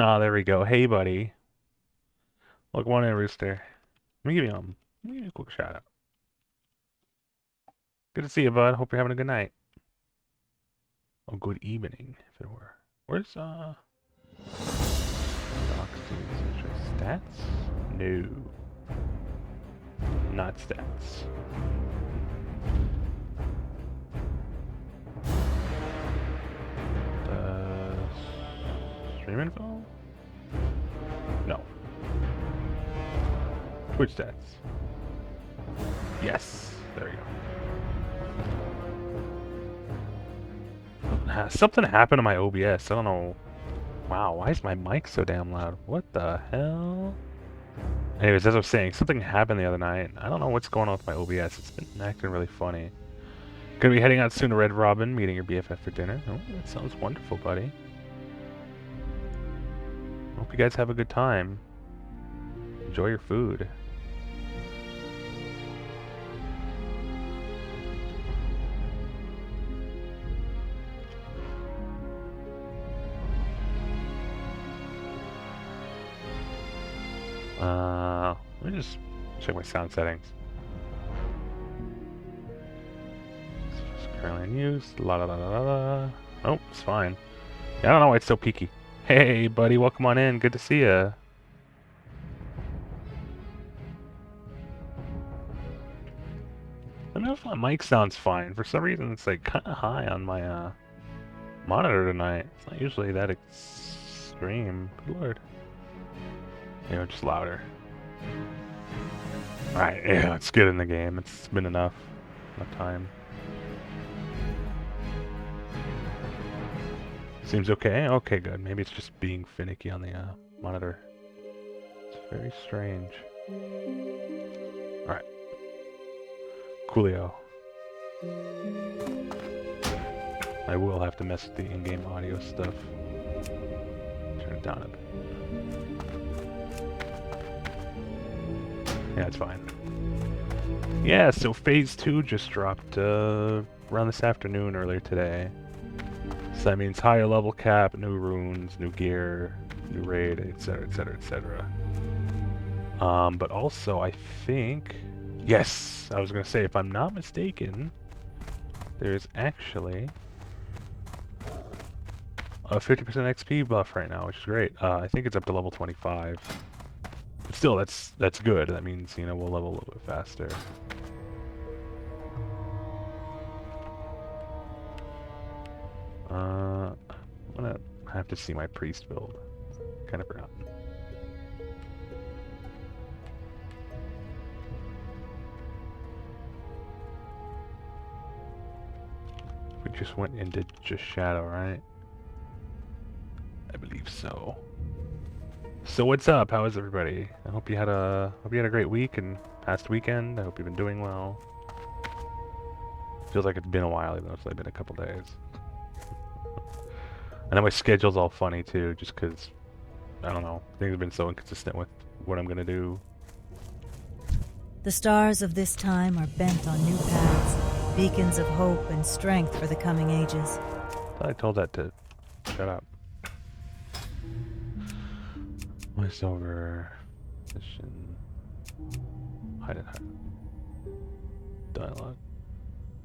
Ah, there we go. Hey, buddy. Look, one in, Rooster. Let me give you a quick shout out. Good to see you, bud. Hope you're having a good night. Oh, good evening, if it were. Where's stats? No, not stats. Uh, stream info? No. Twitch stats. Yes. There we go. Something happened to my OBS. I don't know. Wow, why is my mic so damn loud? What the hell? Anyways, as I was saying, something happened the other night. I don't know what's going on with my OBS. It's been acting really funny. Gonna be heading out soon to Red Robin, meeting your BFF for dinner. Oh, that sounds wonderful, buddy. Hope you guys have a good time. Enjoy your food. Let me just check my sound settings. It's currently in use. La la la la la. Oh, it's fine. Yeah, I don't know why it's so peaky. Hey, buddy, welcome on in. Good to see ya. I don't know if my mic sounds fine. For some reason, it's like kind of high on my monitor tonight. It's not usually that extreme. Good lord. Yeah, just louder. Alright, yeah, let's get in the game. It's been enough time. Seems okay? Okay, good. Maybe it's just being finicky on the monitor. It's very strange. Alright. Coolio. I will have to mess with the in-game audio stuff. Turn it down a bit. Yeah, it's fine. Yeah, so Phase 2 just dropped around this afternoon earlier today. So that means higher level cap, new runes, new gear, new raid, etc, etc, etc. But also I think... Yes! I was gonna say, if I'm not mistaken, there's actually a 50% XP buff right now, which is great. I think it's up to level 25. But still, that's good. That means, you know, we'll level a little bit faster. I'm gonna have to see my priest build. Kind of forgotten. We just went into just shadow, right? I believe so. So what's up? How is everybody? I hope you had a great week and past weekend. I hope you've been doing well. Feels like it's been a while, even though it's only been a couple days. I know my schedule's all funny too, just because I don't know. Things have been so inconsistent with what I'm gonna do. The stars of this time are bent on new paths, beacons of hope and strength for the coming ages. Thought I told that to shut up. Voice over. Mission. Hide it. Dialogue.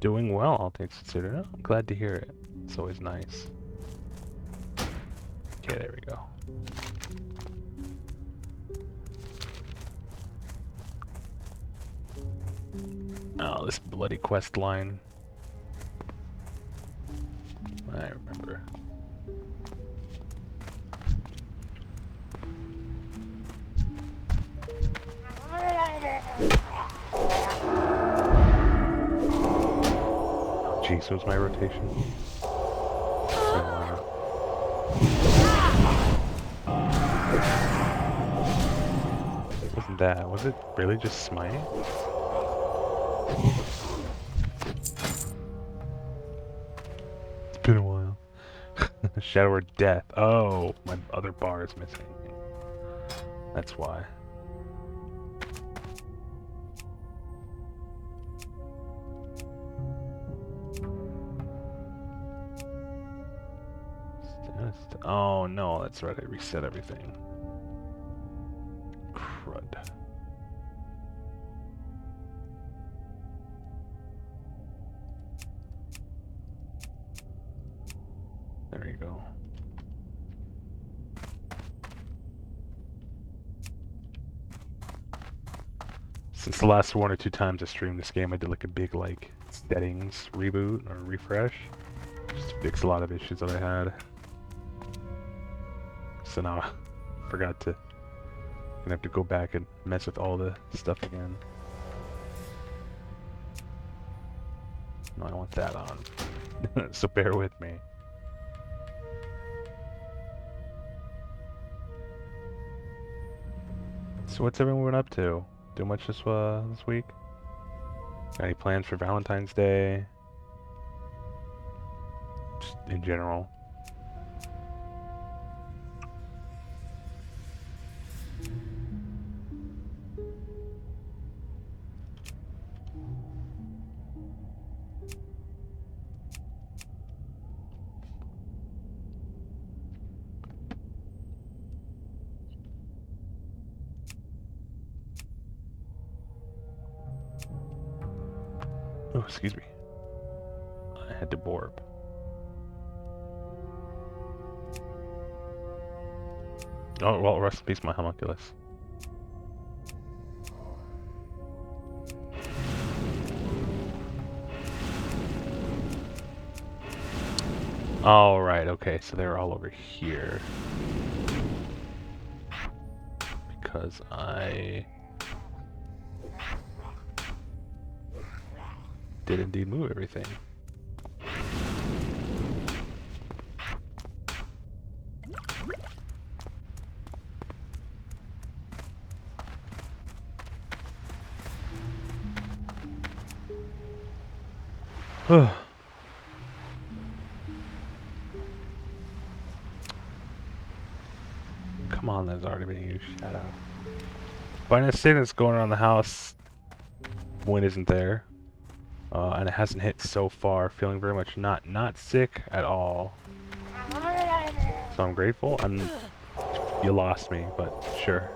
Doing well, all things considered. Oh, I'm glad to hear it. It's always nice. Okay, there we go. Oh, this bloody quest line. I remember. Oh, jeez, was my rotation? It wasn't that. Was it really just smite? It's been a while. Shadow or death. Oh, my other bar is missing. That's why. honest. Oh no, that's right, I reset everything. Crud. There you go. Since the last 1 or 2 times I streamed this game, I did like a big like settings reboot or refresh. Just to fix a lot of issues that I had. So now I forgot to. Gonna have to go back and mess with all the stuff again. No, I want that on. So bear with me. So what's everyone up to? Do much this week? Got any plans for Valentine's Day? Just in general. Oh, excuse me. I had to borb. Oh, well, rest in peace, my homunculus. All right, okay, so they're all over here. Because I did indeed move everything. Come on, that's already been used. Shut up. Finest thing that's going around the house. Wind isn't there. And it hasn't hit so far. Feeling very much not sick at all. So I'm grateful. You lost me, but sure.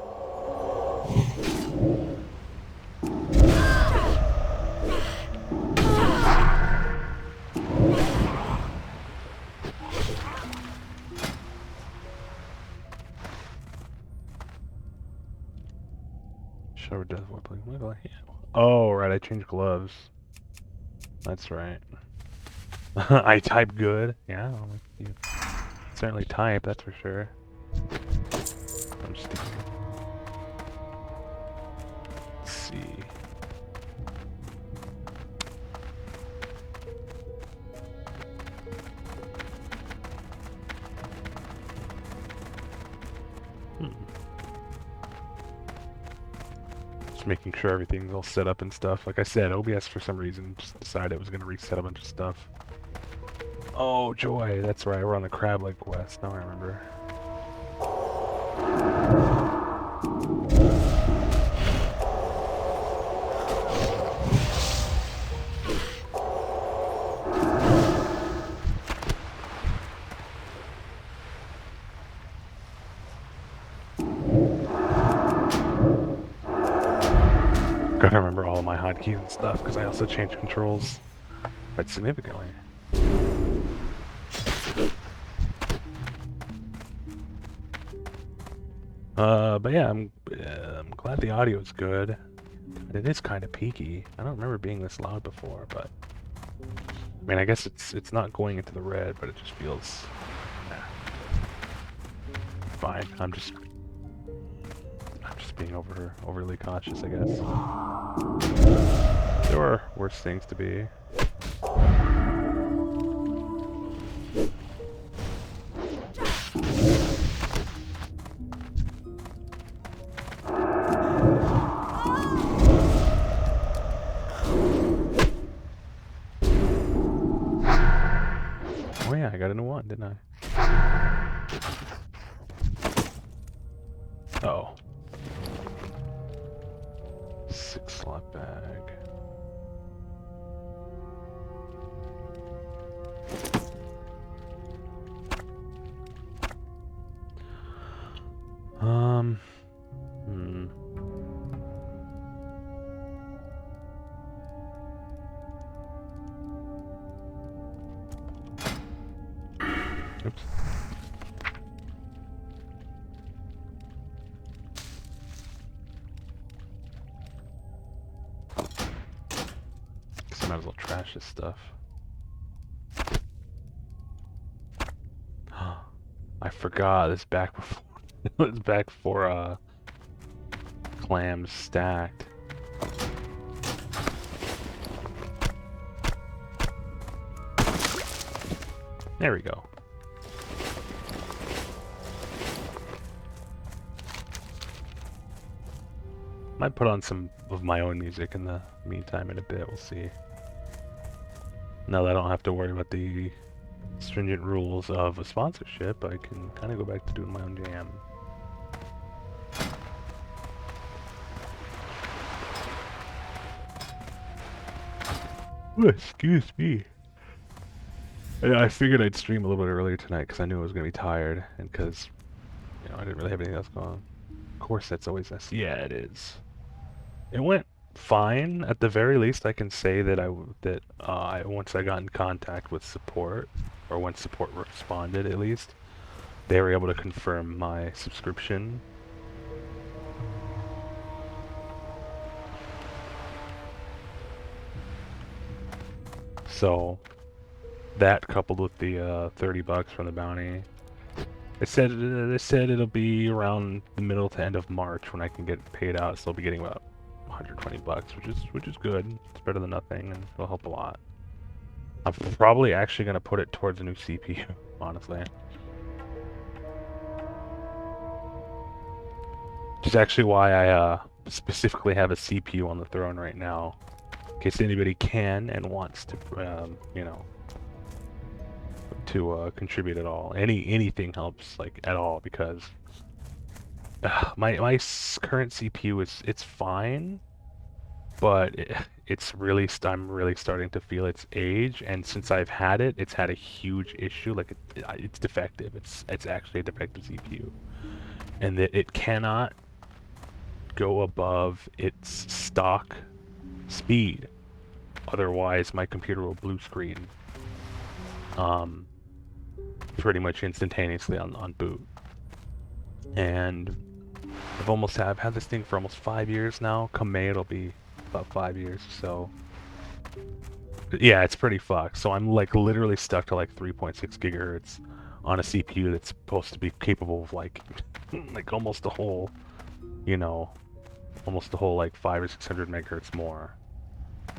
Shower does what play? Oh, right, I changed gloves. That's right. I type good. Yeah, you certainly type, that's for sure. I'm stupid. Let's see. Just making sure everything's all set up and stuff. Like I said, OBS for some reason just decided it was going to reset a bunch of stuff. Oh, joy. That's right. We're on the crab leg quest. Now I remember. Gotta remember all of my hotkeys and stuff because I also changed controls quite significantly. But yeah, I'm glad the audio is good. It is kind of peaky. I don't remember being this loud before, but I mean, I guess it's not going into the red, but it just feels fine. I'm just being overly cautious, I guess. There are worse things to be. Oh yeah, I got a new one, didn't I? Uh-oh. 6-slot bag. Oops. Guess I might as well trash this stuff. I forgot this back before. It's back before clams stacked. There we go. Might put on some of my own music in the meantime in a bit, we'll see. Now that I don't have to worry about the stringent rules of a sponsorship, I can kind of go back to doing my own jam. Oh, excuse me. I figured I'd stream a little bit earlier tonight because I knew I was going to be tired and because, you know, I didn't really have anything else going on. Of course, that's always nice. Yeah, it is. It went fine. At the very least, I can say that once I got in contact with support, or when support responded at least, they were able to confirm my subscription. So that coupled with the $30 from the bounty, they said it'll be around the middle to end of March when I can get paid out. So I'll be getting about $120, which is good. It's better than nothing, and it'll help a lot. I'm probably actually gonna put it towards a new CPU, honestly. Which is actually why I specifically have a CPU on the throne right now, in case anybody can and wants to, you know, to contribute at all. Anything helps, like, at all, because my current CPU it's fine, but I'm really starting to feel its age, and since I've had it, it's had a huge issue. Like it's defective. It's actually a defective CPU, and that it cannot go above its stock speed. Otherwise, my computer will blue screen. Pretty much instantaneously on boot. And I've had this thing for almost 5 years now. Come May, it'll be about 5 years. So yeah, it's pretty fucked. So I'm like literally stuck to like 3.6 gigahertz on a CPU that's supposed to be capable of like like almost the whole, you know, like 500 or 600 megahertz more,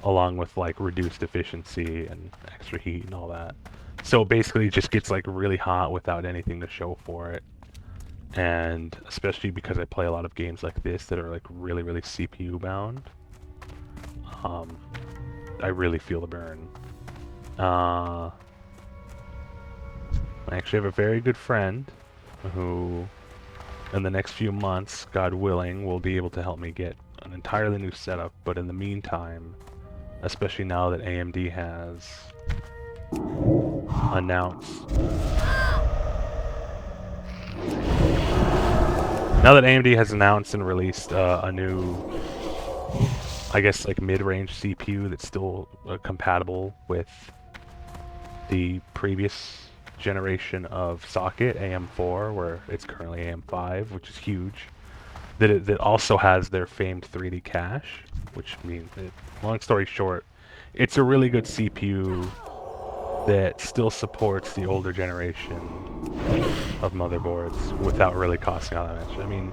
along with like reduced efficiency and extra heat and all that. So basically it just gets like really hot without anything to show for it. And especially because I play a lot of games like this that are like really CPU bound, I really feel the burn. I actually have a very good friend who in the next few months, God willing, will be able to help me get an entirely new setup. But in the meantime, especially now that AMD has announced and released a new, I guess, like mid-range CPU that's still compatible with the previous generation of socket, AM4, where it's currently AM5, which is huge. That also has their famed 3D cache, which means, long story short, it's a really good CPU that still supports the older generation of motherboards without really costing all that much. I mean,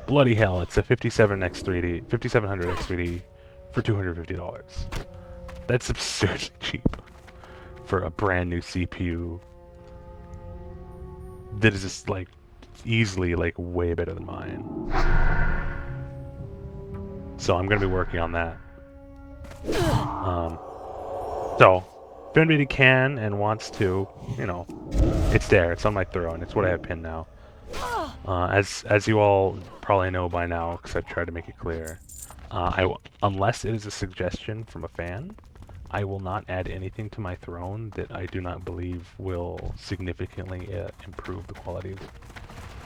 bloody hell, it's a 5700X3D for $250. That's absurdly cheap for a brand new CPU that is just like easily like way better than mine. So I'm gonna be working on that. So if anybody can and wants to, you know, it's there. It's on my throne. It's what I have pinned now. As you all probably know by now, because I've tried to make it clear, unless it is a suggestion from a fan, I will not add anything to my throne that I do not believe will significantly improve the quality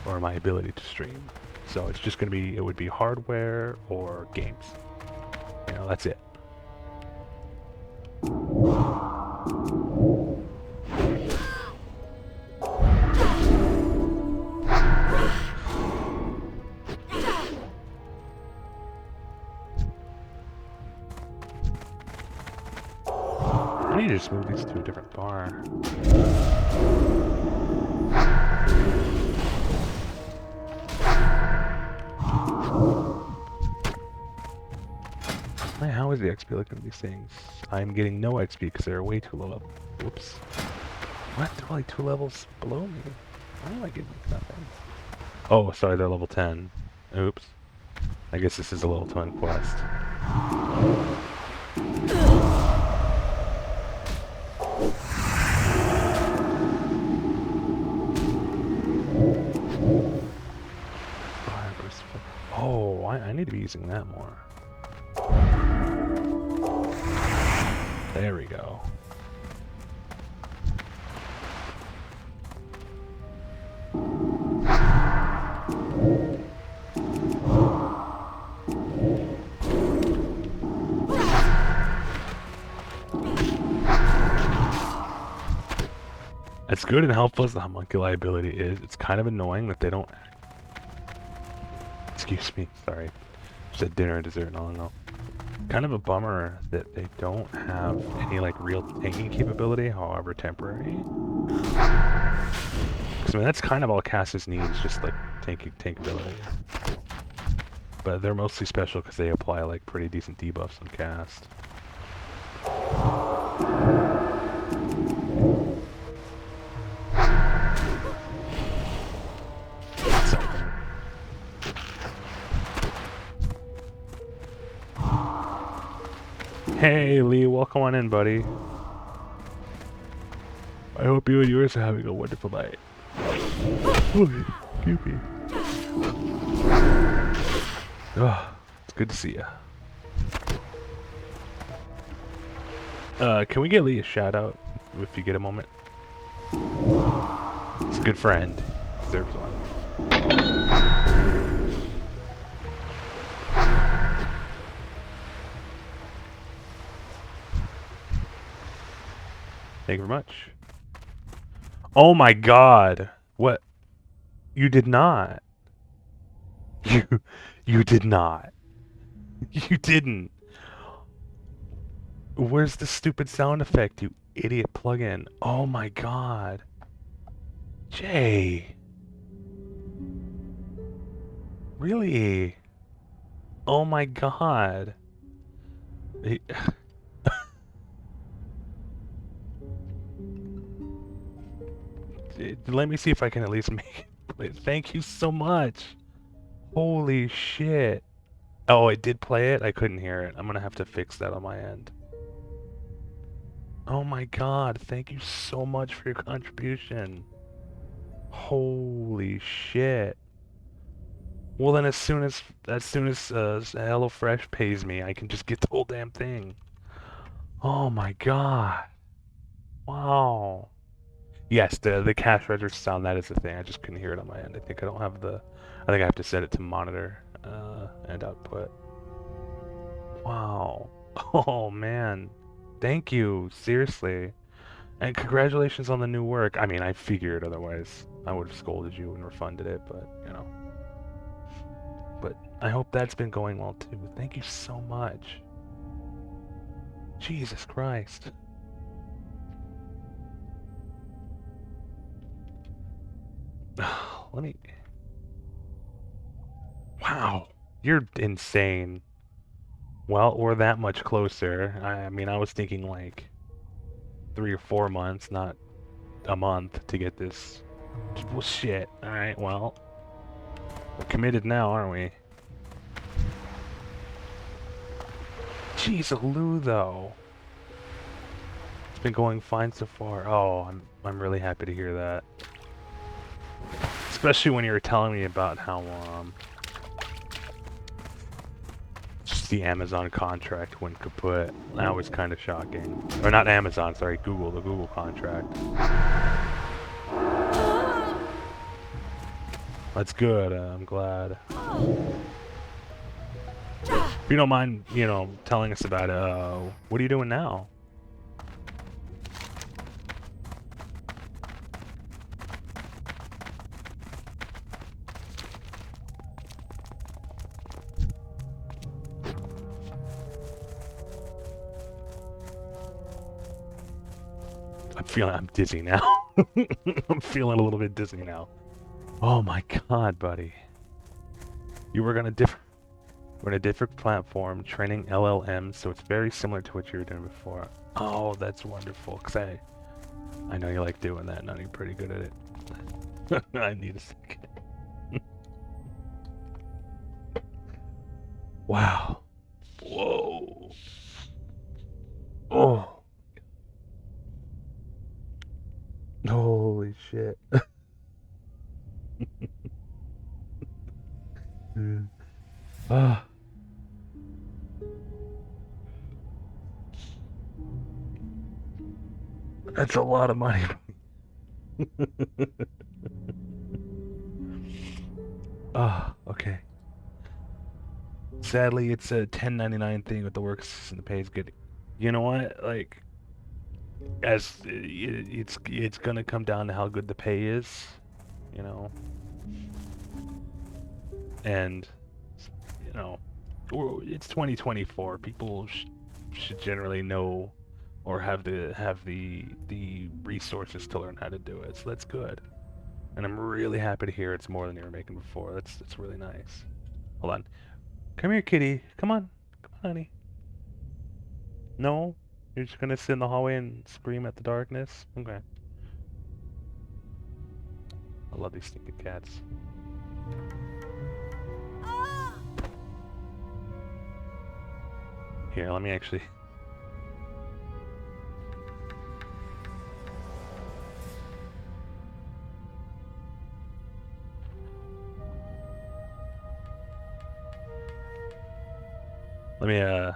or my ability to stream. So it's just it would be hardware or games. You know, that's it. need to just move these to a different bar. Man, how is the XP looking at these things? I'm getting no XP because they're way too low up. Whoops. What? They're only 2 levels below me. Why am I getting nothing? Oh, sorry, they're level 10. Oops. I guess this is a level 10 quest. Oh, I need to be using that more. There we go. As good and helpful as the homunculi ability is, it's kind of annoying that they don't... Excuse me, sorry. Said dinner and dessert and all in all. Kind of a bummer that they don't have any like real tanking capability, however temporary. Because I mean that's kind of all Cass's needs, just like tank ability. But they're mostly special because they apply like pretty decent debuffs on cast. Hey Lee, welcome on in, buddy. I hope you and yours are having a wonderful night. Oh, excuse me. Oh, it's good to see ya. Can we get Lee a shout out if you get a moment? He's a good friend. Deserves one. Thank you very much. Oh my god. What? You did not. You did not. You didn't. Where's the stupid sound effect, you idiot plugin? Oh my god. Jay. Really? Oh my god. Let me see if I can at least make it. Thank you so much. Holy shit. Oh, I did play it? I couldn't hear it. I'm gonna have to fix that on my end. Oh my god, thank you so much for your contribution. Holy shit. Well then as soon as HelloFresh pays me, I can just get the whole damn thing. Oh my god. Wow. Yes, the cash register sound, that is the thing. I just couldn't hear it on my end. I think I have to set it to monitor and output. Wow. Oh man. Thank you. Seriously. And congratulations on the new work. I mean, I figured otherwise I would have scolded you and refunded it, but you know. But I hope that's been going well too. Thank you so much. Jesus Christ. Let me... Wow, you're insane. Well, we're that much closer. I mean, I was thinking like 3 or 4 months, not a month to get this. Well, shit. Alright, well. We're committed now, aren't we? Jeez, Lou, though. It's been going fine so far. Oh, I'm really happy to hear that. Especially when you were telling me about how, just the Amazon contract went kaput. That was kind of shocking. Or not Amazon, sorry, Google, the Google contract. That's good, I'm glad. If you don't mind, you know, telling us about it, what are you doing now? I'm dizzy now. I'm feeling a little bit dizzy now. Oh my god, buddy. You were gonna we're in a different platform, training LLMs, so it's very similar to what you were doing before. Oh, that's wonderful, because I know you like doing that, and I know you're pretty good at it. I need a second. Wow. Whoa. Oh. Holy shit. Ah. That's a lot of money. Ah, okay. Sadly, it's a 1099 thing with the works and the pay is good. You know what? Like, it's gonna come down to how good the pay is, you know, and you know, it's 2024. People should generally know or have the resources to learn how to do it. So that's good, and I'm really happy to hear it's more than you were making before. That's really nice. Hold on, come here, kitty. Come on, honey. No, you're just gonna sit in the hallway and scream at the darkness. Okay. I love these stinking cats. Here, let me actually. Let me I'm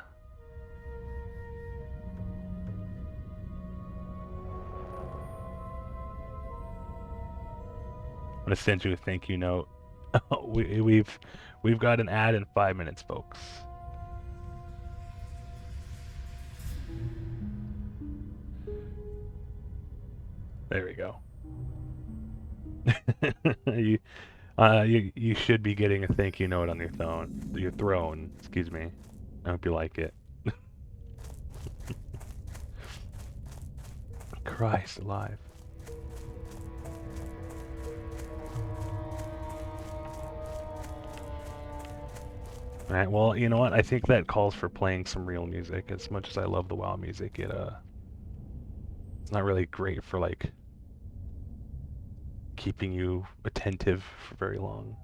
gonna send you a thank you note. We've got an ad in 5 minutes, folks. There we go. You should be getting a thank you note on your throne. Excuse me. I hope you like it. Christ alive. Alright, well, you know what? I think that calls for playing some real music. As much as I love the WoW music, it's not really great for like keeping you attentive for very long.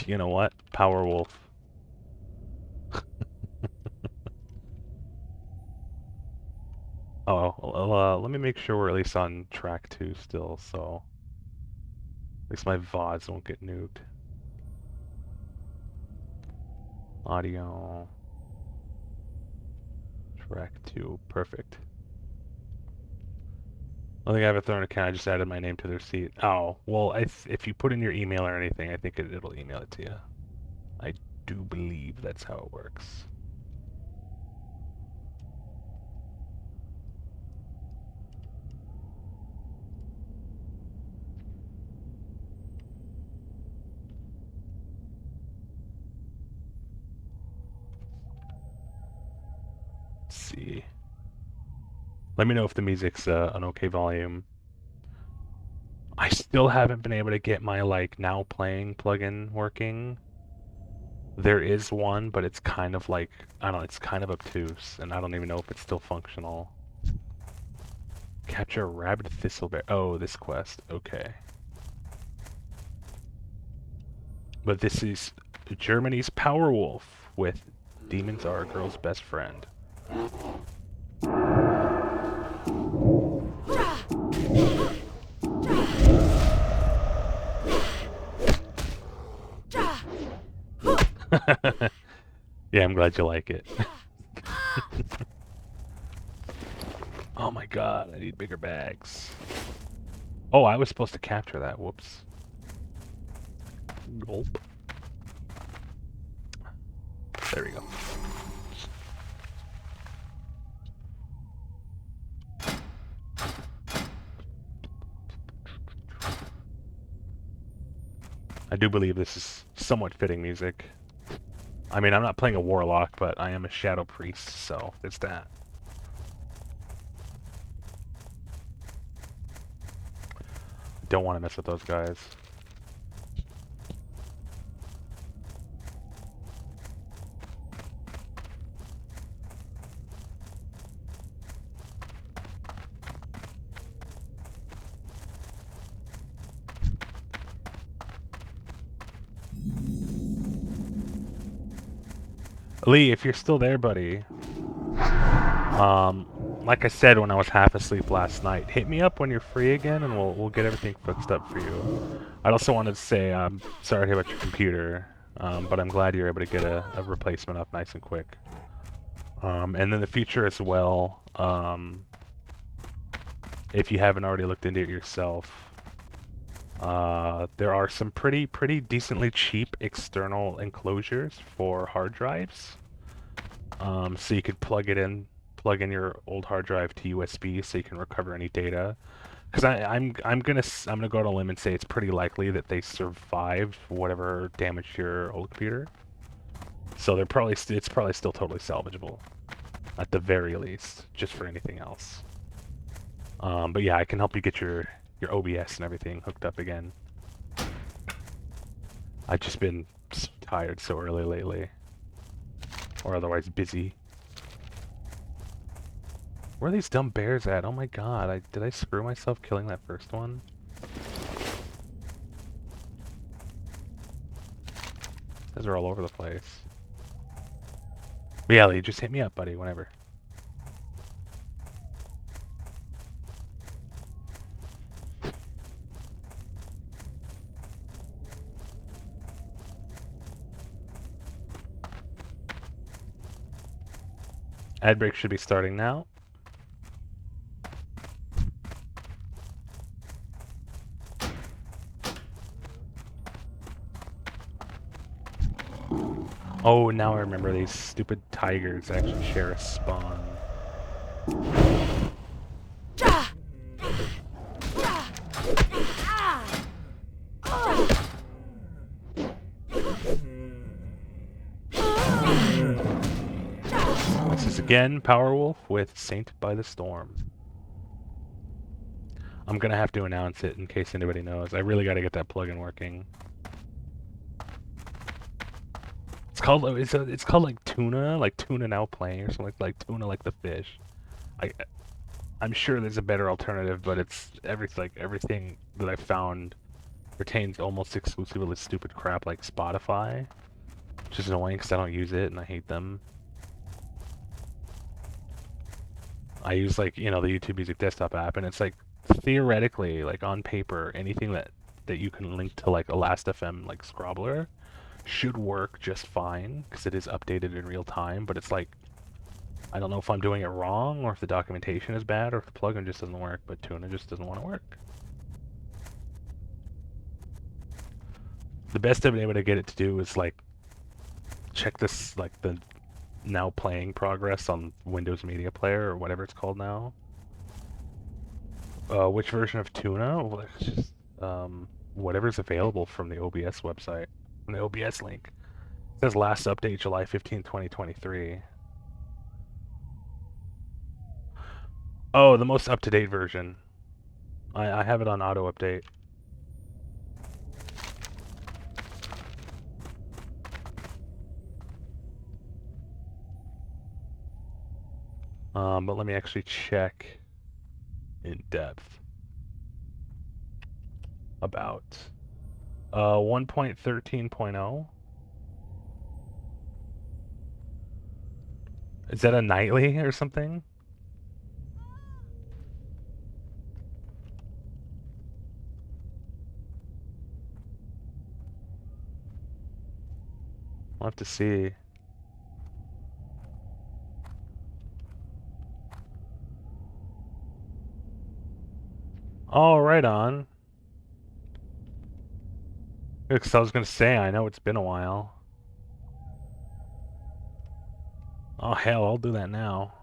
You know what? Power Wolf. Oh, well, let me make sure we're at least on track 2 still, so at least my VODs won't get nuked. Audio. Track 2. Perfect. I don't think I have a Throne account. I just added my name to their seat. Oh, well, if you put in your email or anything, I think it'll email it to you. I do believe that's how it works. Let's see. Let me know if the music's an okay volume. I still haven't been able to get my like now playing plugin working. There is one, but it's kind of like, I don't know, it's kind of obtuse, and I don't even know if it's still functional. Capture a rabid thistlebear. Oh, this quest. Okay. But this is Germany's Power Wolf with Demons Are a Girl's Best Friend. Yeah, I'm glad you like it. Oh my god, I need bigger bags. Oh, I was supposed to capture that. Whoops. Gulp. There we go. I do believe this is somewhat fitting music. I mean, I'm not playing a warlock, but I am a shadow priest, so there's that. Don't want to mess with those guys. Lee, if you're still there, buddy, like I said when I was half asleep last night, hit me up when you're free again, and we'll get everything fixed up for you. I'd also wanted to say I'm sorry to hear about your computer, but I'm glad you're able to get a replacement up nice and quick. And in the future as well, if you haven't already looked into it yourself, there are some pretty decently cheap external enclosures for hard drives. So you could plug in your old hard drive to USB so you can recover any data. Because I'm gonna go on a limb and say it's pretty likely that they survived whatever damaged your old computer. So it's probably still totally salvageable, at the very least, just for anything else. But yeah, I can help you get your OBS and everything hooked up again. I've just been tired so early lately, or otherwise busy. Where are these dumb bears at? Oh my god, did I screw myself killing that first one? Those are all over the place. But yeah, Lee, just hit me up, buddy, whenever. Ad break should be starting now. Oh, now I remember these stupid tigers actually share a spawn. This is again Powerwolf with Saint by the Storm. I'm gonna have to announce it in case anybody knows. I really gotta get that plugin working. It's called like Tuna Now Playing or something like Tuna like the fish. I'm sure there's a better alternative, but it's everything that I found pertains almost exclusively to stupid crap like Spotify, which is annoying because I don't use it and I hate them. I use like, you know, the YouTube Music desktop app, and it's like theoretically, like on paper, anything that you can link to like a Last.fm like Scrobbler should work just fine because it is updated in real time, but it's like I don't know if I'm doing it wrong or if the documentation is bad or if the plugin just doesn't work, but Tuna just doesn't want to work. The best I've been able to get it to do is like check this, like the now playing progress on Windows Media Player or whatever it's called now. Which version of Tuna? Well, it's just whatever's available from the OBS website, from the OBS link. It says last update July 15, 2023. Oh, the most up-to-date version. I have it on auto update. But let me actually check in depth about 1.13.0. Is that a nightly or something? I'll have to see. Oh, right on. Because I was gonna say, I know it's been a while. Oh hell, I'll do that now.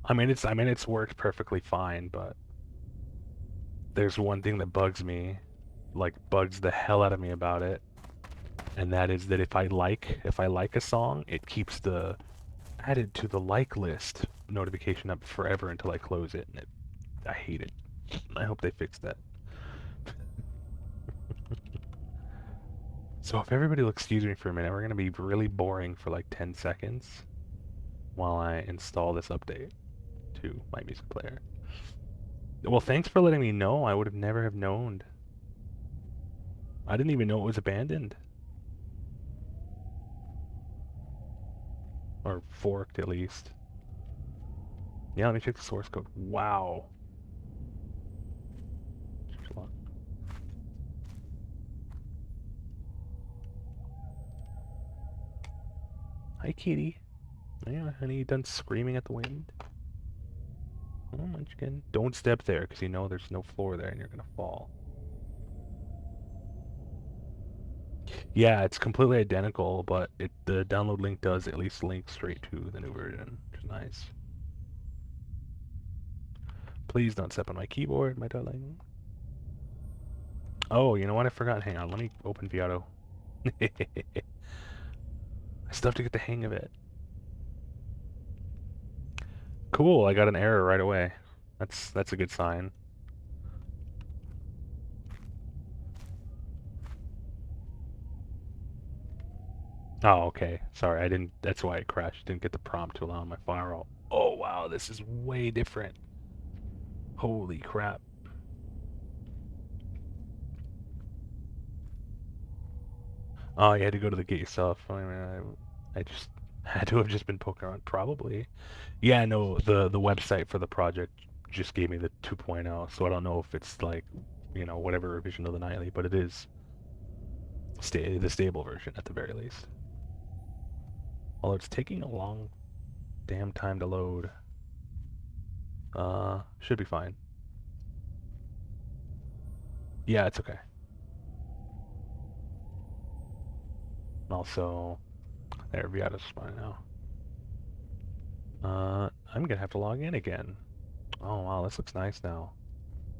I mean it's worked perfectly fine, but there's one thing that bugs me. like bugs the hell out of me about it, and that is that if I like a song, it keeps the added to the like list notification up forever until I close it, and I hate it. I hope they fix that. So if everybody will excuse me for a minute, we're gonna be really boring for like 10 seconds while I install this update to my music player. Well, thanks for letting me know. I would have never have known. I didn't even know it was abandoned. Or forked, at least. Yeah, let me check the source code. Wow. Hi, kitty. Yeah, honey, you done screaming at the wind? Oh, munchkin. Don't step there, because you know there's no floor there and you're gonna fall. Yeah, it's completely identical, but the download link does at least link straight to the new version, which is nice. Please don't step on my keyboard, my darling. Oh, you know what? I forgot. Hang on, let me open Viato. I still have to get the hang of it. Cool, I got an error right away. That's a good sign. Oh, okay. Sorry, I didn't. That's why it crashed. Didn't get the prompt to allow my firewall. Oh wow, this is way different. Holy crap. Oh, you had to go to the gate yourself. I mean, I just had to have just been poking around. Probably. Yeah, no, the website for the project just gave me the 2.0, so I don't know if it's like, whatever revision of the nightly, but it is the stable version at the very least. Although it's taking a long damn time to load. Should be fine. Yeah, it's okay. And also, there, Viata's fine now. I'm gonna have to log in again. Oh wow, this looks nice now.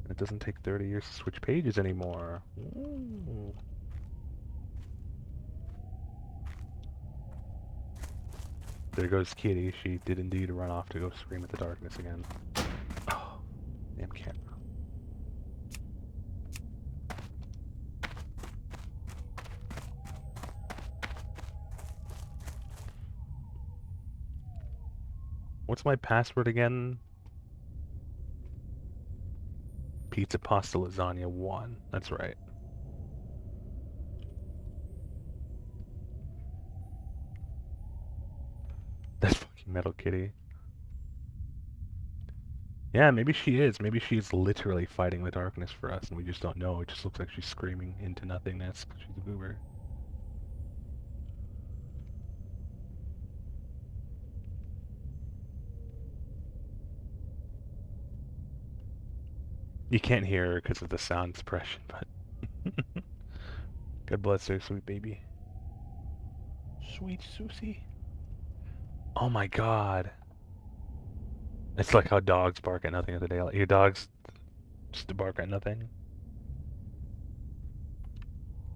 It doesn't take 30 years to switch pages anymore. Ooh. There goes Kitty. She did indeed run off to go scream at the darkness again. Oh, damn camera. What's my password again? Pizza, pasta, lasagna, 1. That's right. That's fucking Metal Kitty. Yeah, maybe she is. Maybe she's literally fighting the darkness for us, and we just don't know. It just looks like she's screaming into nothingness because she's a goober. You can't hear her because of the sound suppression, but God bless her, sweet baby. Sweet Susie. Oh my god. It's like how dogs bark at nothing at the daylight. Your dogs just bark at nothing.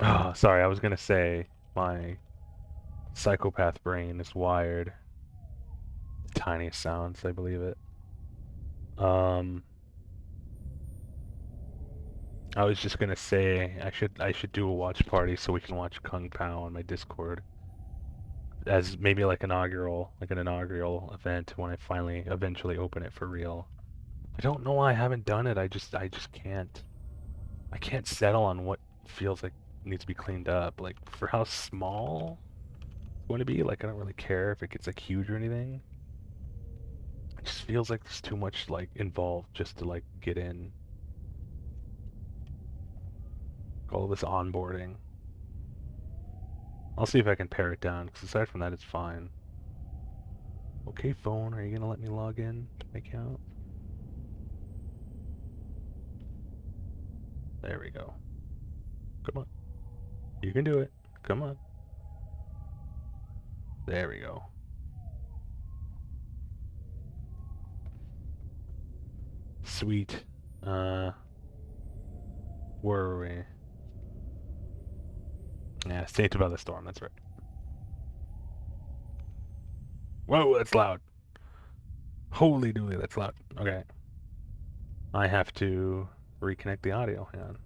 Oh, sorry, I was gonna say my psychopath brain is wired. The tiniest sounds, I believe it. Um, I was just gonna say I should do a watch party so we can watch Kung Pao on my Discord as maybe like an inaugural event when I finally eventually open it for real. I don't know why I haven't done it. I just can't. I can't settle on what feels like needs to be cleaned up. Like for how small it's going to be, like I don't really care if it gets like huge or anything. It just feels like there's too much like involved just to like get in. All this onboarding. I'll see if I can pare it down, because aside from that, it's fine. Okay, phone, are you gonna let me log in to my account? There we go. Come on. You can do it. Come on. There we go. Sweet. Where are we? Yeah, Saint above the storm, that's right. Whoa, that's loud. Holy dooly, that's loud. Okay. I have to reconnect the audio. Hang on.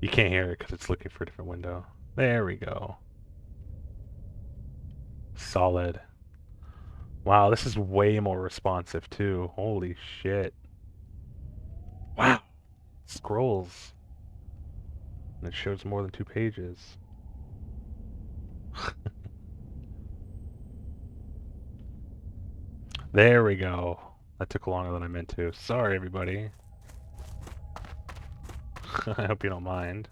You can't hear it because it's looking for a different window. There we go. Solid. Wow, this is way more responsive too. Holy shit. Wow. Scrolls. And it shows more than 2 pages. There we go. That took longer than I meant to. Sorry, everybody. I hope you don't mind.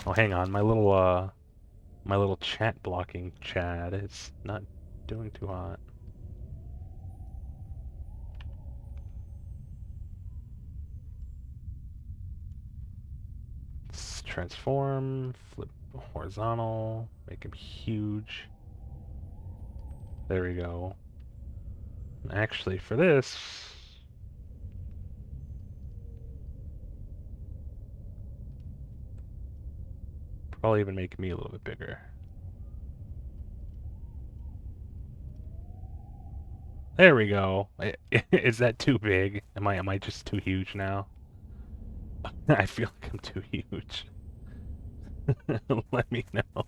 Oh, hang on. My little chat blocking Chad is not doing too hot. Let's transform, flip horizontal, make him huge. There we go. And actually, for this, probably even make me a little bit bigger. There we go. Is that too big? Am I just too huge now? I feel like I'm too huge. Let me know.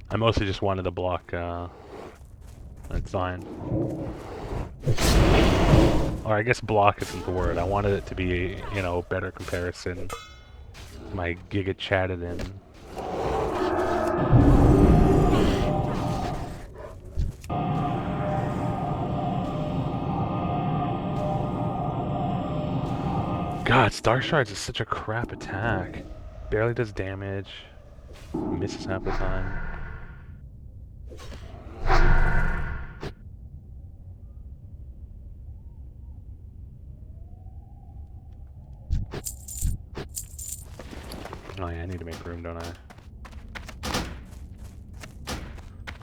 I mostly just wanted to block that sign. Or I guess block isn't the word. I wanted it to be, you know, better comparison to my Giga chatted in. God, Star Shards is such a crap attack. Barely does damage. Misses half the time. Oh yeah, I need to make room, don't I?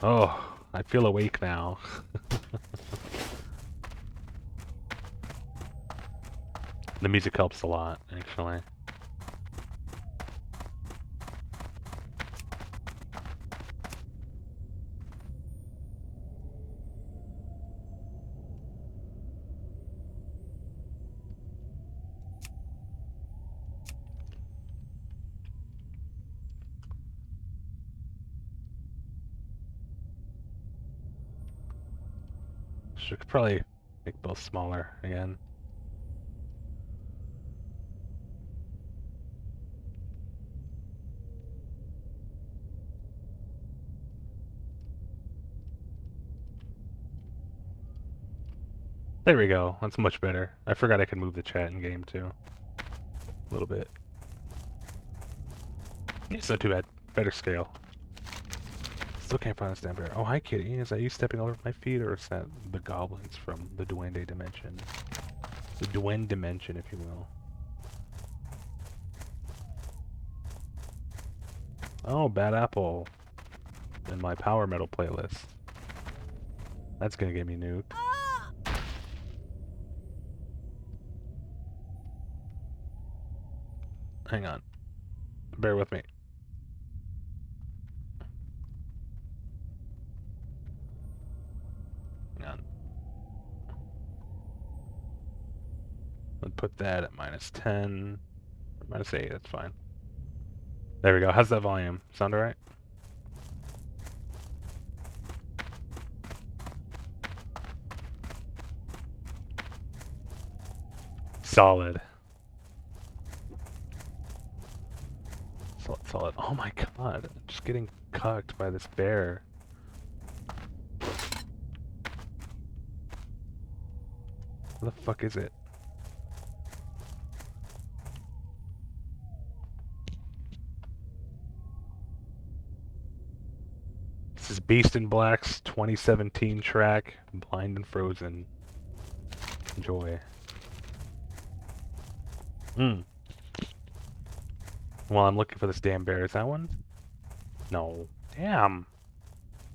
Oh, I feel awake now. The music helps a lot, actually. Should probably make both smaller again. There we go. That's much better. I forgot I could move the chat in game too. A little bit. It's not too bad. Better scale. Still can't find this damn bear. Oh, hi, kitty. Is that you stepping over my feet, or is that the goblins from the Duende dimension? The Duende dimension, if you will. Oh, bad apple. In my power metal playlist. That's gonna get me nuked. Hang on. Bear with me. Hang on. Let's put that at -10. Or -8, that's fine. There we go. How's that volume? Sound alright? Solid. Solid, solid. Oh my god. I'm just getting cucked by this bear. What the fuck is it? This is Beast in Black's 2017 track, Blind and Frozen. Enjoy. Hmm. Well, I'm looking for this damn bear. Is that one? No. Damn.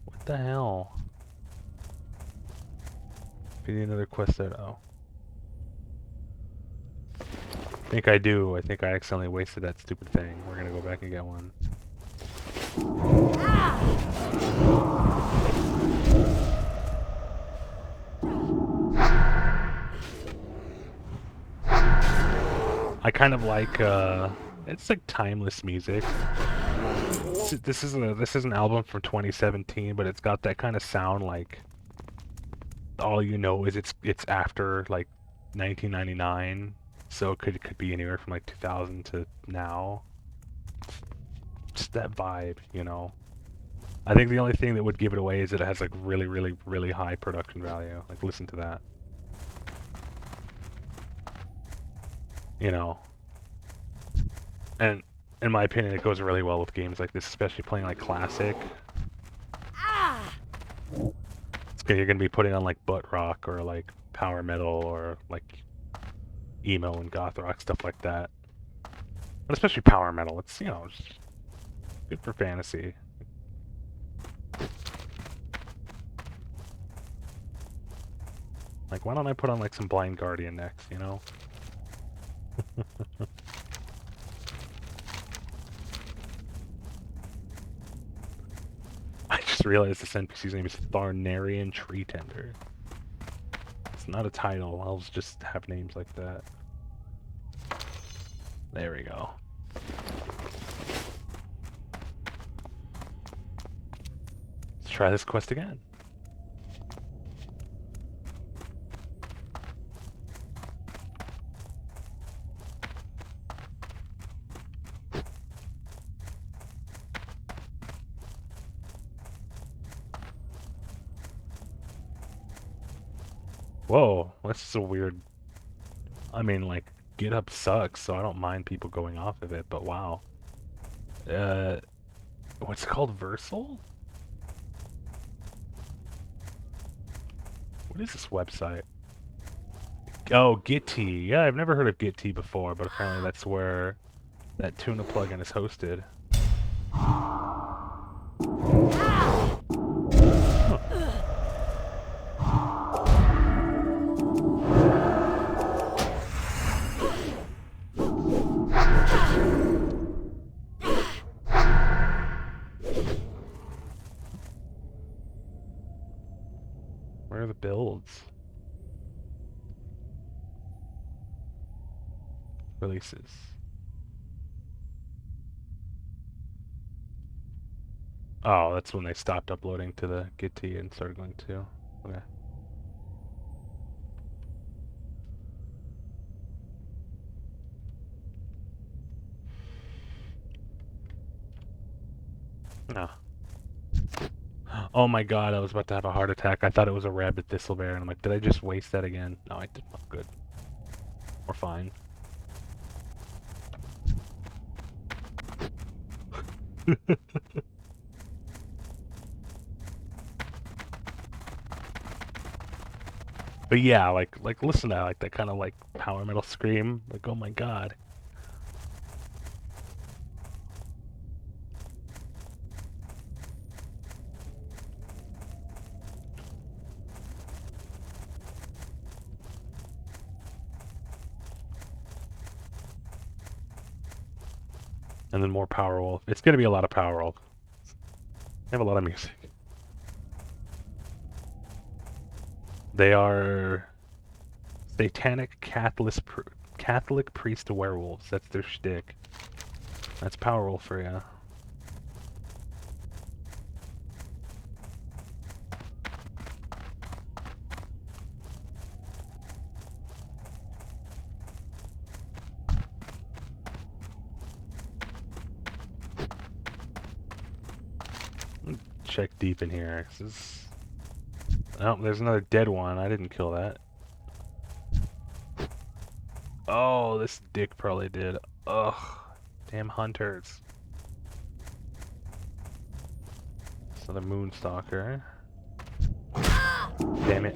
What the hell? We need another quest there. Oh. I think I do. I think I accidentally wasted that stupid thing. We're gonna go back and get one. I kind of like, it's like timeless music. This is an album from 2017, but it's got that kind of sound like all you know is it's after like 1999, so it could be anywhere from like 2000 to now. Just that vibe, you know. I think the only thing that would give it away is that it has like really, really, really high production value. Like listen to that. You know. And in my opinion, it goes really well with games like this, especially playing like classic. You're gonna be putting on like butt rock or like power metal or like emo and goth rock, stuff like that. But especially power metal, it's, you know, just good for fantasy. Like, why don't I put on like some Blind Guardian next, you know? I just realized this NPC's name is Tharnarian Tree Tender. It's not a title, elves just have names like that. There we go. Let's try this quest again. Whoa, this is a weird... I mean, like, GitHub sucks, so I don't mind people going off of it, but wow. What's it called? Versal? What is this website? Oh, Gitty. Yeah, I've never heard of Gitty before, but apparently that's where that tuna plugin is hosted. Where are the builds? Releases. Oh, that's when they stopped uploading to the Gitty and started going to. Okay. No. Oh my god, I was about to have a heart attack. I thought it was a rabid thistlebear, and I'm like, did I just waste that again? No, I did not. Good. We're fine. But yeah, like listen to that, like that kind of like power metal scream. Like, oh my god. And then more Power Wolf. It's gonna be a lot of Power Wolf. They have a lot of music. They are satanic Catholic priest werewolves. That's their shtick. That's Power Wolf for you. Check deep in here. This is... Oh, there's another dead one. I didn't kill that. Oh, this dick probably did. Ugh. Damn hunters. It's another Moonstalker. Damn it.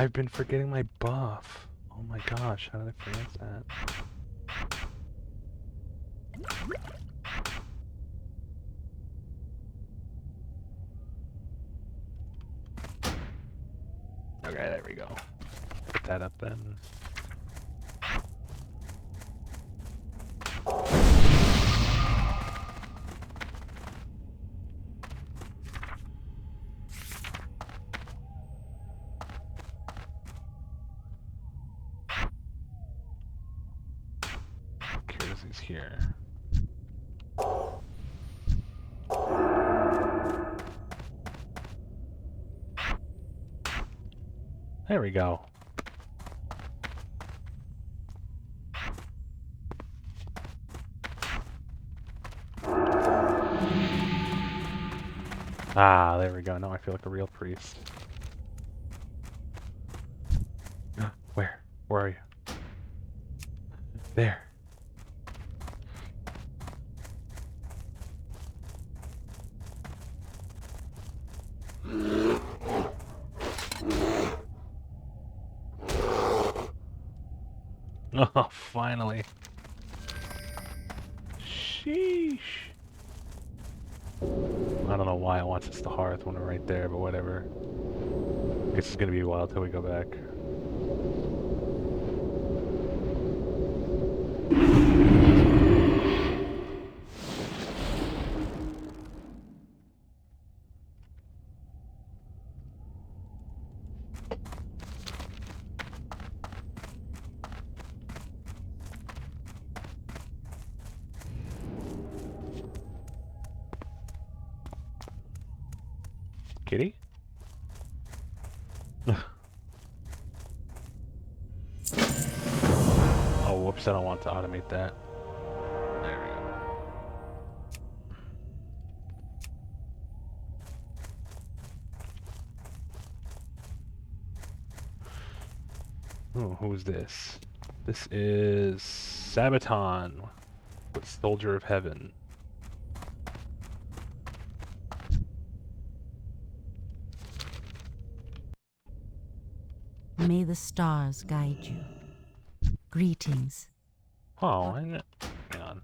I've been forgetting my buff. Oh my gosh, how did I forget that? Okay, there we go. Put that up then. Here's here. There we go. Ah, there we go. Now I feel like a real priest. Where? Where are you? There. Oh, finally. Sheesh. I don't know why it wants us to hearth when we're right there, but whatever. I guess it's gonna be a while till we go back. Kitty? Oh, whoops, I don't want to automate that. There we go. Oh, who is this? This is Sabaton, the Soldier of Heaven. May the stars guide you. Greetings. Oh, hang on.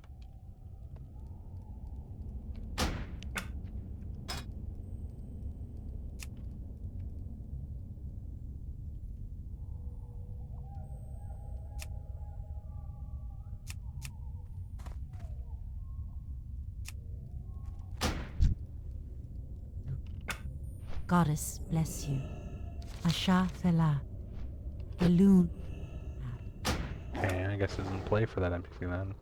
Goddess bless you. Asha Fela. Elun. Okay, I guess it doesn't play for that NPC then.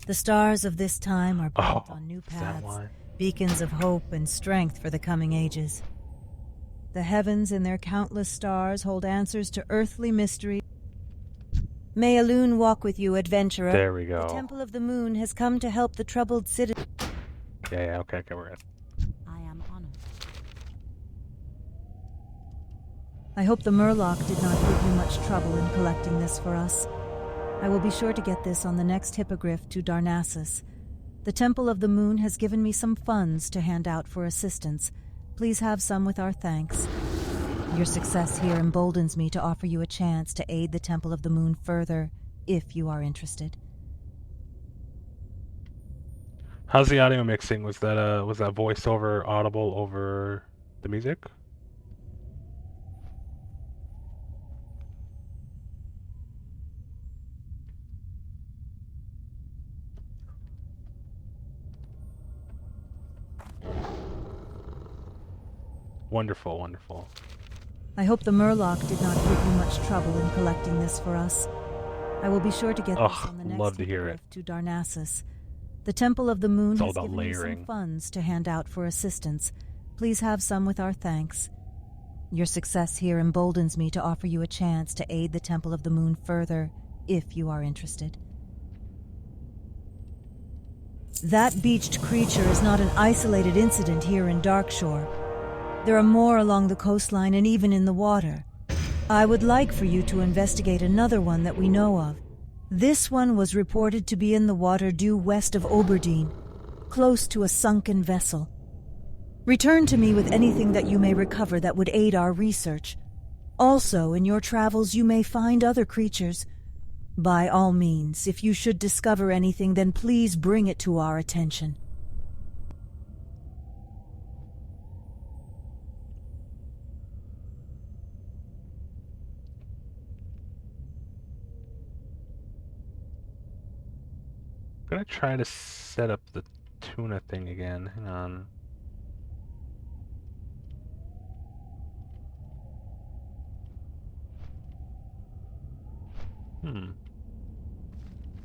The stars of this time are built on new is that paths, why? beacons of hope and strength for the coming ages. The heavens and their countless stars hold answers to earthly mystery. May Elun walk with you, adventurer. There we go. The Temple of the Moon has come to help the troubled citizens. Yeah, okay, we're in. I am honored. I hope the Murloc did not give you much trouble in collecting this for us. I will be sure to get this on the next hippogriff to Darnassus. The Temple of the Moon has given me some funds to hand out for assistance. Please have some with our thanks. Your success here emboldens me to offer you a chance to aid the Temple of the Moon further, if you are interested. How's the audio mixing? Was that voiceover audible over the music? Wonderful, wonderful. I hope the Murloc did not give you much trouble in collecting this for us. I will be sure to get this on the next love to hear hippogriff to Darnassus. The Temple of the Moon It's all has about given me layering. some funds to hand out for assistance. Please have some with our thanks. Your success here emboldens me to offer you a chance to aid the Temple of the Moon further, if you are interested. That beached creature is not an isolated incident here in Darkshore. There are more along the coastline and even in the water. I would like for you to investigate another one that we know of. This one was reported to be in the water due west of Oberdeen, close to a sunken vessel. Return to me with anything that you may recover that would aid our research. Also, in your travels you may find other creatures. By all means, if you should discover anything, then please bring it to our attention. I'm gonna try to set up the tuna thing again. Hang on. I'm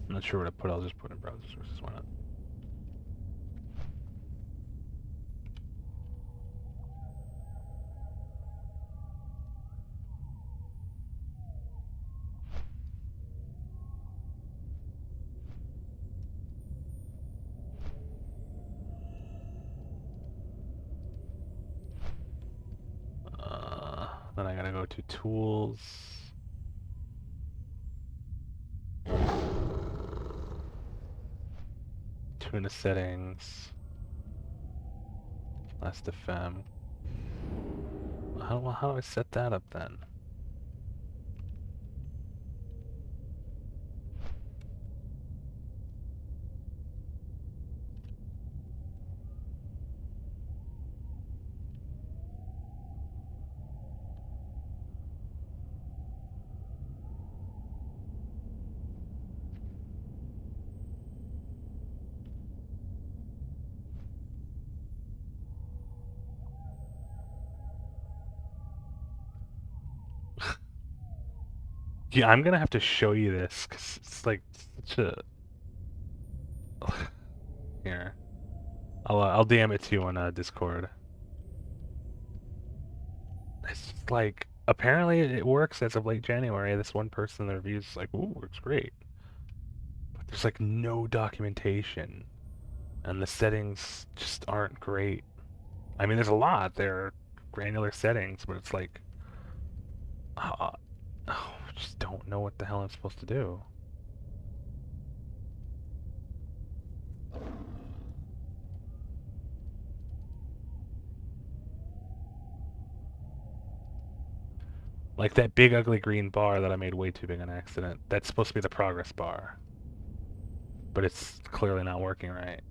not sure where to put it. I'll just put it in browser sources. Why not? Then I gotta go to tools. Tuna settings. Last FM. How do I set that up then? Yeah, I'm gonna have to show you this because it's like such a. Here, I'll DM it to you on Discord. It's just like apparently it works as of late January. This one person in the reviews is like, "Ooh, works great," but there's like no documentation, and the settings just aren't great. I mean, there's a lot. There are granular settings, but it's like, I just don't know what the hell I'm supposed to do. Like that big ugly green bar that I made way too big on accident. That's supposed to be the progress bar. But it's clearly not working right.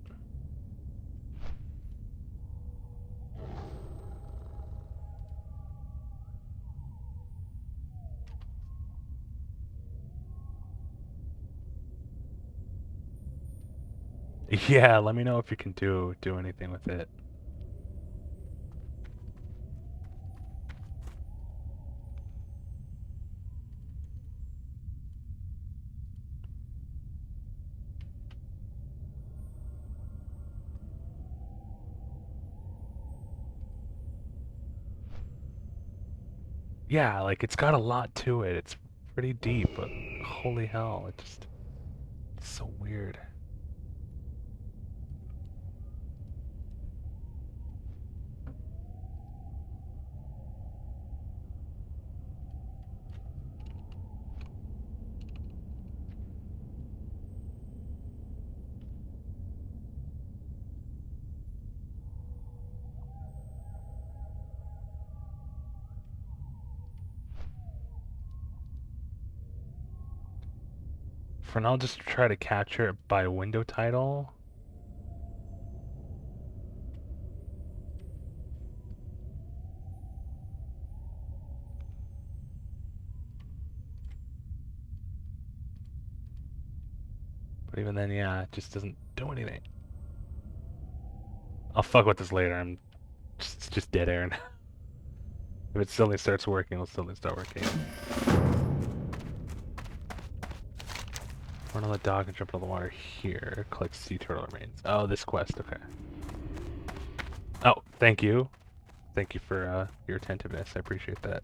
Yeah, let me know if you can do anything with it. Yeah, like it's got a lot to it. It's pretty deep, but holy hell, it's so weird. For now, I'll just try to capture it by window title. But even then, yeah, it just doesn't do anything. I'll fuck with this later. It's just dead air now. If it suddenly starts working, it'll suddenly start working. Run on the dock and jump into the water here. Collect sea turtle remains. Oh, this quest, okay. Oh, thank you. Thank you for your attentiveness. I appreciate that.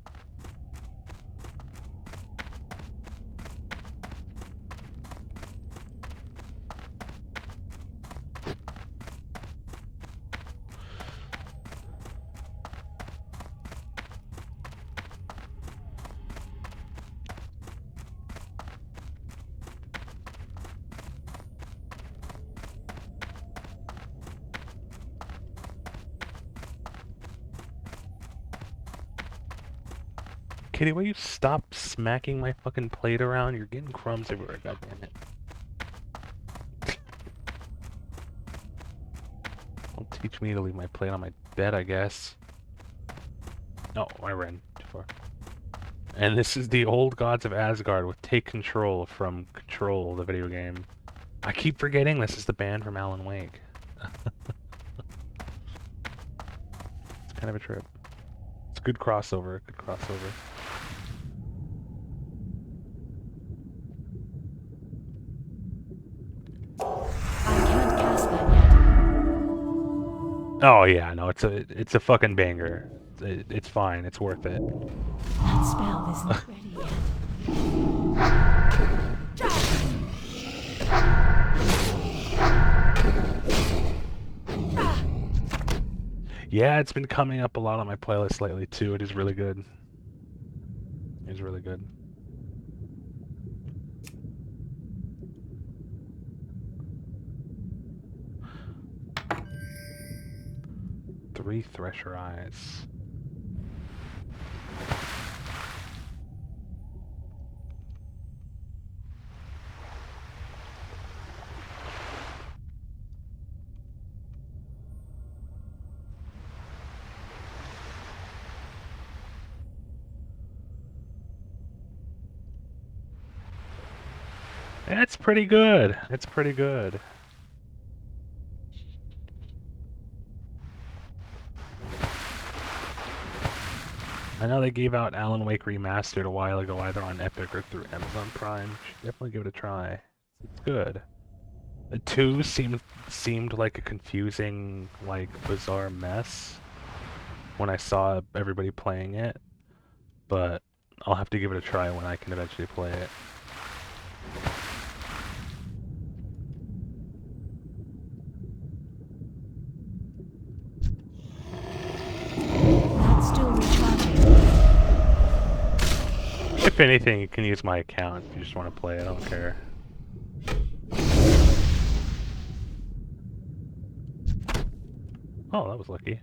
Kitty, will you stop smacking my fucking plate around? You're getting crumbs everywhere, goddammit. Don't teach me to leave my plate on my bed, I guess. No, I ran too far. And this is the old gods of Asgard with Take Control from Control, the video game. I keep forgetting this is the band from Alan Wake. It's kind of a trip. It's a good crossover, good crossover. I can't cast that yet. Oh yeah, no, it's a fucking banger. It's fine, it's worth it. That spell isn't ready yet. Yeah, it's been coming up a lot on my playlist lately too. It is really good. It is really good. Three Thresher Eyes. That's pretty good. It's pretty good. I know they gave out Alan Wake Remastered a while ago, either on Epic or through Amazon Prime. Should definitely give it a try. It's good. The 2 seemed like a confusing, like, bizarre mess when I saw everybody playing it, but I'll have to give it a try when I can eventually play it. That's still recharging. If anything, you can use my account if you just want to play it. I don't care. Oh, that was lucky.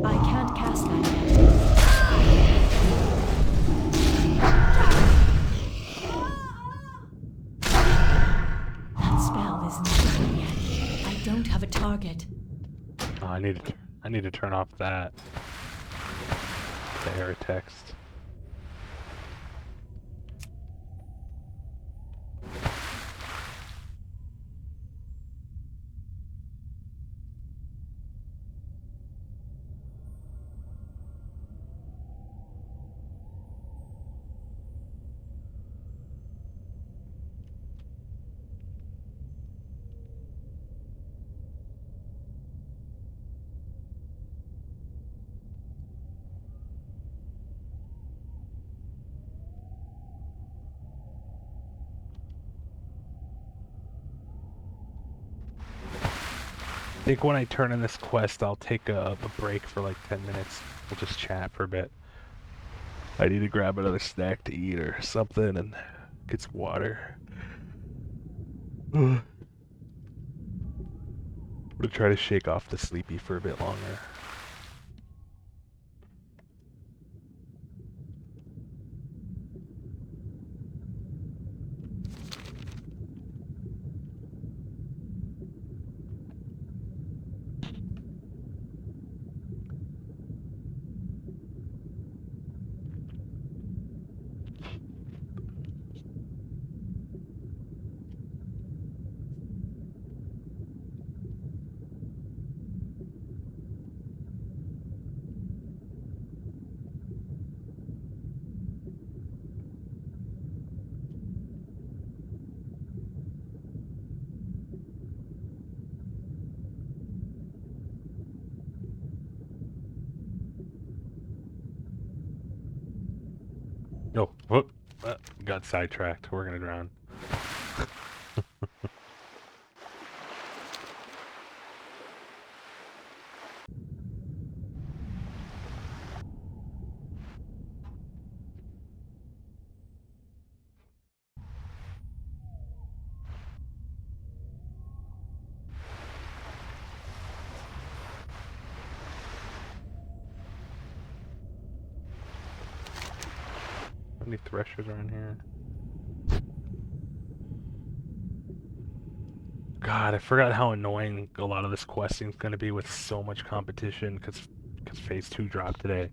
I can't cast that yet. That spell isn't ready yet. I don't have a target. Oh, I need to turn off that. The error text. I think when I turn in this quest, I'll take a break for like 10 minutes. We'll just chat for a bit. I need to grab another snack to eat or something and get some water. I'm gonna try to shake off the sleepy for a bit longer. Oh, whoop. Got sidetracked. We're gonna drown. Any threshers around here? God, I forgot how annoying a lot of this questing is going to be with so much competition because Phase 2 dropped today.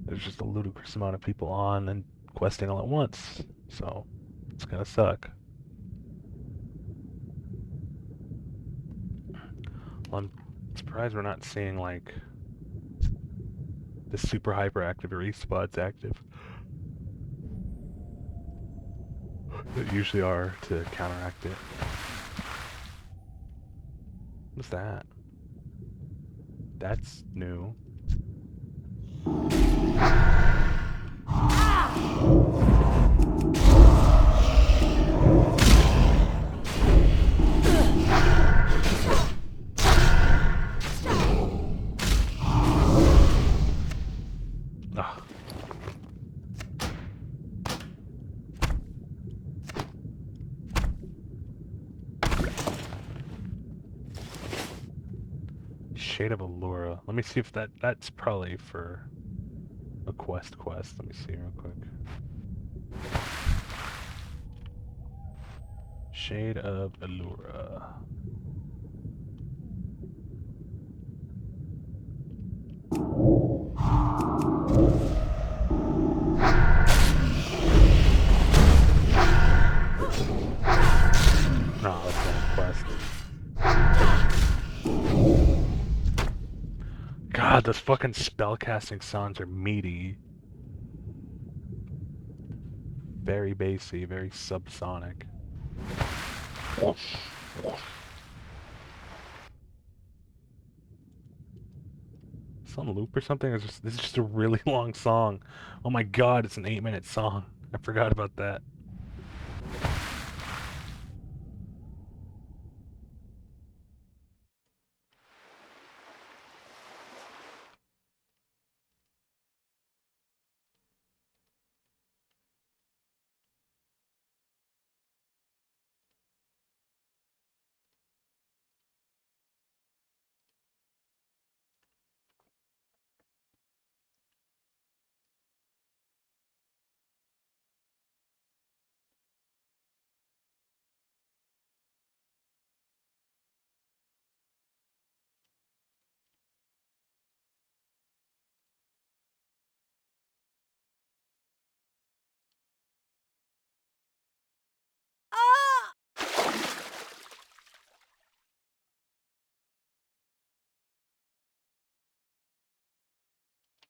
There's just a ludicrous amount of people on and questing all at once, so it's gonna suck. Well, I'm surprised we're not seeing, like, the super hyperactive respawns active. That usually are to counteract it. What's that? That's new. Ugh. Shade of Allura. Let me see if that's probably for a quest. Let me see real quick. Shade of Allura. No, that's not a quest. God, those fucking spellcasting sounds are meaty. Very bassy, very subsonic. It's on loop or something? This is just a really long song. Oh my god, it's an 8-minute song. I forgot about that.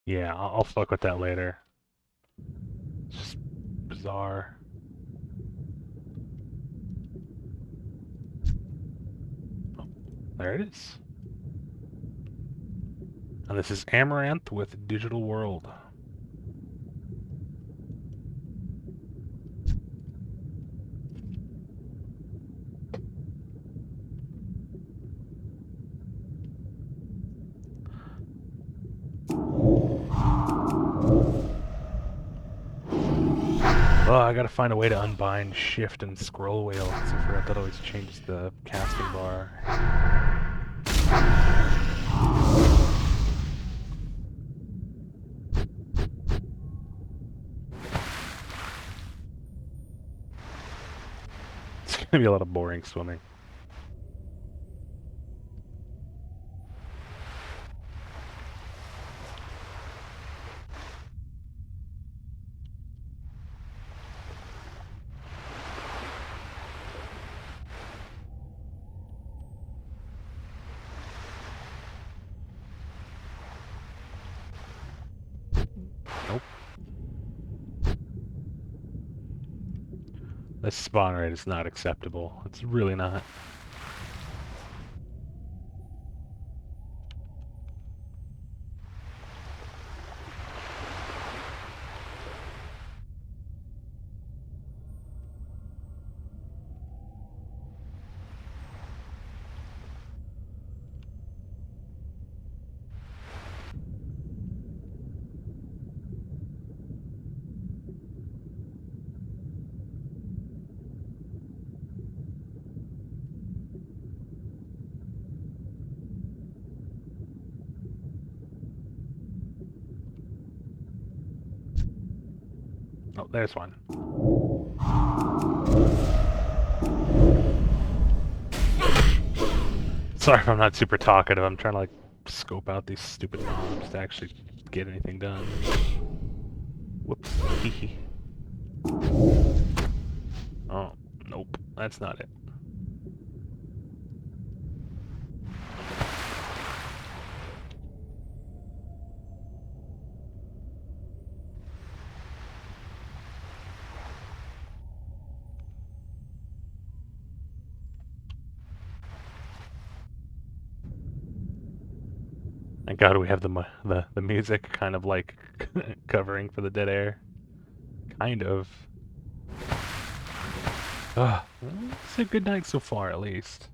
Yeah, I'll fuck with that later. It's just bizarre. Oh, there it is. And this is Amaranth with Digital World. Oh, I gotta find a way to unbind shift and scroll wheel, because I forgot that always changes the casting bar. It's gonna be a lot of boring swimming. Nope. This spawn rate is not acceptable. It's really not. there's one. Sorry if I'm not super talkative. I'm trying to like scope out these stupid mobs to actually get anything done. Whoops. Oh, nope. That's not it. Thank God we have the music kind of like covering for the dead air. Kind of. It's a good night so far, at least.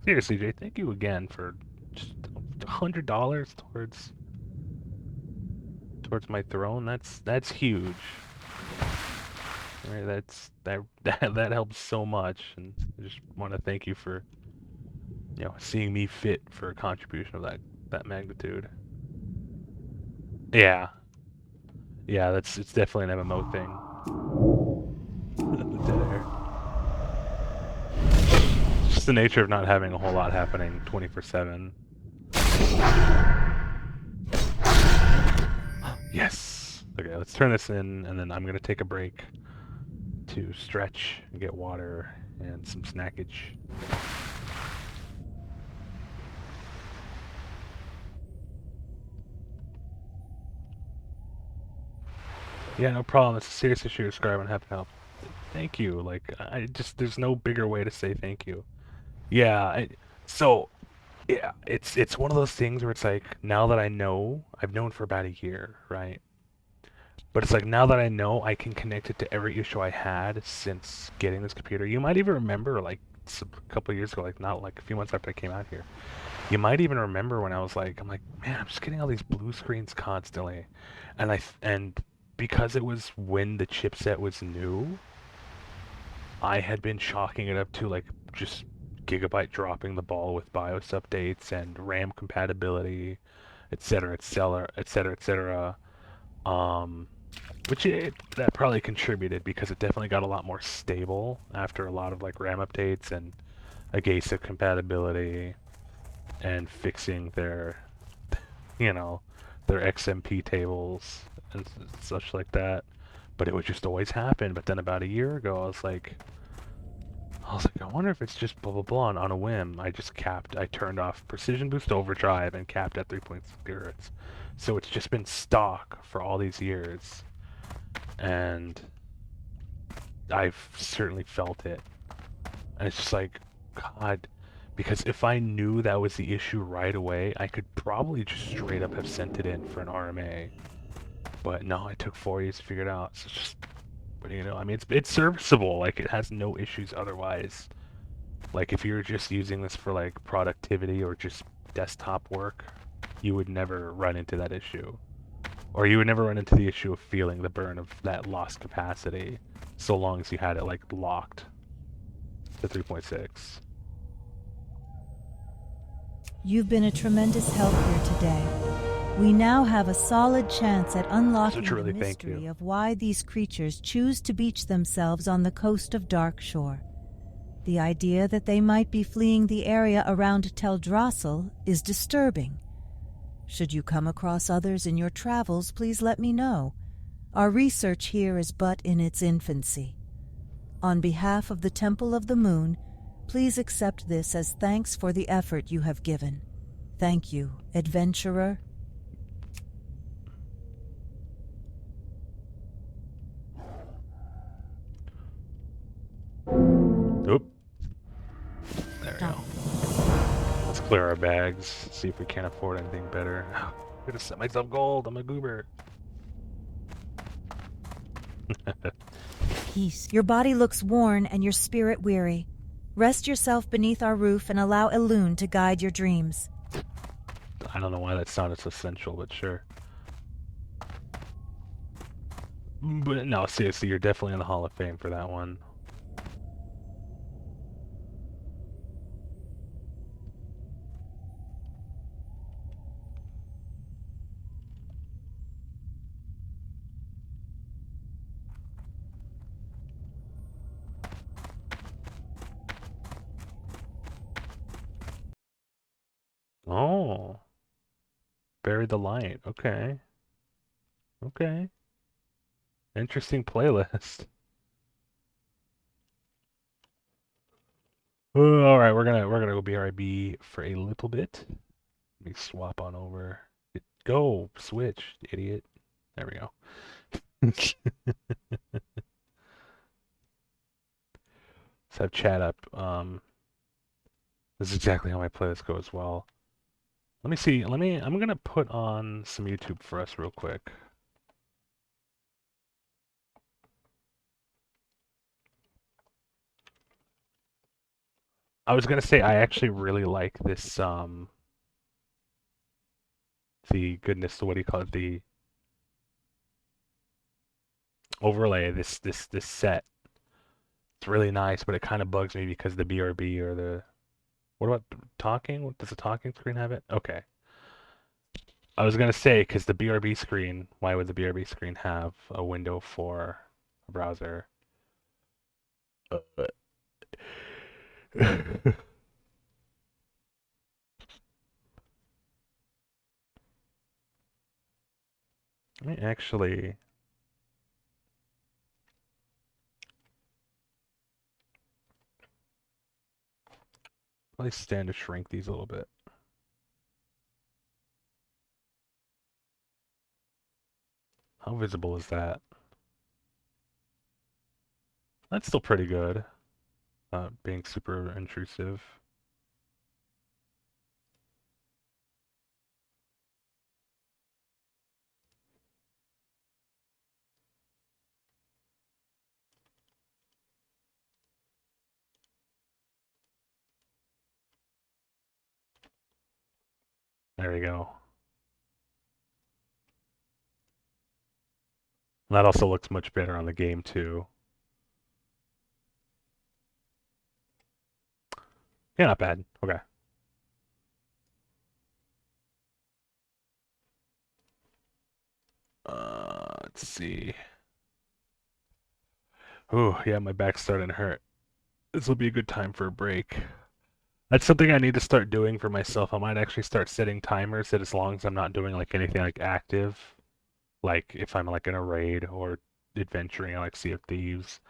Seriously, Jay, thank you again for just $100 towards my throne. That's huge. Right, that helps so much, and I just want to thank you for seeing me fit for a contribution of that magnitude. Yeah, yeah, it's definitely an MMO thing. The dead air. It's just the nature of not having a whole lot happening 24/7. Yes. Okay, let's turn this in, and then I'm gonna take a break to stretch and get water and some snackage. Yeah, no problem. It's a serious issue. Describe and happy to help. Thank you. Like, there's no bigger way to say thank you. Yeah, so, yeah, it's one of those things where it's like, now that I know, I've known for about a year, right? But it's like, now that I know, I can connect it to every issue I had since getting this computer. You might even remember, like, a couple of years ago, like, not like a few months after I came out here. You might even remember when I was like, I'm like, man, I'm just getting all these blue screens constantly. And because it was when the chipset was new, I had been chalking it up to like just Gigabyte dropping the ball with BIOS updates and RAM compatibility, etc., etc., etc., etc. Um, that probably contributed because it definitely got a lot more stable after a lot of like RAM updates and AGESA compatibility and fixing you know, their XMP tables and such like that. But it would just always happen. But then about a year ago, I wonder if it's just blah blah blah. And on a whim, I turned off Precision Boost Overdrive and capped at 3.6 gigahertz. So it's just been stock for all these years, and I've certainly felt it. And it's just like, God, because if I knew that was the issue right away, I could probably just straight up have sent it in for an RMA. But no, it took 4 years to figure it out. So it's just, what do you know? I mean, it's serviceable. Like, it has no issues otherwise. Like, if you're just using this for, like, productivity or just desktop work, you would never run into that issue. Or you would never run into the issue of feeling the burn of that lost capacity, so long as you had it, like, locked to 3.6. You've been a tremendous help here today. We now have a solid chance at unlocking truly the thank you. mystery of why these creatures choose to beach themselves on the coast of Darkshore. The idea that they might be fleeing the area around Teldrassil is disturbing. Should you come across others in your travels, please let me know. Our research here is but in its infancy. On behalf of the Temple of the Moon, please accept this as thanks for the effort you have given. Thank you, adventurer. Oop. There we go. Let's clear our bags, see if we can't afford anything better. I'm gonna set myself gold, I'm a goober. Peace. Your body looks worn and your spirit weary. Rest yourself beneath our roof and allow Elune to guide your dreams. I don't know why that sounded so sensual, but sure. But no, seriously, you're definitely in the Hall of Fame for that one. Bury the Light. Okay. Okay. Interesting playlist. All right, we're gonna go BRB for a little bit. Let me swap on over. Go switch, idiot. There we go. Let's have chat up. This is exactly how my playlist goes well. Let me see. I'm gonna put on some YouTube for us real quick. I was gonna say I actually really like this the goodness, what do you call it? The overlay, this set. It's really nice, but it kind of bugs me because the BRB or the what about talking? Does the talking screen have it? Okay. I was gonna say because the BRB screen, why would the BRB screen have a window for a browser? Let me actually probably stand to shrink these a little bit. How visible is that? That's still pretty good. Being super intrusive. There we go. And that also looks much better on the game too. Yeah, not bad. Okay. Let's see. Oh, yeah, my back's starting to hurt. This will be a good time for a break. That's something I need to start doing for myself. I might actually start setting timers that as long as I'm not doing like anything like active, like if I'm like in a raid or adventuring, I like Sea of Thieves,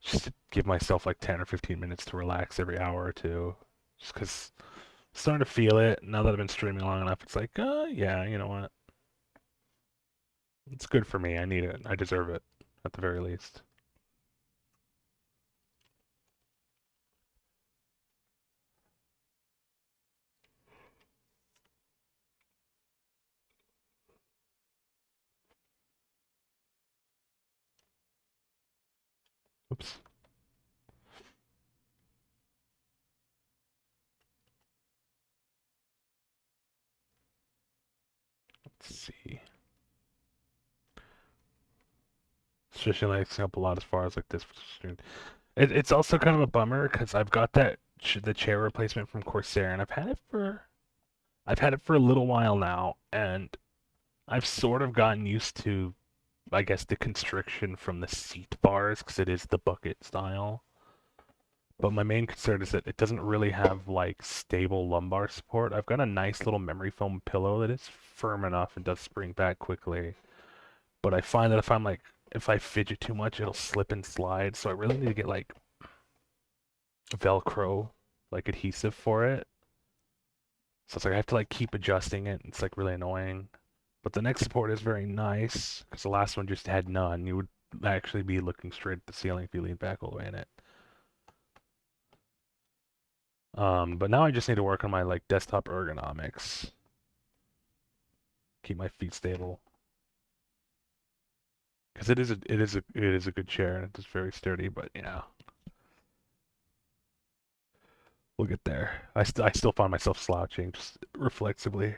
just to give myself like 10 or 15 minutes to relax every hour or two. Just because I'm starting to feel it now that I've been streaming long enough. It's like, yeah, you know what? It's good for me. I need it. I deserve it, at the very least. Oops. Let's see. Especially like up a lot as far as like this. It's also kind of a bummer because I've got that the chair replacement from Corsair, and I've had it for a little while now, and I've sort of gotten used to, I guess, the constriction from the seat bars because it is the bucket style. But my main concern is that it doesn't really have like stable lumbar support. I've got a nice little memory foam pillow that is firm enough and does spring back quickly. But I find that if I fidget too much, it'll slip and slide. So I really need to get like Velcro, like adhesive for it. So it's like I have to like keep adjusting it. It's like really annoying. But the next support is very nice because the last one just had none. You would actually be looking straight at the ceiling if you leaned back all the way in it. But now I just need to work on my like desktop ergonomics. Keep my feet stable. Because it is a good chair and it's very sturdy, but yeah. We'll get there. I still find myself slouching just reflexively.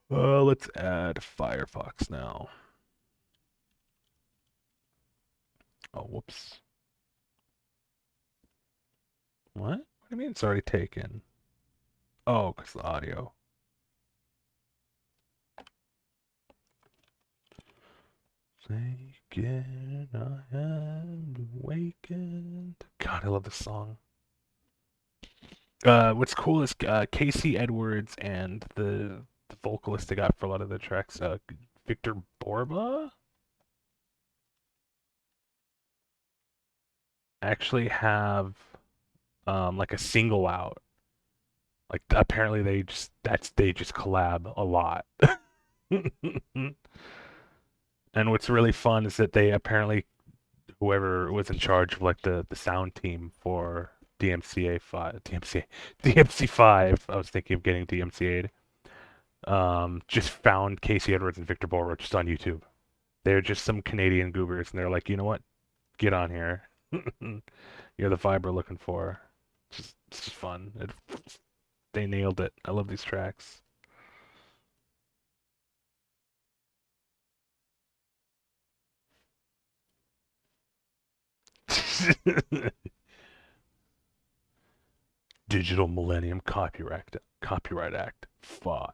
Let's add Firefox now. Oh, whoops. What? What do you mean it's already taken? Oh, because the audio. Taken, I am awakened. God, I love this song. What's cool is Casey Edwards and the vocalist they got for a lot of the tracks, Victor Borba, actually have like a single out. Like apparently they just collab a lot. And what's really fun is that they apparently whoever was in charge of like the sound team for DMC5, I was thinking of getting DMCA'd. Just found Casey Edwards and Victor Borba just on YouTube. They're just some Canadian goobers, and they're like, you know what? Get on here. You're the vibe we're looking for. It's just fun. They nailed it. I love these tracks. Digital Millennium Copyright Act 5.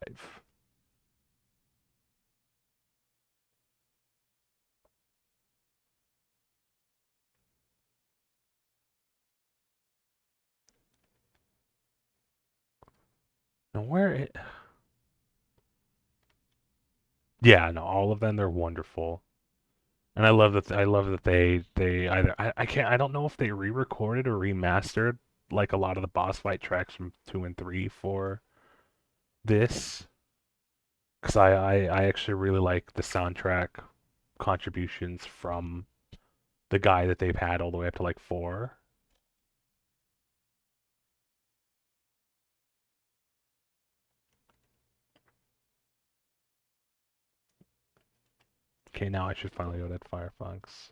And where it Yeah, no, all of them they're wonderful. And I love that they either I don't know if they re-recorded or remastered like a lot of the boss fight tracks from 2 and 3 for this. Because I actually really like the soundtrack contributions from the guy that they've had all the way up to like 4. Okay, now I should finally go to Firefox.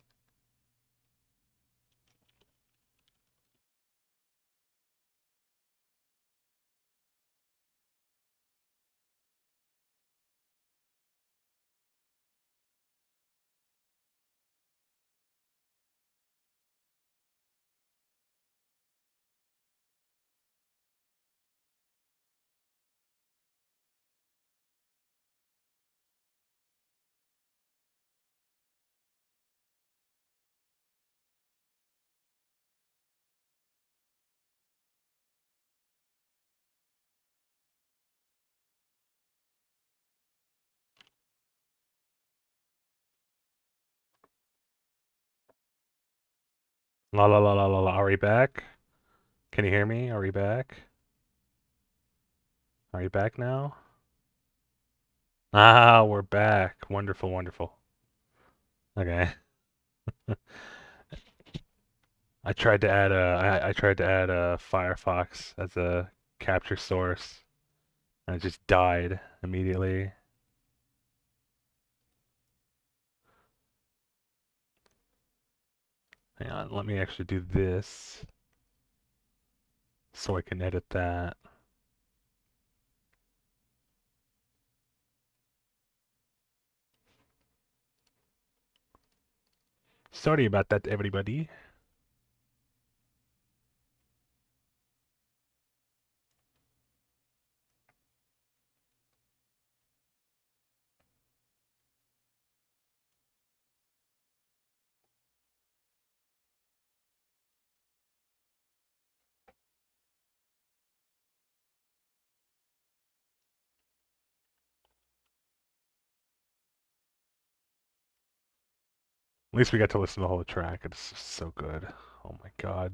La la la la la la. Are we back? Can you hear me? Are we back? Are you back now? Ah, we're back. Wonderful, wonderful. Okay. I tried to add a Firefox as a capture source, and it just died immediately. Hang on, let me actually do this so I can edit that. Sorry about that, everybody. At least we got to listen to the whole track. It's just so good. Oh my God.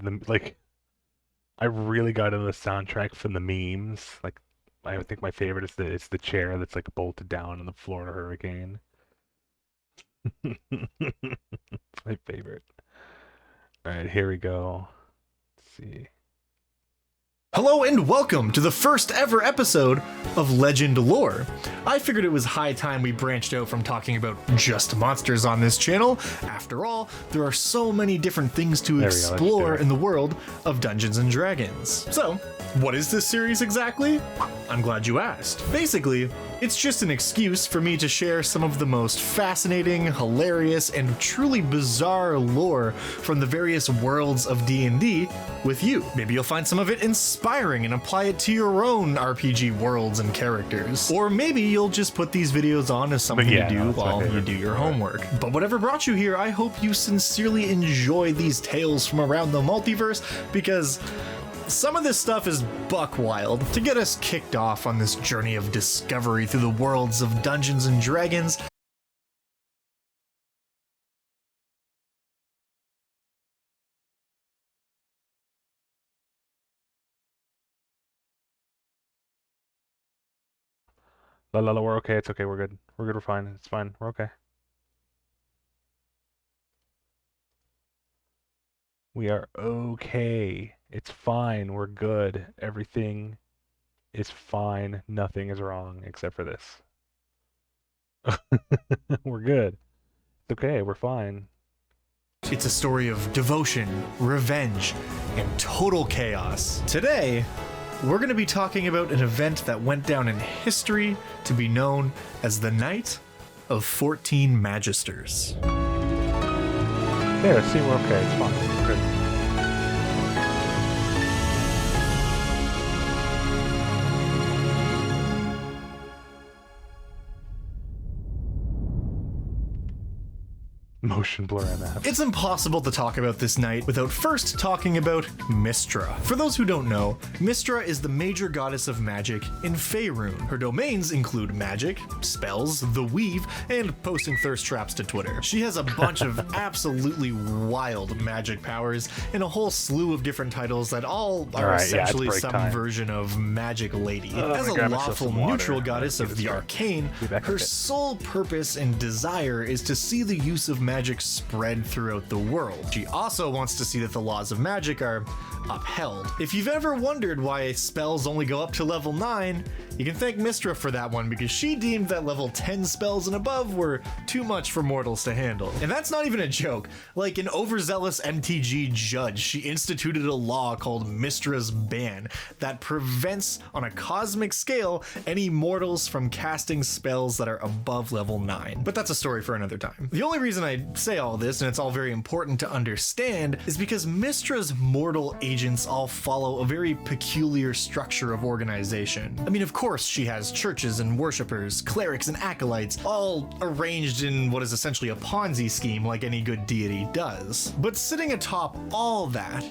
I really got into the soundtrack from the memes. Like, I think my favorite is the chair that's like bolted down in the Florida hurricane. It's my favorite. All right, here we go. Let's see. Hello and welcome to the first ever episode of Legend Lore. I figured it was high time we branched out from talking about just monsters on this channel. After all, there are so many different things to explore in the world of Dungeons and Dragons. So, what is this series exactly? I'm glad you asked. Basically, it's just an excuse for me to share some of the most fascinating, hilarious, and truly bizarre lore from the various worlds of D&D with you. Maybe you'll find some of it inspiring and apply it to your own RPG worlds and characters. Or maybe you'll just put these videos on as something to do while you do your homework. But whatever brought you here, I hope you sincerely enjoy these tales from around the multiverse, because Some of this stuff is buck wild. To get us kicked off on this journey of discovery through the worlds of Dungeons and Dragons, La, we're okay. It's okay. We're good. We're good. We're fine. It's fine. We're okay. We are okay. It's fine. We're good. Everything is fine. Nothing is wrong except for this. We're good. It's okay. We're fine. it's a story of devotion, revenge, and total chaos. Today, we're going to be talking about an event that went down in history to be known as the Night of 14 Magisters. Yeah, see, we're okay. It's fine. We're good. Motion blur MF. It's impossible to talk about this night without first talking about Mystra. For those who don't know, Mystra is the major goddess of magic in Faerun. Her domains include magic, spells, the weave, and posting thirst traps to Twitter. She has a bunch of absolutely wild magic powers and a whole slew of different titles that all are essentially some version of Magic Lady. As a lawful neutral goddess of the arcane, her sole purpose and desire is to see the use of magic spread throughout the world. She also wants to see that the laws of magic are upheld. If you've ever wondered why spells only go up to level 9, you can thank Mystra for that one, because she deemed that level 10 spells and above were too much for mortals to handle. And that's not even a joke. Like an overzealous MTG judge, she instituted a law called Mystra's Ban that prevents, on a cosmic scale, any mortals from casting spells that are above level 9. But that's a story for another time. The only reason I say all this, and it's all very important to understand, is because Mystra's mortal agents all follow a very peculiar structure of organization. I mean, of course, she has churches and worshippers, clerics and acolytes, all arranged in what is essentially a Ponzi scheme like any good deity does. But sitting atop all that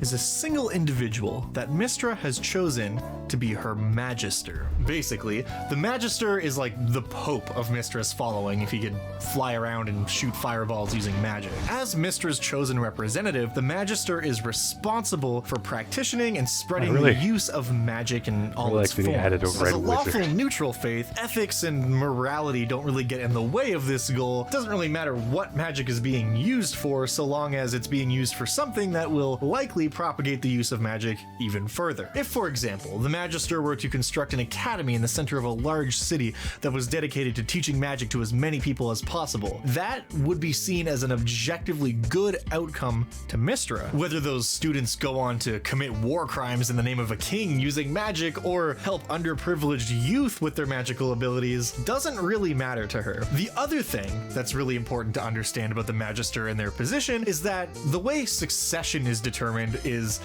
is a single individual that Mystra has chosen to be her Magister. Basically, the Magister is like the Pope of Mystra's following if he could fly around and shoot fireballs using magic. As Mystra's chosen representative, the Magister is responsible for practicing and spreading the use of magic in all its forms. As a lawful neutral faith, ethics and morality don't really get in the way of this goal. It doesn't really matter what magic is being used for, so long as it's being used for something that will likely propagate the use of magic even further. If, for example, the Magister were to construct an academy in the center of a large city that was dedicated to teaching magic to as many people as possible, that would be seen as an objectively good outcome to Mystra. Whether those students go on to commit war crimes in the name of a king using magic or help underprivileged youth with their magical abilities doesn't really matter to her. The other thing that's really important to understand about the Magister and their position is that the way succession is determined is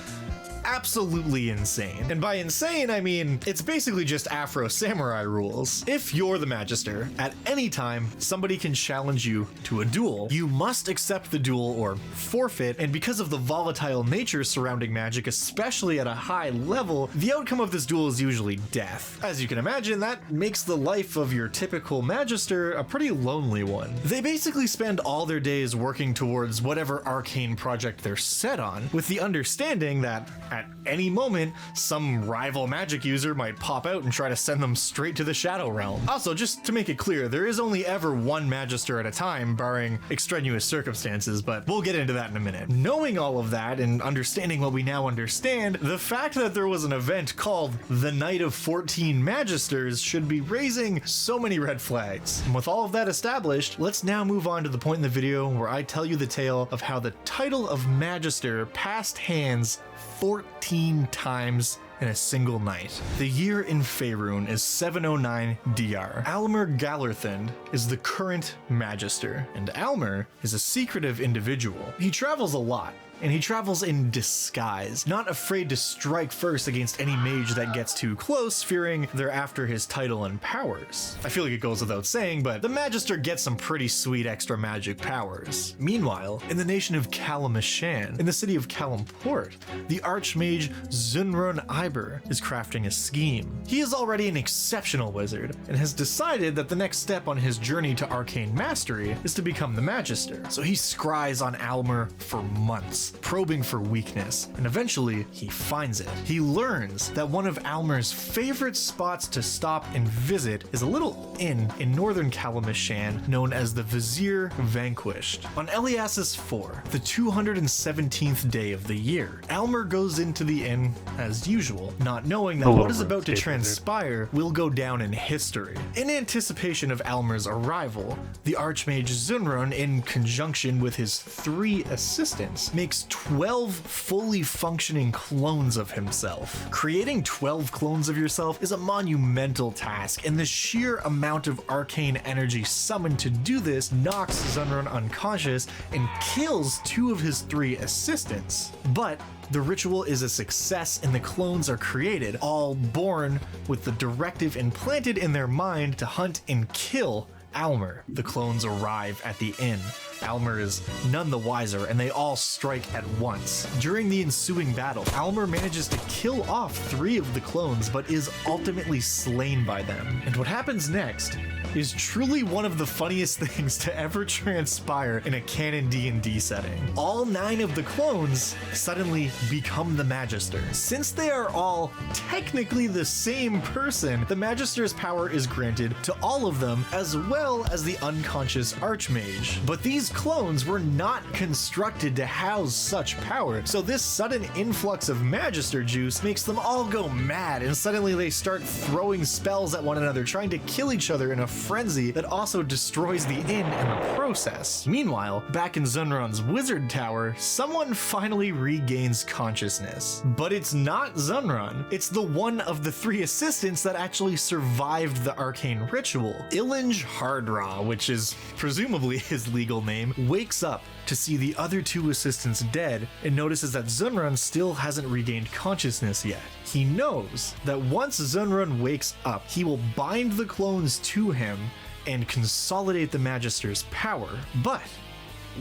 absolutely insane. And by insane, I mean, it's basically just Afro samurai rules. If you're the Magister, at any time, somebody can challenge you to a duel. You must accept the duel or forfeit, and because of the volatile nature surrounding magic, especially at a high level, the outcome of this duel is usually death. As you can imagine, that makes the life of your typical Magister a pretty lonely one. They basically spend all their days working towards whatever arcane project they're set on, with the understanding that at any moment, some rival magic user might pop out and try to send them straight to the Shadow Realm. Also, just to make it clear, there is only ever one Magister at a time, barring extraneous circumstances, but we'll get into that in a minute. Knowing all of that and understanding what we now understand, the fact that there was an event called the Night of 14 Magisters should be raising so many red flags. And with all of that established, let's now move on to the point in the video where I tell you the tale of how the title of Magister passed hands 14 times in a single night. The year in Faerun is 709 DR. Almer Galerthand is the current Magister, and Almer is a secretive individual. He travels a lot, and he travels in disguise, not afraid to strike first against any mage that gets too close, fearing they're after his title and powers. I feel like it goes without saying, but the Magister gets some pretty sweet extra magic powers. Meanwhile, in the nation of Calamishan, in the city of Kalamport, the Archmage Zunrun Iber is crafting a scheme. He is already an exceptional wizard, and has decided that the next step on his journey to arcane mastery is to become the Magister. So he scries on Almer for months, probing for weakness, and eventually he finds it. He learns that one of Almer's favorite spots to stop and visit is a little inn in northern Calamishan known as the Vizier Vanquished. On Eliassus 4, the 217th day of the year, Almer goes into the inn as usual, not knowing that what is about to transpire will go down in history. In anticipation of Almer's arrival, the Archmage Zunrun, in conjunction with his 3 assistants, makes 12 fully functioning clones of himself. Creating 12 clones of yourself is a monumental task, and the sheer amount of arcane energy summoned to do this knocks Zunrun unconscious and kills 2 of his 3 assistants. But the ritual is a success and the clones are created, all born with the directive implanted in their mind to hunt and kill Almer. The clones arrive at the inn. Almer is none the wiser, and they all strike at once. During the ensuing battle, Almer manages to kill off 3 of the clones, but is ultimately slain by them. And what happens next is truly one of the funniest things to ever transpire in a canon D&D setting. All 9 of the clones suddenly become the Magister. Since they are all technically the same person, the Magister's power is granted to all of them, as well as the unconscious Archmage. But these clones were not constructed to house such power, so this sudden influx of Magister juice makes them all go mad, and suddenly they start throwing spells at one another, trying to kill each other in a frenzy that also destroys the inn in the process. Meanwhile, back in Zunrun's wizard tower, someone finally regains consciousness. But it's not Zunrun, it's the one of the 3 assistants that actually survived the arcane ritual. Ilinj Hardra, which is presumably his legal name, wakes up to see the other 2 assistants dead and notices that Zunrun still hasn't regained consciousness yet. He knows that once Zunrun wakes up, he will bind the clones to him and consolidate the Magister's power. But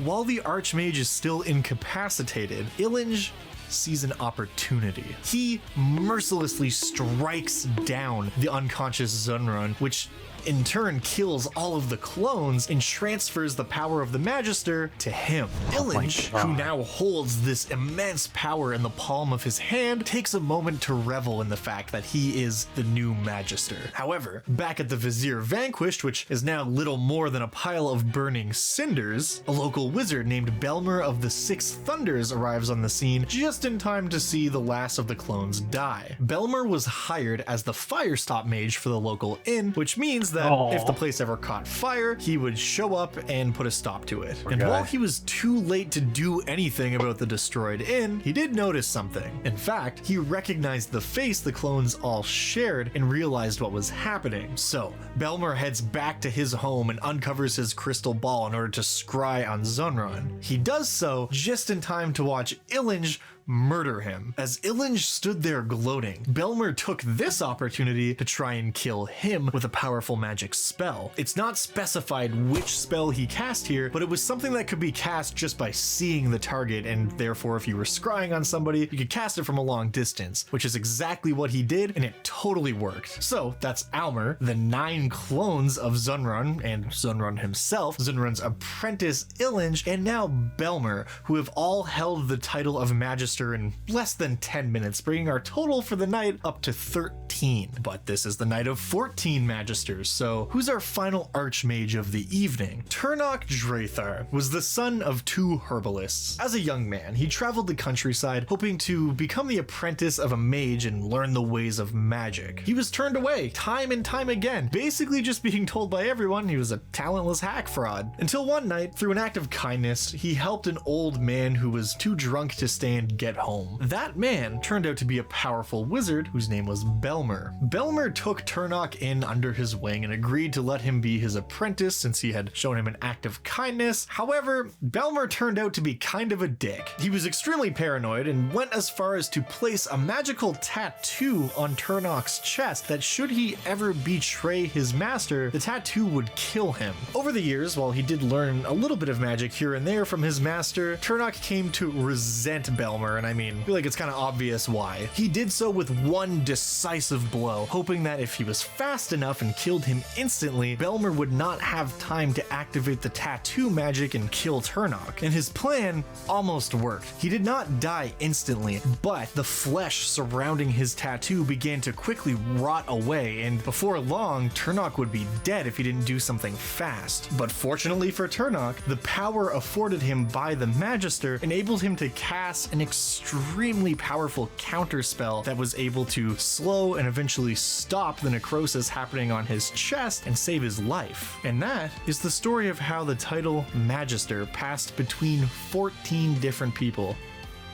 while the Archmage is still incapacitated, Ilinj sees an opportunity. He mercilessly strikes down the unconscious Zunrun, which in turn kills all of the clones and transfers the power of the Magister to him. Ilinj, who now holds this immense power in the palm of his hand, takes a moment to revel in the fact that he is the new Magister. However, back at the Vizier Vanquished, which is now little more than a pile of burning cinders, a local wizard named Belmer of the 6 Thunders arrives on the scene just in time to see the last of the clones die. Belmer was hired as the Firestop mage for the local inn, which means that if the place ever caught fire, he would show up and put a stop to it. And while he was too late to do anything about the destroyed inn, he did notice something. In fact, he recognized the face the clones all shared and realized what was happening. So, Belmer heads back to his home and uncovers his crystal ball in order to scry on Zunrun. He does so just in time to watch Ilinj murder him. As Ilinj stood there gloating, Belmer took this opportunity to try and kill him with a powerful magic spell. It's not specified which spell he cast here, but it was something that could be cast just by seeing the target, and therefore if you were scrying on somebody, you could cast it from a long distance, which is exactly what he did, and it totally worked. So that's Almer, the 9 clones of Zunrun, and Zunrun himself, Zunrun's apprentice Ilinj, and now Belmer, who have all held the title of Magister in less than 10 minutes, bringing our total for the night up to 13. But this is the night of 14 Magisters, so who's our final Archmage of the evening? Turnok Drathar was the son of 2 herbalists. As a young man, he traveled the countryside hoping to become the apprentice of a mage and learn the ways of magic. He was turned away time and time again, basically just being told by everyone he was a talentless hack fraud. Until one night, through an act of kindness, he helped an old man who was too drunk to stand get home. That man turned out to be a powerful wizard whose name was Belmer. Belmer took Turnok in under his wing and agreed to let him be his apprentice since he had shown him an act of kindness. However, Belmer turned out to be kind of a dick. He was extremely paranoid and went as far as to place a magical tattoo on Turnok's chest that should he ever betray his master, the tattoo would kill him. Over the years, while he did learn a little bit of magic here and there from his master, Turnok came to resent Belmer, and I feel like it's kind of obvious why. He did so with one decisive blow, hoping that if he was fast enough and killed him instantly, Belmer would not have time to activate the tattoo magic and kill Turnok. And his plan almost worked. He did not die instantly, but the flesh surrounding his tattoo began to quickly rot away, and before long, Turnok would be dead if he didn't do something fast. But fortunately for Turnok, the power afforded him by the Magister enabled him to cast an extremely powerful counterspell that was able to slow and eventually stop the necrosis happening on his chest and save his life. And that is the story of how the title Magister passed between 14 different people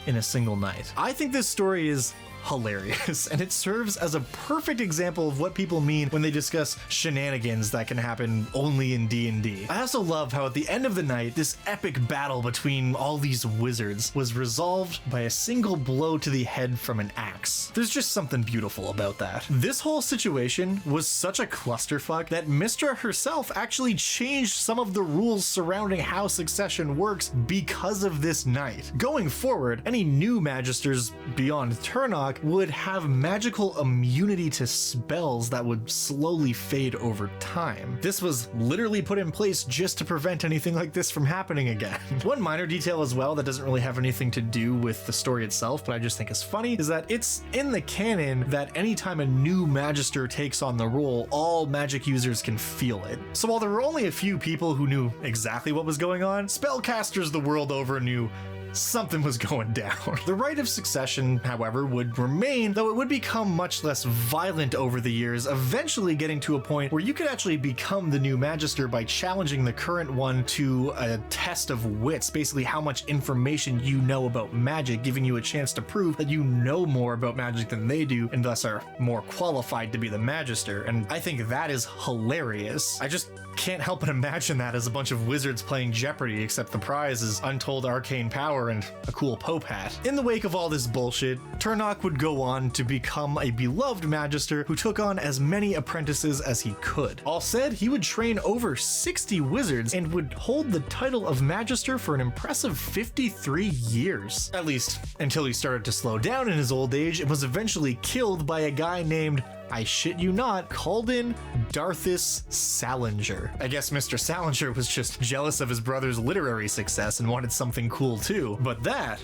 in a single night. I think this story is hilarious, and it serves as a perfect example of what people mean when they discuss shenanigans that can happen only in D&D. I also love how at the end of the night, this epic battle between all these wizards was resolved by a single blow to the head from an axe. There's just something beautiful about that. This whole situation was such a clusterfuck that Mystra herself actually changed some of the rules surrounding how succession works because of this night. Going forward, any new Magisters beyond Turnok would have magical immunity to spells that would slowly fade over time. This was literally put in place just to prevent anything like this from happening again. One minor detail as well that doesn't really have anything to do with the story itself, but I just think is funny, is that it's in the canon that anytime a new Magister takes on the role, all magic users can feel it. So while there were only a few people who knew exactly what was going on, spellcasters the world over knew something was going down. The right of succession, however, would remain, though it would become much less violent over the years, eventually getting to a point where you could actually become the new Magister by challenging the current one to a test of wits, basically how much information you know about magic, giving you a chance to prove that you know more about magic than they do, and thus are more qualified to be the Magister. And I think that is hilarious. I just can't help but imagine that as a bunch of wizards playing Jeopardy, except the prize is untold arcane power and a cool Pope hat. In the wake of all this bullshit, Turnok would go on to become a beloved Magister who took on as many apprentices as he could. All said, he would train over 60 wizards and would hold the title of Magister for an impressive 53 years. At least, until he started to slow down in his old age and was eventually killed by a guy named, I shit you not, Calden Darthus Salinger. I guess Mr. Salinger was just jealous of his brother's literary success and wanted something cool too. But that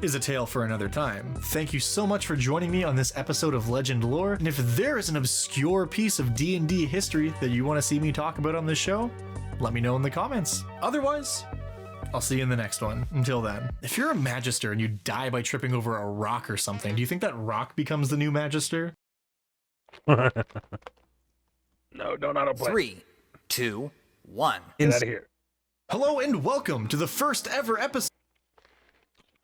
is a tale for another time. Thank you so much for joining me on this episode of Legend Lore, and if there is an obscure piece of D&D history that you want to see me talk about on this show, let me know in the comments. Otherwise, I'll see you in the next one. Until then, if you're a Magister and you die by tripping over a rock or something, do you think that rock becomes the new Magister? No, don't autoplay. 3, 2, 1. Get out of here. Hello and welcome to the first ever episode.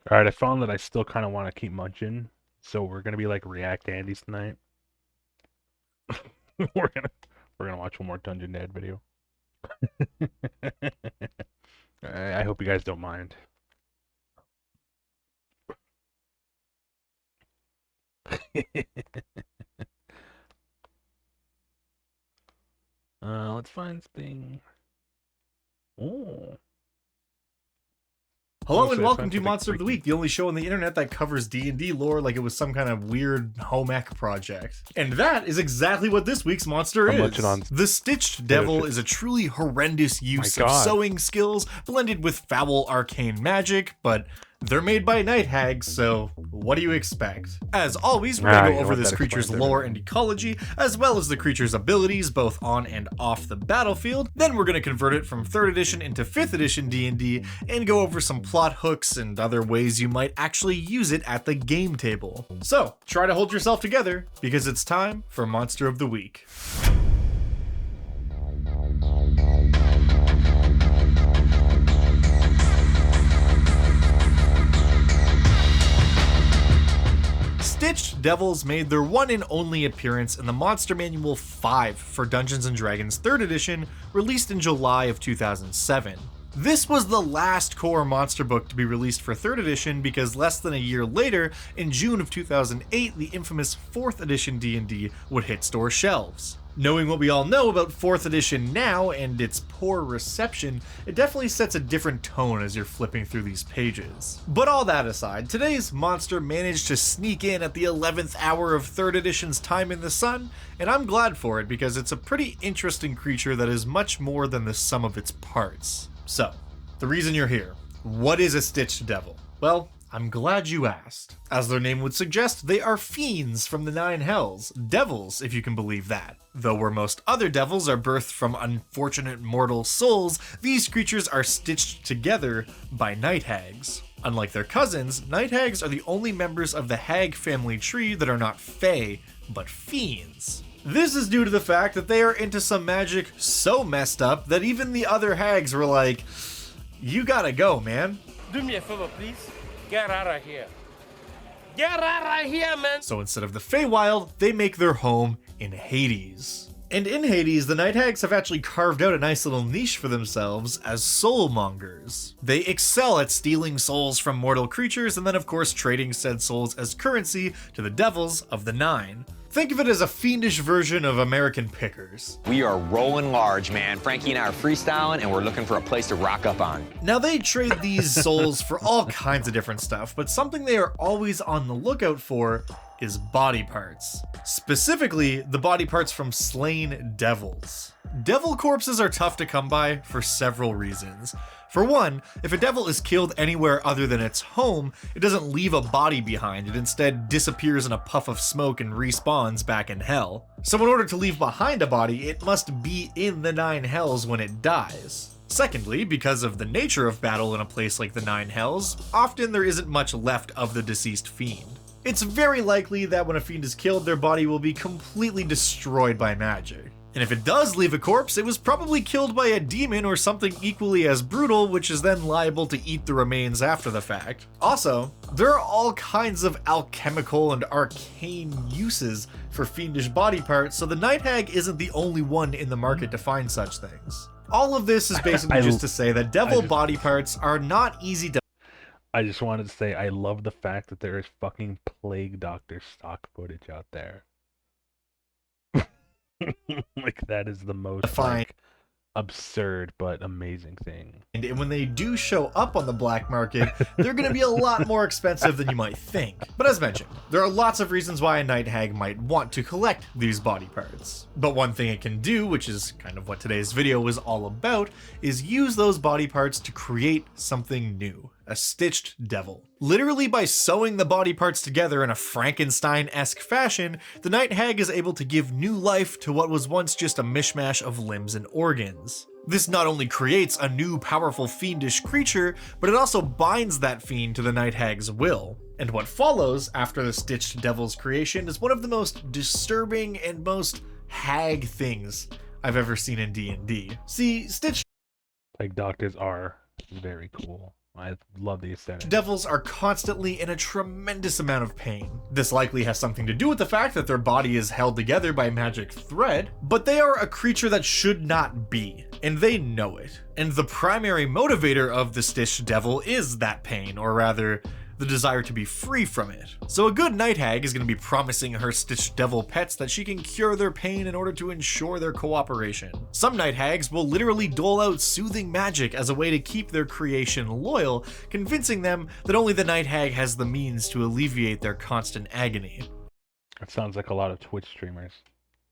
Alright, I found that I still kind of want to keep munching, so we're gonna be like React Andy's tonight. we're gonna watch one more Dungeon Dad video. I hope you guys don't mind. Let's find something. Oh. Hello and welcome to Monster of the Week, the only show on the internet that covers D&D lore like it was some kind of weird home ec project. And that is exactly what this week's monster is. The Stitched Devil is a truly horrendous use of sewing skills blended with foul arcane magic, but they're made by night hags, so what do you expect? As always, we're gonna go over this creature's lore and ecology, as well as the creature's abilities, both on and off the battlefield. Then we're gonna convert it from 3rd edition into 5th edition D&D, and go over some plot hooks and other ways you might actually use it at the game table. So, try to hold yourself together, because it's time for Monster of the Week. Stitched Devils made their one and only appearance in the Monster Manual 5 for Dungeons & Dragons 3rd edition, released in July of 2007. This was the last core monster book to be released for 3rd edition because less than a year later, in June of 2008, the infamous 4th edition D&D would hit store shelves. Knowing what we all know about 4th edition now and its poor reception, it definitely sets a different tone as you're flipping through these pages. But all that aside, today's monster managed to sneak in at the 11th hour of 3rd edition's Time in the Sun, and I'm glad for it because it's a pretty interesting creature that is much more than the sum of its parts. So, the reason you're here, what is a Stitched Devil? Well, I'm glad you asked. As their name would suggest, they are fiends from the 9 hells, devils if you can believe that. Though where most other devils are birthed from unfortunate mortal souls, these creatures are stitched together by night hags. Unlike their cousins, night hags are the only members of the hag family tree that are not fae, but fiends. This is due to the fact that they are into some magic so messed up that even the other hags were like, you gotta go, man. Do me a favor, please. Get out of here. Get out of here, man. So instead of the Feywild, they make their home in Hades. And in Hades, the night hags have actually carved out a nice little niche for themselves as soulmongers. They excel at stealing souls from mortal creatures and then of course trading said souls as currency to the devils of the 9. Think of it as a fiendish version of American Pickers. We are rolling large, man. Frankie and I are freestyling, and we're looking for a place to rock up on. Now, they trade these souls for all kinds of different stuff, but something they are always on the lookout for is body parts. Specifically, the body parts from slain devils. Devil corpses are tough to come by for several reasons. For one, if a devil is killed anywhere other than its home, it doesn't leave a body behind, it instead disappears in a puff of smoke and respawns back in hell. So in order to leave behind a body, it must be in the 9 hells when it dies. Secondly, because of the nature of battle in a place like the 9 hells, often there isn't much left of the deceased fiend. It's very likely that when a fiend is killed, their body will be completely destroyed by magic. And if it does leave a corpse, it was probably killed by a demon or something equally as brutal, which is then liable to eat the remains after the fact. Also, there are all kinds of alchemical and arcane uses for fiendish body parts, so the night hag isn't the only one in the market to find such things. All of this is basically just to say that devil body parts are not easy to... I just wanted to say I love the fact that there is fucking Plague Doctor stock footage out there. Like, that is the most like, absurd but amazing thing. And when they do show up on the black market, they're going to be a lot more expensive than you might think. But as mentioned, there are lots of reasons why a night hag might want to collect these body parts. But one thing it can do, which is kind of what today's video was all about, is use those body parts to create something new. A stitched devil. Literally by sewing the body parts together in a Frankenstein-esque fashion, the night hag is able to give new life to what was once just a mishmash of limbs and organs. This not only creates a new powerful fiendish creature, but it also binds that fiend to the night hag's will. And what follows after the stitched devil's creation is one of the most disturbing and most hag things I've ever seen in D&D. See, stitched Like, doctors are very cool. I love the aesthetic. Devils are constantly in a tremendous amount of pain. This likely has something to do with the fact that their body is held together by magic thread, but they are a creature that should not be, and they know it. And the primary motivator of the stitched devil is that pain, or rather, the desire to be free from it. So a good night hag is going to be promising her stitched devil pets that she can cure their pain in order to ensure their cooperation. Some night hags will literally dole out soothing magic as a way to keep their creation loyal, convincing them that only the night hag has the means to alleviate their constant agony. That sounds like a lot of Twitch streamers.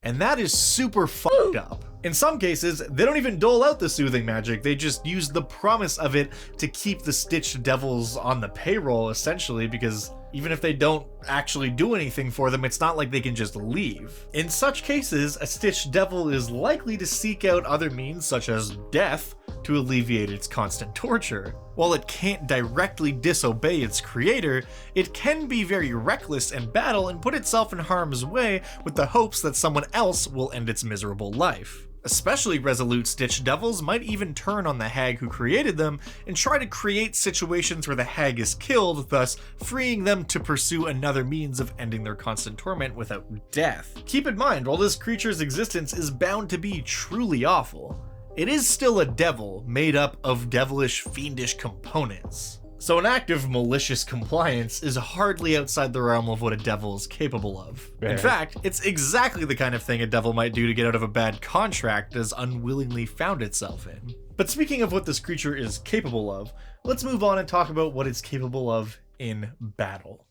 And that is super fucked up. In some cases, they don't even dole out the soothing magic, they just use the promise of it to keep the stitched devils on the payroll, essentially, because even if they don't actually do anything for them, it's not like they can just leave. In such cases, a stitched devil is likely to seek out other means, such as death, to alleviate its constant torture. While it can't directly disobey its creator, it can be very reckless in battle and put itself in harm's way with the hopes that someone else will end its miserable life. Especially resolute Stitch Devils might even turn on the hag who created them and try to create situations where the hag is killed, thus freeing them to pursue another means of ending their constant torment without death. Keep in mind, while this creature's existence is bound to be truly awful, it is still a devil made up of devilish, fiendish components. So an act of malicious compliance is hardly outside the realm of what a devil is capable of. In fact, it's exactly the kind of thing a devil might do to get out of a bad contract it has unwillingly found itself in. But speaking of what this creature is capable of, let's move on and talk about what it's capable of in battle.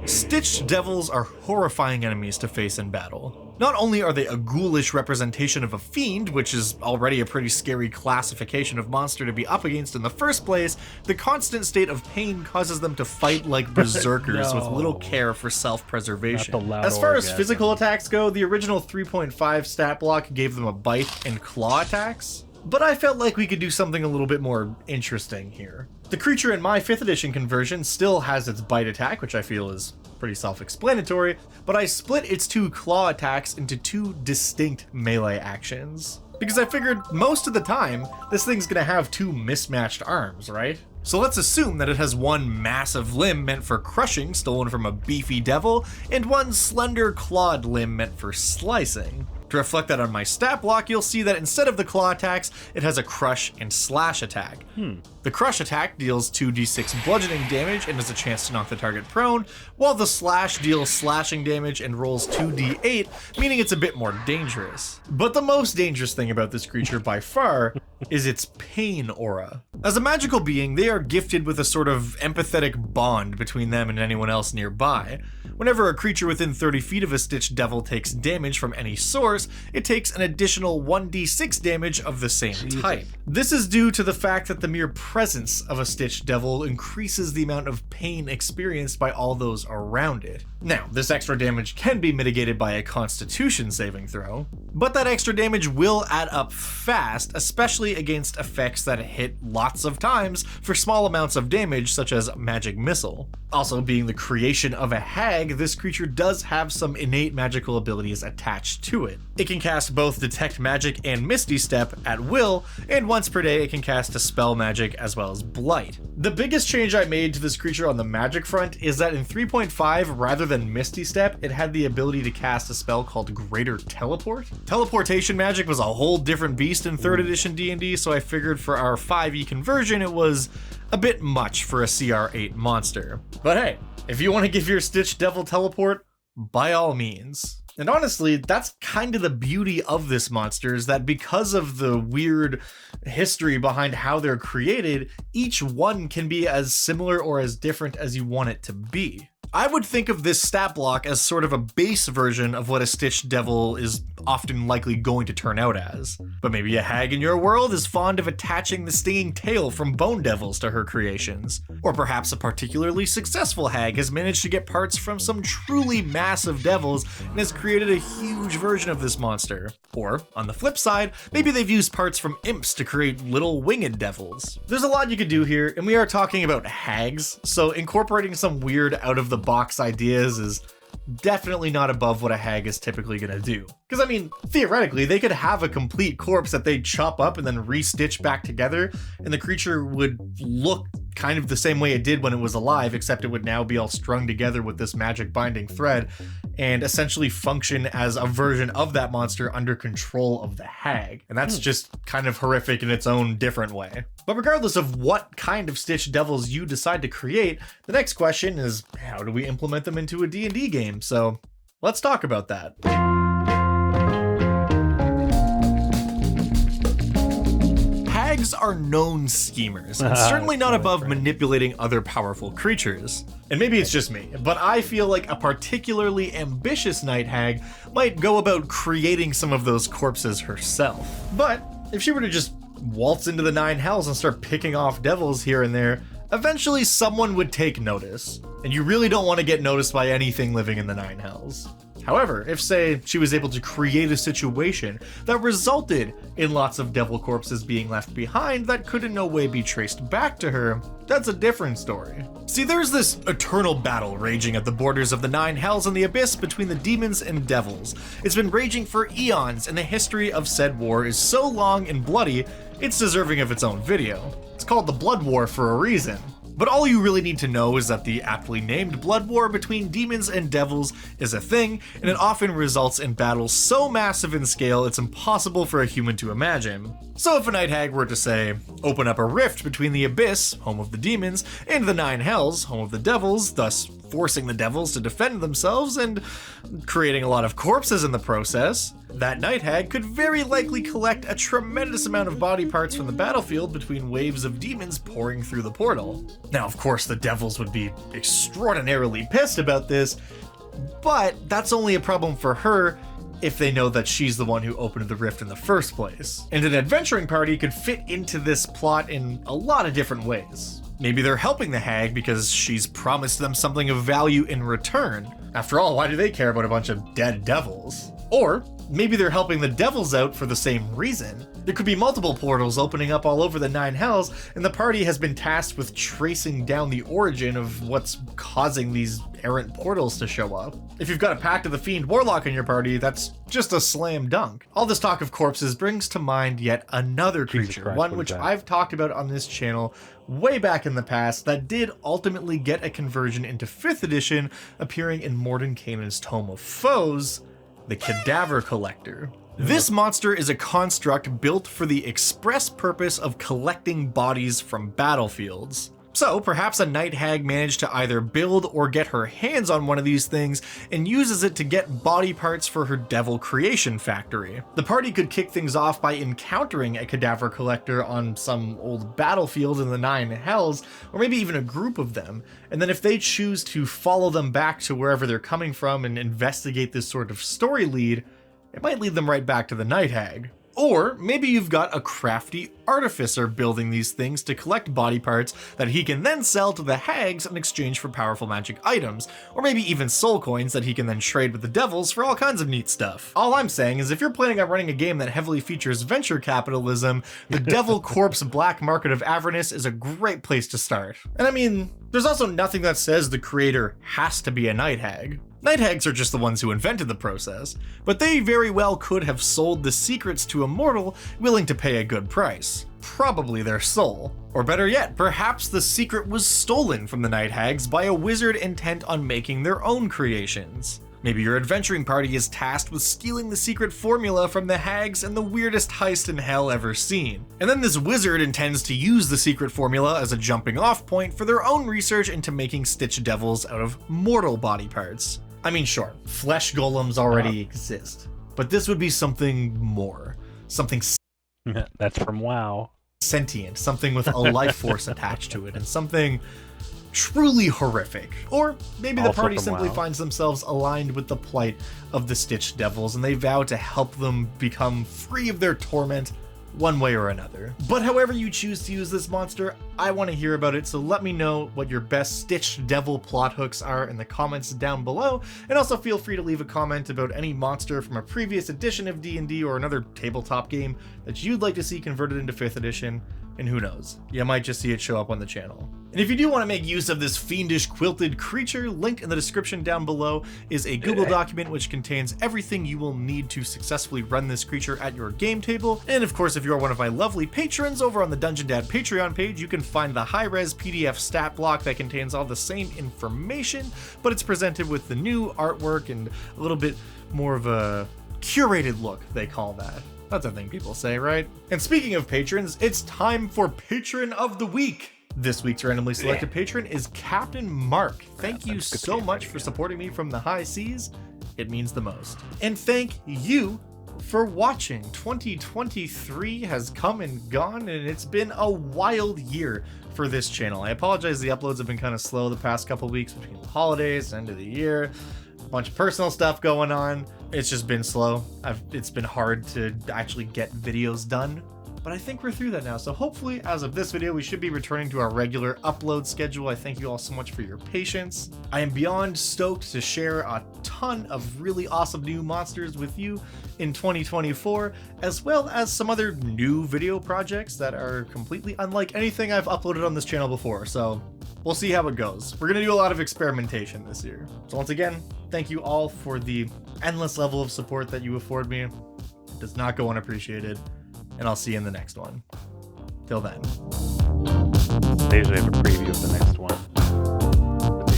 Stitched Devils are horrifying enemies to face in battle. Not only are they a ghoulish representation of a fiend, which is already a pretty scary classification of monster to be up against in the first place, the constant state of pain causes them to fight like berserkers with little care for self-preservation. As far as physical attacks go, the original 3.5 stat block gave them a bite and claw attacks, but I felt like we could do something a little bit more interesting here. The creature in my 5th edition conversion still has its bite attack, which I feel is pretty self-explanatory, but I split its 2 claw attacks into 2 distinct melee actions. Because I figured most of the time, this thing's gonna have 2 mismatched arms, right? So let's assume that it has one massive limb meant for crushing, stolen from a beefy devil, and one slender clawed limb meant for slicing. To reflect that on my stat block, you'll see that instead of the claw attacks, it has a crush and slash attack. The crush attack deals 2d6 bludgeoning damage and has a chance to knock the target prone, while the slash deals slashing damage and rolls 2d8, meaning it's a bit more dangerous. But the most dangerous thing about this creature by far is its pain aura. As a magical being, they are gifted with a sort of empathetic bond between them and anyone else nearby. Whenever a creature within 30 feet of a Stitched Devil takes damage from any source, it takes an additional 1d6 damage of the same type. This is due to the fact that the mere presence of a Stitched Devil increases the amount of pain experienced by all those around it. Now, this extra damage can be mitigated by a Constitution saving throw, but that extra damage will add up fast, especially against effects that hit lots of times for small amounts of damage, such as Magic Missile. Also, being the creation of a hag, this creature does have some innate magical abilities attached to it. It can cast both Detect Magic and Misty Step at will, and once per day it can cast Dispel Magic as well as Blight. The biggest change I made to this creature on the magic front is that in 3.5, rather than Misty Step, it had the ability to cast a spell called Greater Teleport. Teleportation magic was a whole different beast in 3rd edition D&D, so I figured for our 5e conversion it was a bit much for a CR8 monster. But hey, if you want to give your Stitched Devil teleport, by all means. And honestly, that's kind of the beauty of this monster, is that because of the weird history behind how they're created, each one can be as similar or as different as you want it to be. I would think of this stat block as sort of a base version of what a Stitched Devil is often likely going to turn out as. But maybe a hag in your world is fond of attaching the stinging tail from bone devils to her creations. Or perhaps a particularly successful hag has managed to get parts from some truly massive devils and has created a huge version of this monster. Or, on the flip side, maybe they've used parts from imps to create little winged devils. There's a lot you could do here, and we are talking about hags, so incorporating some weird out-of-the-box ideas is definitely not above what a hag is typically gonna do. Because I mean, theoretically, they could have a complete corpse that they chop up and then re-stitch back together, and the creature would look kind of the same way it did when it was alive, except it would now be all strung together with this magic binding thread, and essentially function as a version of that monster under control of the hag. And that's just kind of horrific in its own different way. But regardless of what kind of Stitched Devils you decide to create, the next question is, how do we implement them into a D&D game? So let's talk about that. Hags are known schemers, and certainly not above manipulating other powerful creatures. And maybe it's just me, but I feel like a particularly ambitious night hag might go about creating some of those corpses herself. But if she were to just waltz into the Nine Hells and start picking off devils here and there, eventually someone would take notice. And you really don't want to get noticed by anything living in the Nine Hells. However, if, say, she was able to create a situation that resulted in lots of devil corpses being left behind that could in no way be traced back to her, that's a different story. See, there's this eternal battle raging at the borders of the Nine Hells and the Abyss between the demons and devils. It's been raging for eons, and the history of said war is so long and bloody, it's deserving of its own video. It's called the Blood War for a reason. But all you really need to know is that the aptly named blood war between demons and devils is a thing, and it often results in battles so massive in scale it's impossible for a human to imagine. So if a night hag were to, say, open up a rift between the Abyss, home of the demons, and the Nine Hells, home of the devils, thus forcing the devils to defend themselves and creating a lot of corpses in the process, that night hag could very likely collect a tremendous amount of body parts from the battlefield between waves of demons pouring through the portal. Now, of course, the devils would be extraordinarily pissed about this, but that's only a problem for her if they know that she's the one who opened the rift in the first place. And an adventuring party could fit into this plot in a lot of different ways. Maybe they're helping the hag because she's promised them something of value in return. After all, why do they care about a bunch of dead devils? Or maybe they're helping the devils out for the same reason. There could be multiple portals opening up all over the Nine Hells, and the party has been tasked with tracing down the origin of what's causing these errant portals to show up. If you've got a Pact of the Fiend Warlock in your party, that's just a slam dunk. All this talk of corpses brings to mind yet another creature, Christ, one which I've talked about on this channel way back in the past that did ultimately get a conversion into 5th edition, appearing in Mordenkainen's Tome of Foes, the Cadaver Collector. This monster is a construct built for the express purpose of collecting bodies from battlefields. So perhaps a night hag managed to either build or get her hands on one of these things and uses it to get body parts for her devil creation factory. The party could kick things off by encountering a cadaver collector on some old battlefield in the Nine Hells, or maybe even a group of them, and then if they choose to follow them back to wherever they're coming from and investigate this sort of story lead, it might lead them right back to the night hag. Or maybe you've got a crafty artificer building these things to collect body parts that he can then sell to the hags in exchange for powerful magic items, or maybe even soul coins that he can then trade with the devils for all kinds of neat stuff. All I'm saying is if you're planning on running a game that heavily features venture capitalism, the Devil Corpse Black Market of Avernus is a great place to start. And I mean, there's also nothing that says the creator has to be a night hag. Night hags are just the ones who invented the process, but they very well could have sold the secrets to a mortal willing to pay a good price. Probably their soul. Or better yet, perhaps the secret was stolen from the night hags by a wizard intent on making their own creations. Maybe your adventuring party is tasked with stealing the secret formula from the hags and the weirdest heist in hell ever seen. And then this wizard intends to use the secret formula as a jumping off point for their own research into making stitch devils out of mortal body parts. I mean, sure, flesh golems already exist, but this would be something more. Something That's from WoW. sentient, something with a life force attached to it, and something truly horrific. Or maybe the Also party from simply WoW. finds themselves aligned with the plight of the Stitched Devils, and they vow to help them become free of their torment one way or another. But however you choose to use this monster, I want to hear about it, so let me know what your best Stitched Devil plot hooks are in the comments down below, and also feel free to leave a comment about any monster from a previous edition of D&D or another tabletop game that you'd like to see converted into 5th edition, and who knows, you might just see it show up on the channel. And if you do want to make use of this fiendish quilted creature, link in the description down below is a Google document which contains everything you will need to successfully run this creature at your game table. And of course, if you're one of my lovely patrons over on the Dungeon Dad Patreon page, you can find the high-res PDF stat block that contains all the same information, but it's presented with the new artwork and a little bit more of a curated look, they call that. That's a thing people say, right? And speaking of patrons, it's time for Patron of the Week. This week's randomly selected patron is Captain Mark. Thank you so much for supporting me from the high seas. It means the most. And thank you for watching. 2023 has come and gone, and it's been a wild year for this channel. I apologize, the uploads have been kind of slow the past couple weeks between the holidays, end of the year, a bunch of personal stuff going on. It's just been slow. It's been hard to actually get videos done. but I think we're through that now. So hopefully, as of this video, we should be returning to our regular upload schedule. I thank you all so much for your patience. I am beyond stoked to share a ton of really awesome new monsters with you in 2024, as well as some other new video projects that are completely unlike anything I've uploaded on this channel before. So we'll see how it goes. We're gonna do a lot of experimentation this year. So once again, thank you all for the endless level of support that you afford me. It does not go unappreciated. And I'll see you in the next one. Till then. They usually have a preview of the next one at the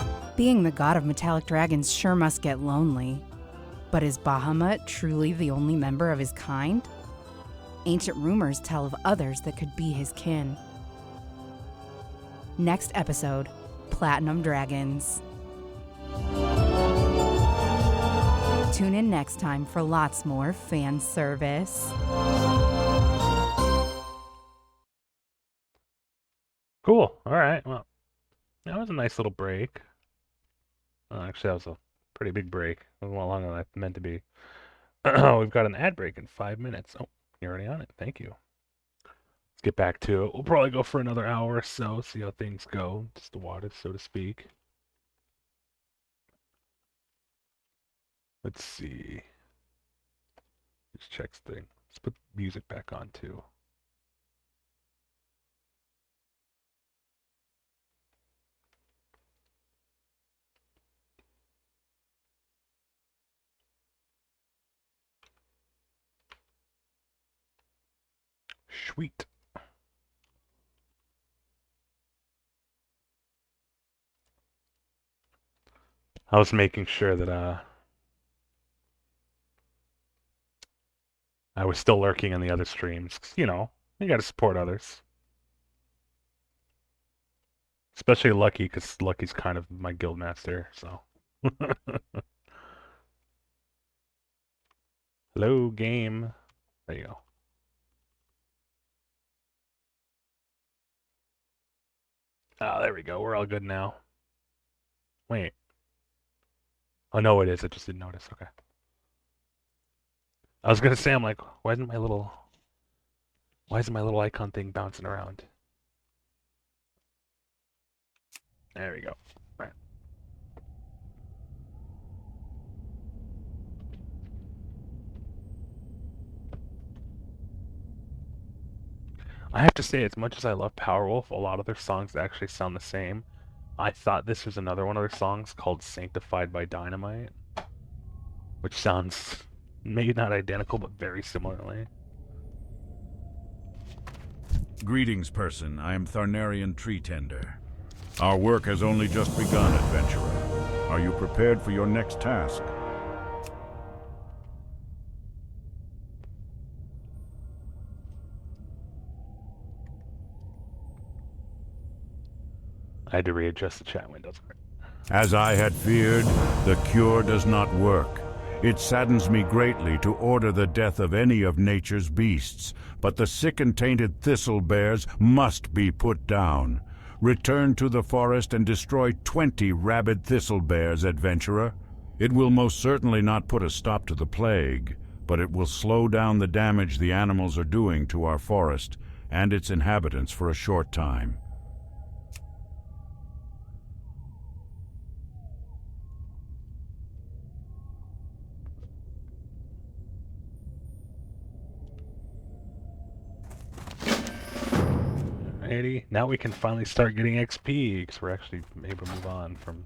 end. Being the god of metallic dragons sure must get lonely. But is Bahamut truly the only member of his kind? Ancient rumors tell of others that could be his kin. Next episode, Platinum Dragons. Tune in next time for lots more fan service. Cool. All right. Well, that was a nice little break. Actually, that was a pretty big break. It was a lot longer than I meant to be. We've got an ad break in 5 minutes. Oh, you're already on it. Thank you. Let's get back to it. We'll probably go for another hour or so, see how things go. Just the water, so to speak. Let's see. Just check thing. Let's put music back on too. Sweet. I was making sure that I was still lurking in the other streams. 'Cause, you know, you gotta support others. Especially Lucky, because Lucky's kind of my guild master, so. Hello, game. There you go. Ah, there we go. We're all good now. Wait. Oh, no, it is. I just didn't notice. Okay. I was gonna say, I'm like, why isn't my little icon thing bouncing around? There we go. All right. I have to say, as much as I love Powerwolf, a lot of their songs actually sound the same. I thought this was another one of their songs called Sanctified by Dynamite, which sounds maybe not identical, but very similarly. Greetings, person. I am Tharnarian Tree Tender. Our work has only just begun, adventurer. Are you prepared for your next task? I had to readjust the chat windows. As I had feared, the cure does not work. It saddens me greatly to order the death of any of nature's beasts, but the sick and tainted thistle bears must be put down. Return to the forest and destroy 20 rabid thistle bears, adventurer. It will most certainly not put a stop to the plague, but it will slow down the damage the animals are doing to our forest and its inhabitants for a short time. Alrighty, now we can finally start getting XP, because we're actually able to move on from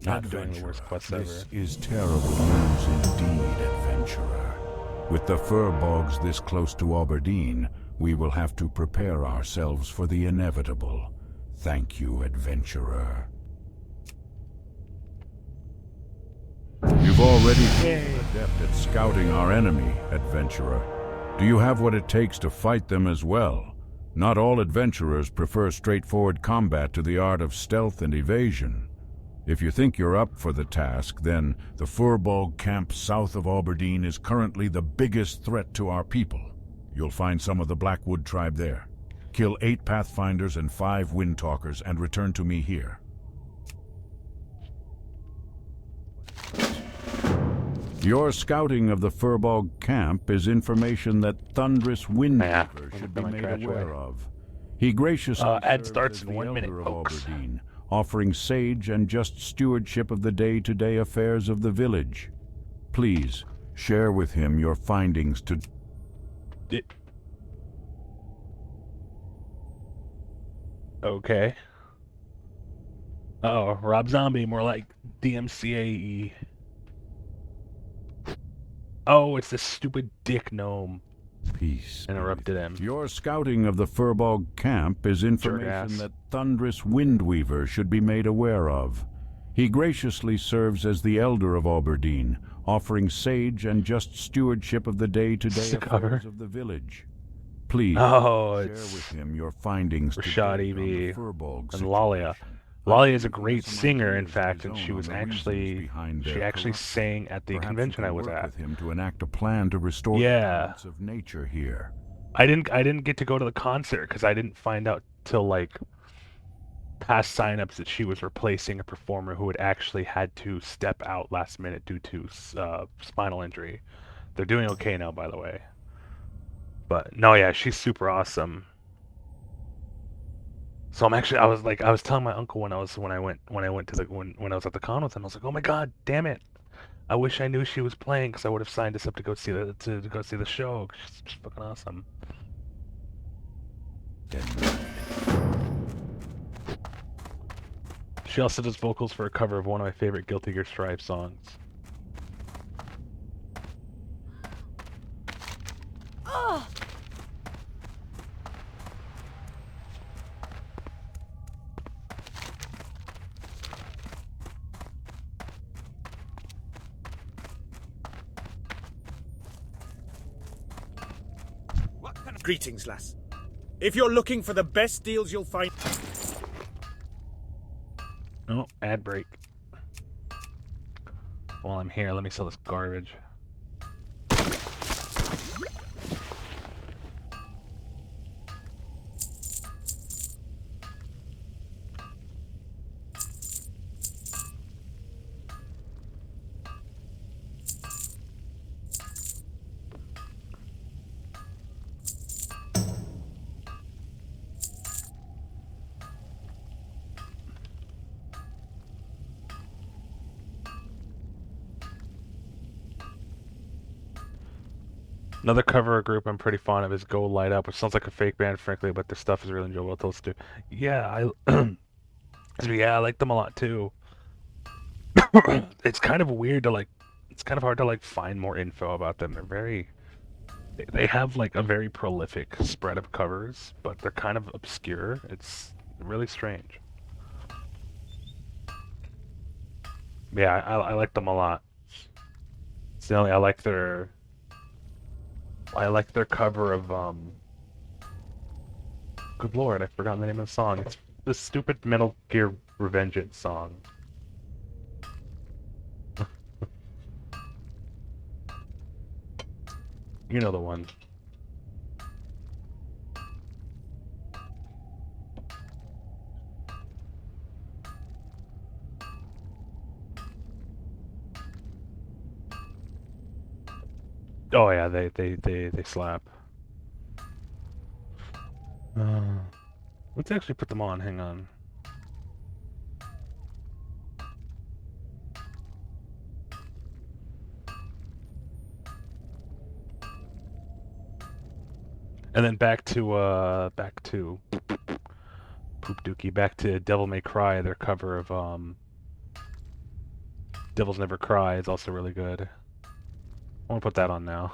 not doing the worst quests ever. This is terrible news indeed, adventurer. With the fur bogs this close to Aberdeen, we will have to prepare ourselves for the inevitable. Thank you, adventurer. You've already been adept at scouting our enemy, adventurer. Do you have what it takes to fight them as well? Not all adventurers prefer straightforward combat to the art of stealth and evasion. If you think you're up for the task, then the Furbog camp south of Aberdeen is currently the biggest threat to our people. You'll find some of the Blackwood tribe there. Kill 8 Pathfinders and 5 Windtalkers and return to me here. Your scouting of the Furbog camp is information that Thunderous Windweaver should be made aware of. He graciously ad serves starts as in the 1 minute, Elder of folks. Alberdeen, offering sage and just stewardship of the day-to-day affairs of the village. Please, share with him your findings to... Okay. Oh, Rob Zombie, more like DMCA-y. Oh, it's this stupid dick gnome. Peace. Interrupted him. Your scouting of the Furbog camp is information that Thunderous Windweaver should be made aware of. He graciously serves as the Elder of Alberdeen, offering sage and just stewardship of the day-to-day affairs of the village. Please share with him your findings Rashad today EB on the Furbog and Lalia. Lalia is a great singer, in fact, and she actually sang at the convention I was at. With him to enact a plan to restore the balance of nature here. I didn't get to go to the concert because I didn't find out till like past signups that she was replacing a performer who had actually had to step out last minute due to spinal injury. They're doing okay now, by the way. But no, yeah, she's super awesome. So I was telling my uncle when I was at the con with him, I was like, oh my god, damn it! I wish I knew she was playing because I would have signed us up to go see the show. She's fucking awesome. She also does vocals for a cover of one of my favorite Guilty Gear Strive songs. Greetings, lass. If you're looking for the best deals you'll find... Oh, ad break. While I'm here, let me sell this garbage. Another cover group I'm pretty fond of is Go Light Up, which sounds like a fake band, frankly, but their stuff is really enjoyable to listen to. Yeah, I like them a lot too. It's kind of weird to it's kind of hard to find more info about them. They have like a very prolific spread of covers, but they're kind of obscure. It's really strange. Yeah, I like them a lot. Incidentally, I like their cover of good lord, I've forgotten the name of the song. It's the stupid Metal Gear Revengeance song. You know the one. Oh yeah, they slap. Let's actually put them on. Hang on. And then back to Poop Dookie, back to Devil May Cry. Their cover of Devils Never Cry is also really good. I want to put that on now.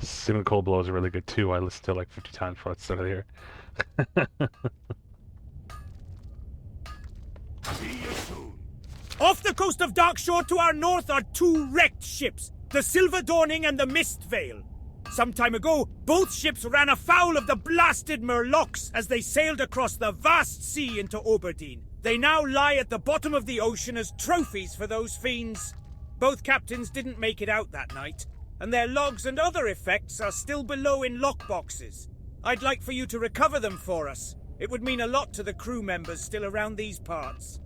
Cinnamon Cold Blows are really good too. I listened to it like 50 times before I started here. Off the coast of Darkshore to our north are 2 wrecked ships, the Silver Dawning and the Mist Veil. Some time ago, both ships ran afoul of the blasted Murlocs as they sailed across the vast sea into Oberdeen. They now lie at the bottom of the ocean as trophies for those fiends. Both captains didn't make it out that night, and their logs and other effects are still below in lockboxes. I'd like for you to recover them for us. It would mean a lot to the crew members still around these parts.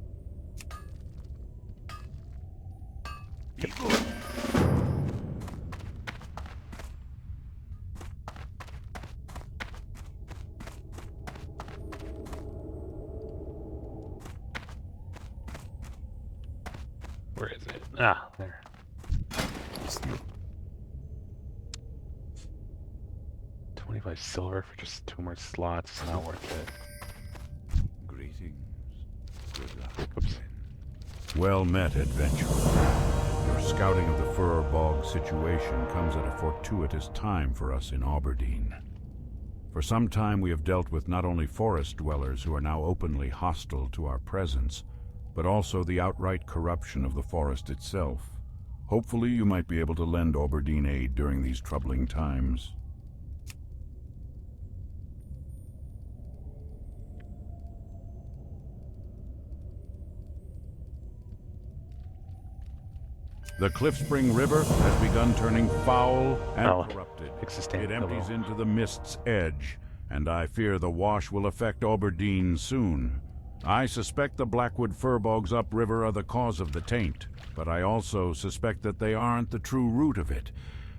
Where is it? Ah, there. 25 silver for just 2 more slots. It's not worth it. Greetings. Good luck. Oops. Well met, adventurer. Your scouting of the Furor Bog situation comes at a fortuitous time for us in Aberdeen. For some time we have dealt with not only forest dwellers who are now openly hostile to our presence, but also the outright corruption of the forest itself. Hopefully you might be able to lend Aberdeen aid during these troubling times. The Cliffspring River has begun turning foul and corrupted. It empties into the mist's edge, and I fear the wash will affect Aberdeen soon. I suspect the Blackwood fir bogs upriver are the cause of the taint, but I also suspect that they aren't the true root of it.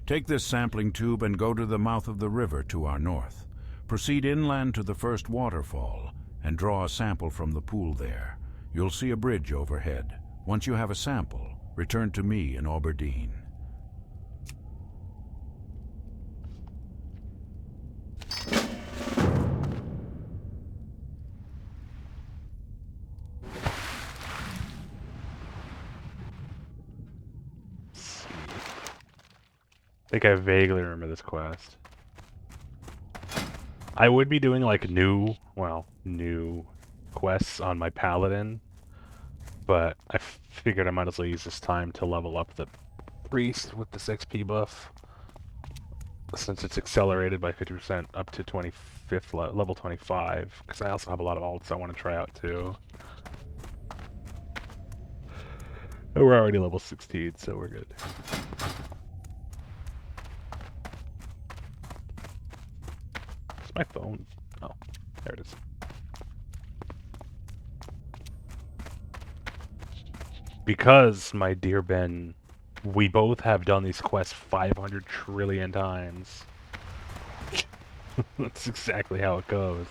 Take this sampling tube and go to the mouth of the river to our north. Proceed inland to the first waterfall and draw a sample from the pool there. You'll see a bridge overhead. Once you have a sample, return to me in Aberdeen. I think I vaguely remember this quest. I would be doing like new quests on my paladin, but I figured I might as well use this time to level up the priest with this XP buff, since it's accelerated by 50% up to 25th level 25, because I also have a lot of alts I want to try out too. And we're already level 16, so we're good. Is my phone? Oh, there it is. Because, my dear Ben, we both have done these quests 500 trillion times. That's exactly how it goes.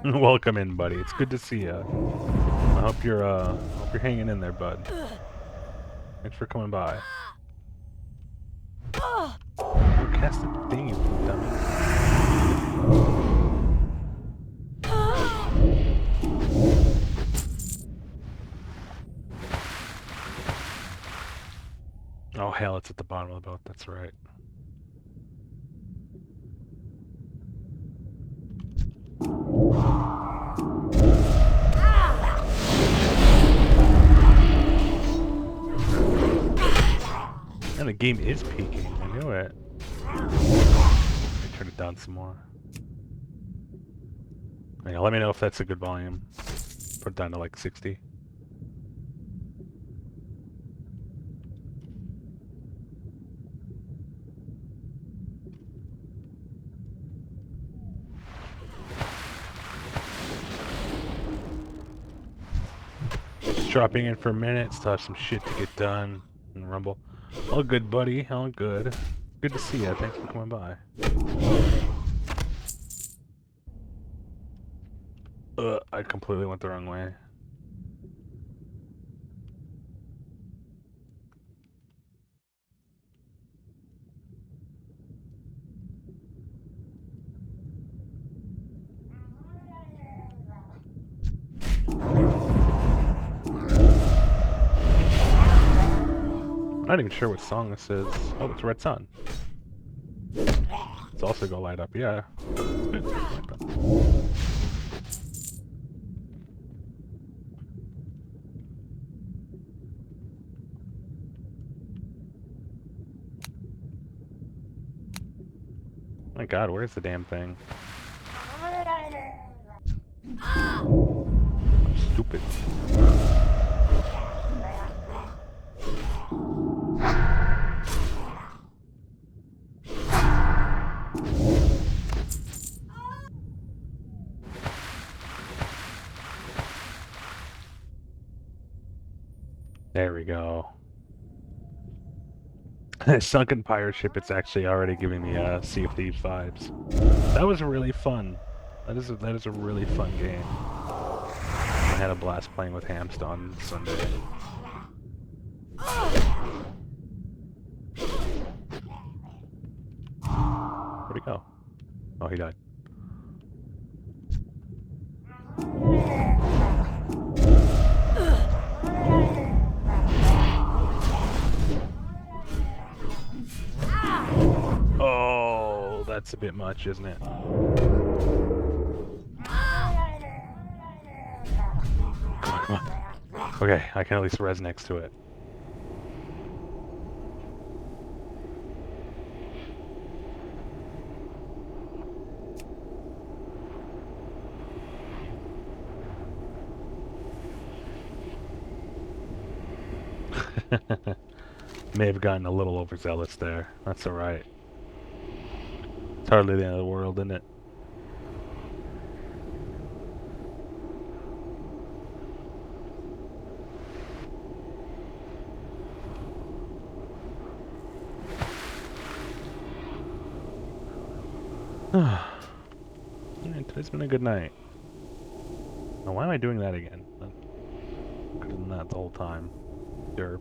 Welcome in, buddy. It's good to see you. I hope you're hanging in there, bud. Thanks for coming by. Cast a thing, you dummy. Oh hell, it's at the bottom of the boat, that's right. And the game is peaking, I knew it. Let me turn it down some more. Yeah, let me know if that's a good volume. Put it down to like 60. Just dropping in for a minute, still have some shit to get done and rumble. All good, buddy. All good. Good to see you. Thanks for coming by. I completely went the wrong way. I'm not even sure what song this is. Oh, it's Red Sun. Let's also go light up. Yeah. It's good. My God, where's the damn thing? Stupid. There we go. Sunken pirate ship, it's actually already giving me Sea of Thieves vibes. That was really fun. That is a really fun game. I had a blast playing with Hamst on Sunday. Where'd he go? Oh, he died. Oh, that's a bit much, isn't it? Okay, I can at least res next to it. May have gotten a little overzealous there. That's alright. It's hardly the end of the world, isn't it? Today's been a good night. Now, why am I doing that again? I could have done that the whole time. Derp.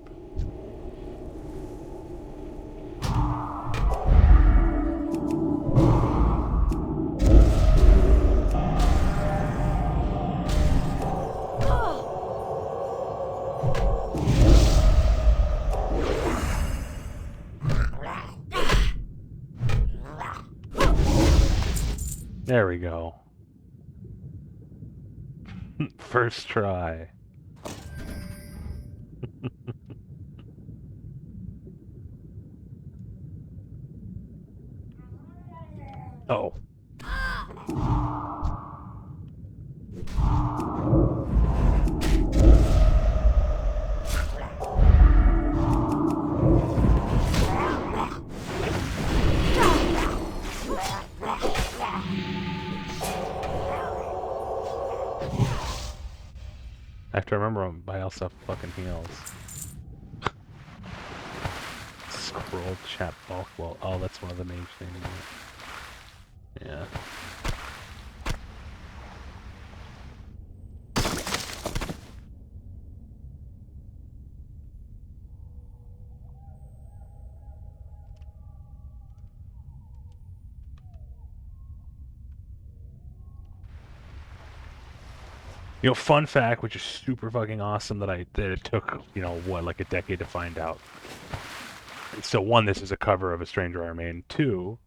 There we go. First try. Oh. I have to remember I also have fucking heals. Scroll chat bulk wall. Oh, that's one of the main things. Yeah. You know, fun fact, which is super fucking awesome that it took, you know, what, like a decade to find out. So one, this is a cover of A Stranger I Remain. Two,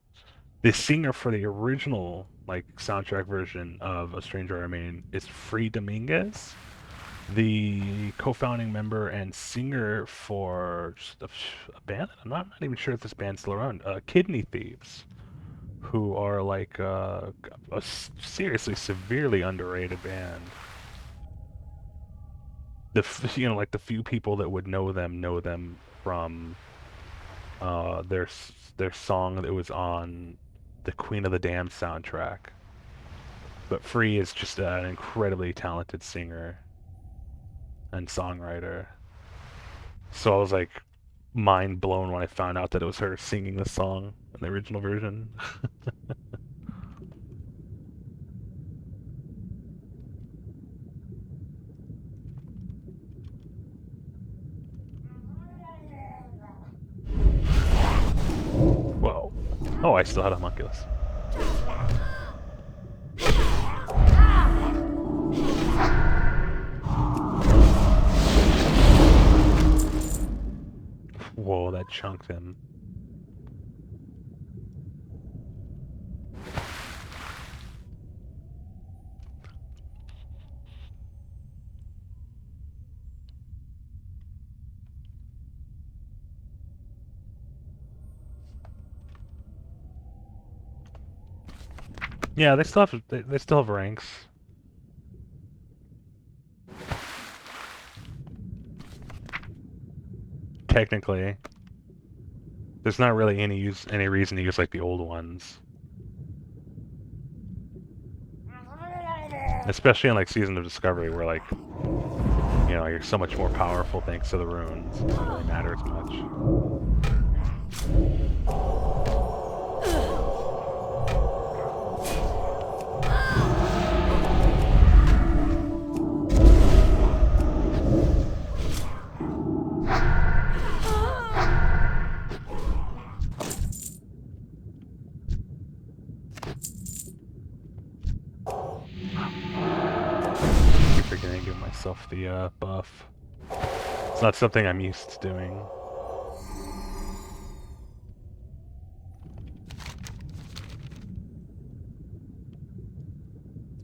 the singer for the original, like, soundtrack version of A Stranger I Remain is Free Dominguez, the co-founding member and singer for just a band. I'm not even sure if this band's still around. Kidney Thieves, who are like a seriously severely underrated band. You know, like the few people that would know them from their song that was on the Queen of the Damned soundtrack. But Free is just an incredibly talented singer and songwriter. So I was like mind blown when I found out that it was her singing the song in the original version. Whoa. Oh, I still had a homunculus. Whoa, that chunked him. Yeah, they still have ranks. Technically, there's not really any reason to use like the old ones, especially in like Season of Discovery, where like you're so much more powerful thanks to the runes. It doesn't really matter as much. Keep forgetting to give myself the buff. It's not something I'm used to doing.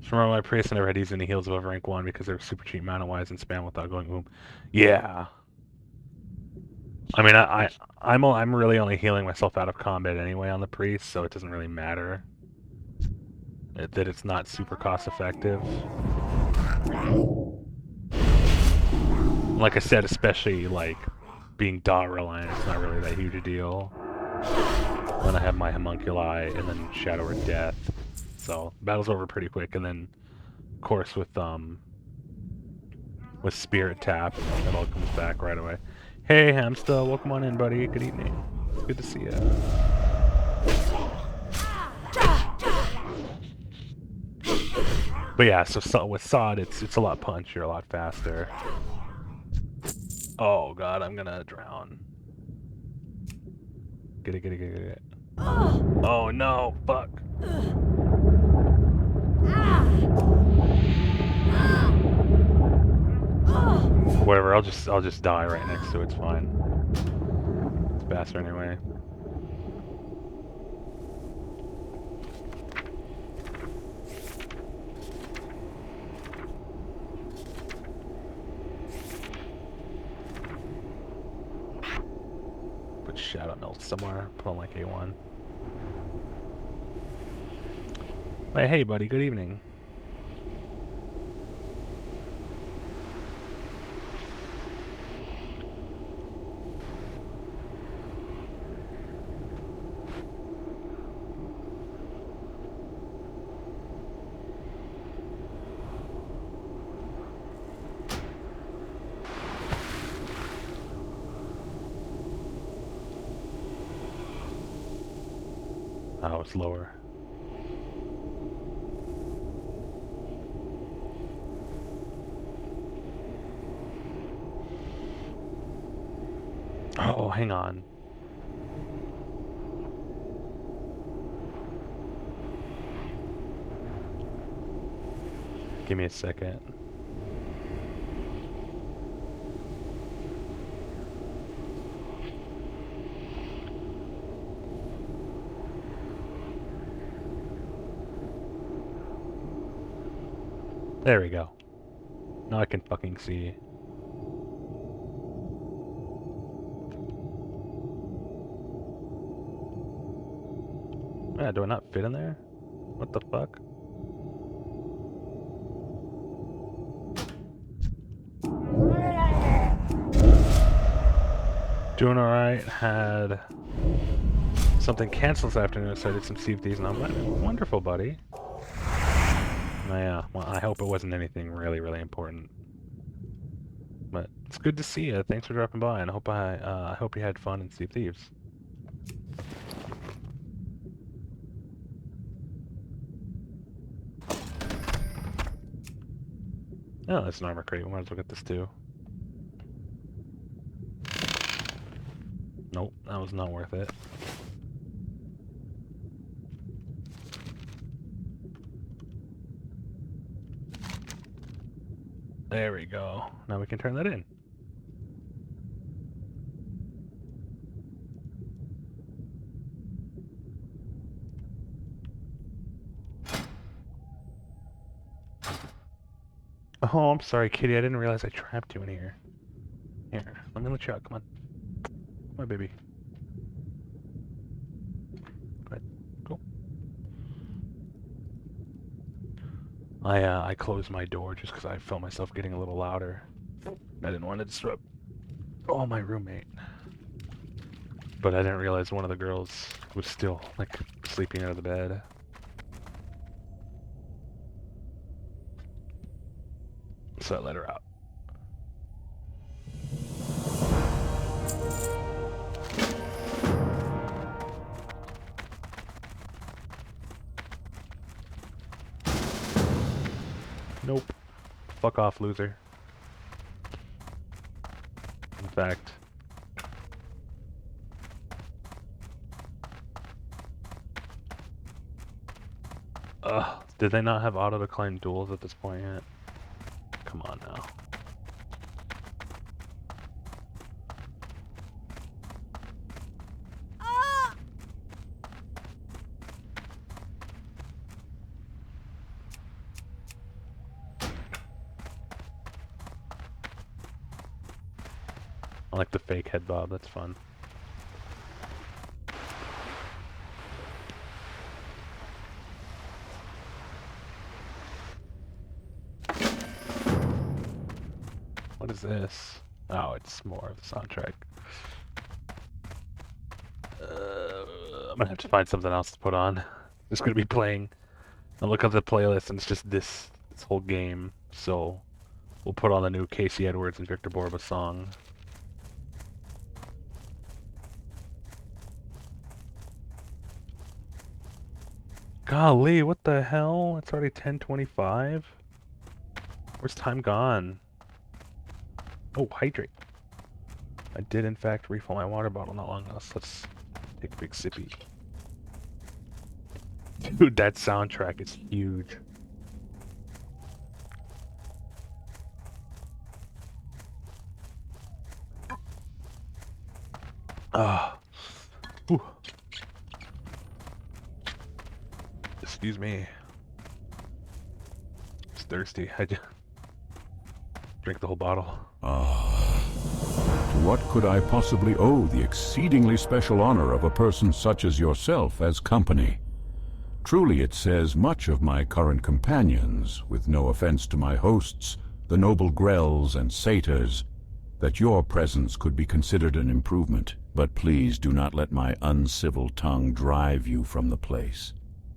Just remember my priest never had to use any heals above rank 1 because they were super cheap mana-wise and spam without going boom. Yeah. I mean, I'm really only healing myself out of combat anyway on the priest, so it doesn't really matter that it's not super cost effective. Like I said, especially like being dot reliant, it's not really that huge a deal. When I have my homunculi and then Shadow or Death, so battle's over pretty quick. And then, of course, with Spirit Tap, it all comes back right away. Hey, Hamsta, welcome on in, buddy. Good evening. It's good to see you. But yeah, so with Sod, it's a lot punchier, a lot faster. Oh god, I'm gonna drown. Get it. Oh no, fuck. Whatever, I'll just die right next to it, it's fine. It's faster anyway. Put Shadow Melt somewhere, put on like A1. Hey buddy, good evening. Oh, it's lower. Oh, hang on. Give me a second. There we go. Now I can fucking see. Yeah, do I not fit in there? What the fuck? Doing alright. Had something canceled this afternoon, so I did some CFDs, and I'm like, wonderful, buddy. Yeah, well, I hope it wasn't anything really, really important. But it's good to see you. Thanks for dropping by, and I hope you had fun in Sea of Thieves. Oh, that's an armor crate. We might as well get this too. Nope, that was not worth it. There we go. Now we can turn that in. Oh, I'm sorry, Kitty. I didn't realize I trapped you in here. Here, let me let you out. Come on. Come on, baby. Go ahead. Go. I closed my door just because I felt myself getting a little louder. I didn't want to disrupt my roommate. But I didn't realize one of the girls was still, like, sleeping under the bed. So I let her out. Nope. Fuck off, loser. In fact... did they not have auto-decline duels at this point yet? Come on now. I like the fake head bob, that's fun. What is this? Oh, it's more of the soundtrack. I'm gonna have to find something else to put on. Just gonna be playing. I look at the playlist and it's just this whole game. So we'll put on the new Casey Edwards and Victor Borba song. Golly, what the hell? It's already 10:25. Where's time gone? Oh, hydrate. I did, in fact, refill my water bottle not long ago, so let's take a big sippy. Dude, that soundtrack is huge. Whew. Excuse me. It's thirsty. I just drink the whole bottle. To what could I possibly owe the exceedingly special honor of a person such as yourself as company? Truly it says much of my current companions, with no offense to my hosts, the noble Grells and Satyrs, that your presence could be considered an improvement. But please do not let my uncivil tongue drive you from the place.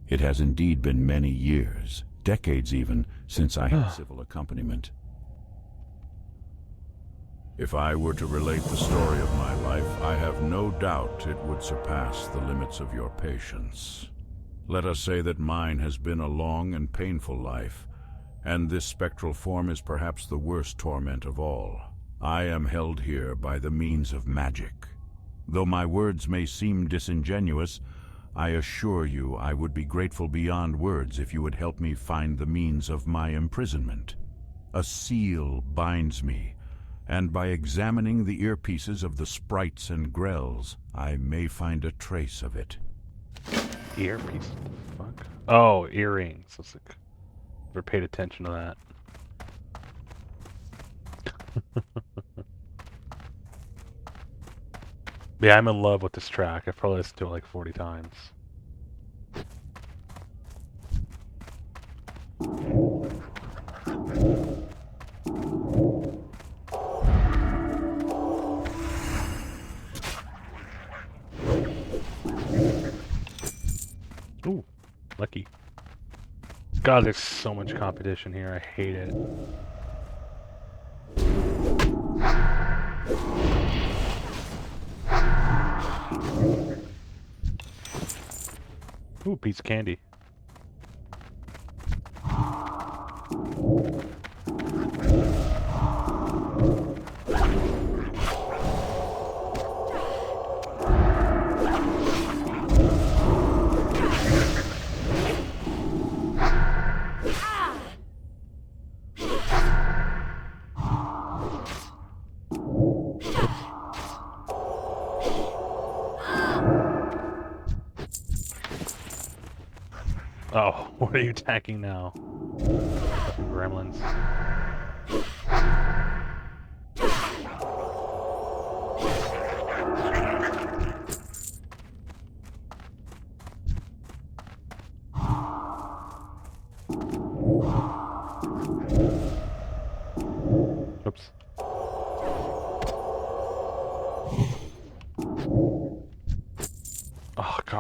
It has indeed been many years, decades even, since I had civil accompaniment. If I were to relate the story of my life, I have no doubt it would surpass the limits of your patience. Let us say that mine has been a long and painful life, and this spectral form is perhaps the worst torment of all. I am held here by the means of magic. Though my words may seem disingenuous, I assure you I would be grateful beyond words if you would help me find the means of my imprisonment. A seal binds me, and by examining the earpieces of the sprites and grells, I may find a trace of it. Earpiece? What the fuck? Oh, earrings. It's like, never paid attention to that. Yeah, I'm in love with this track. I've probably listened to it like 40 times. Ooh, lucky. God, there's so much competition here. I hate it. Ooh, piece of candy. Oh, what are you attacking now? Fucking gremlins.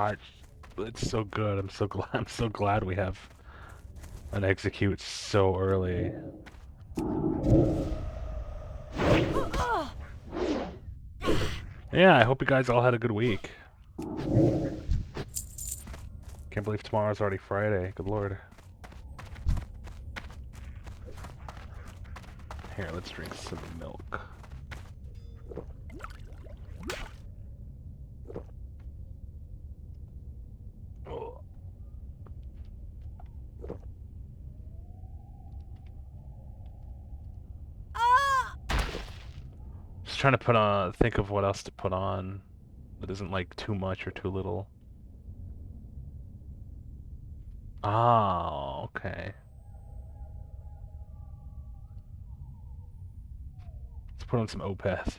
God, it's so good. I'm so glad. I'm so glad we have an execute so early. Yeah, I hope you guys all had a good week. Can't believe tomorrow's already Friday. Good lord. Here, let's drink some milk. Oh. Just trying to think of what else to put on that isn't like too much or too little. Oh, okay. Let's put on some Opeth.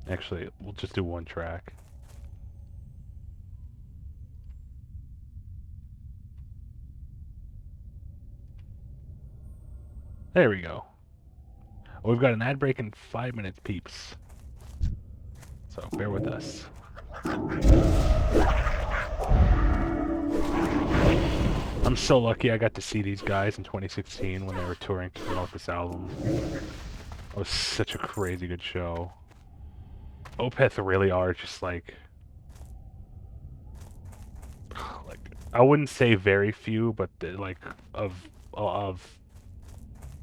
Actually, we'll just do one track. There we go. We've got an ad break in 5 minutes, peeps. So bear with us. I'm so lucky I got to see these guys in 2016 when they were touring to promote this album. It was such a crazy good show. Opeth really are just like I wouldn't say very few, but like of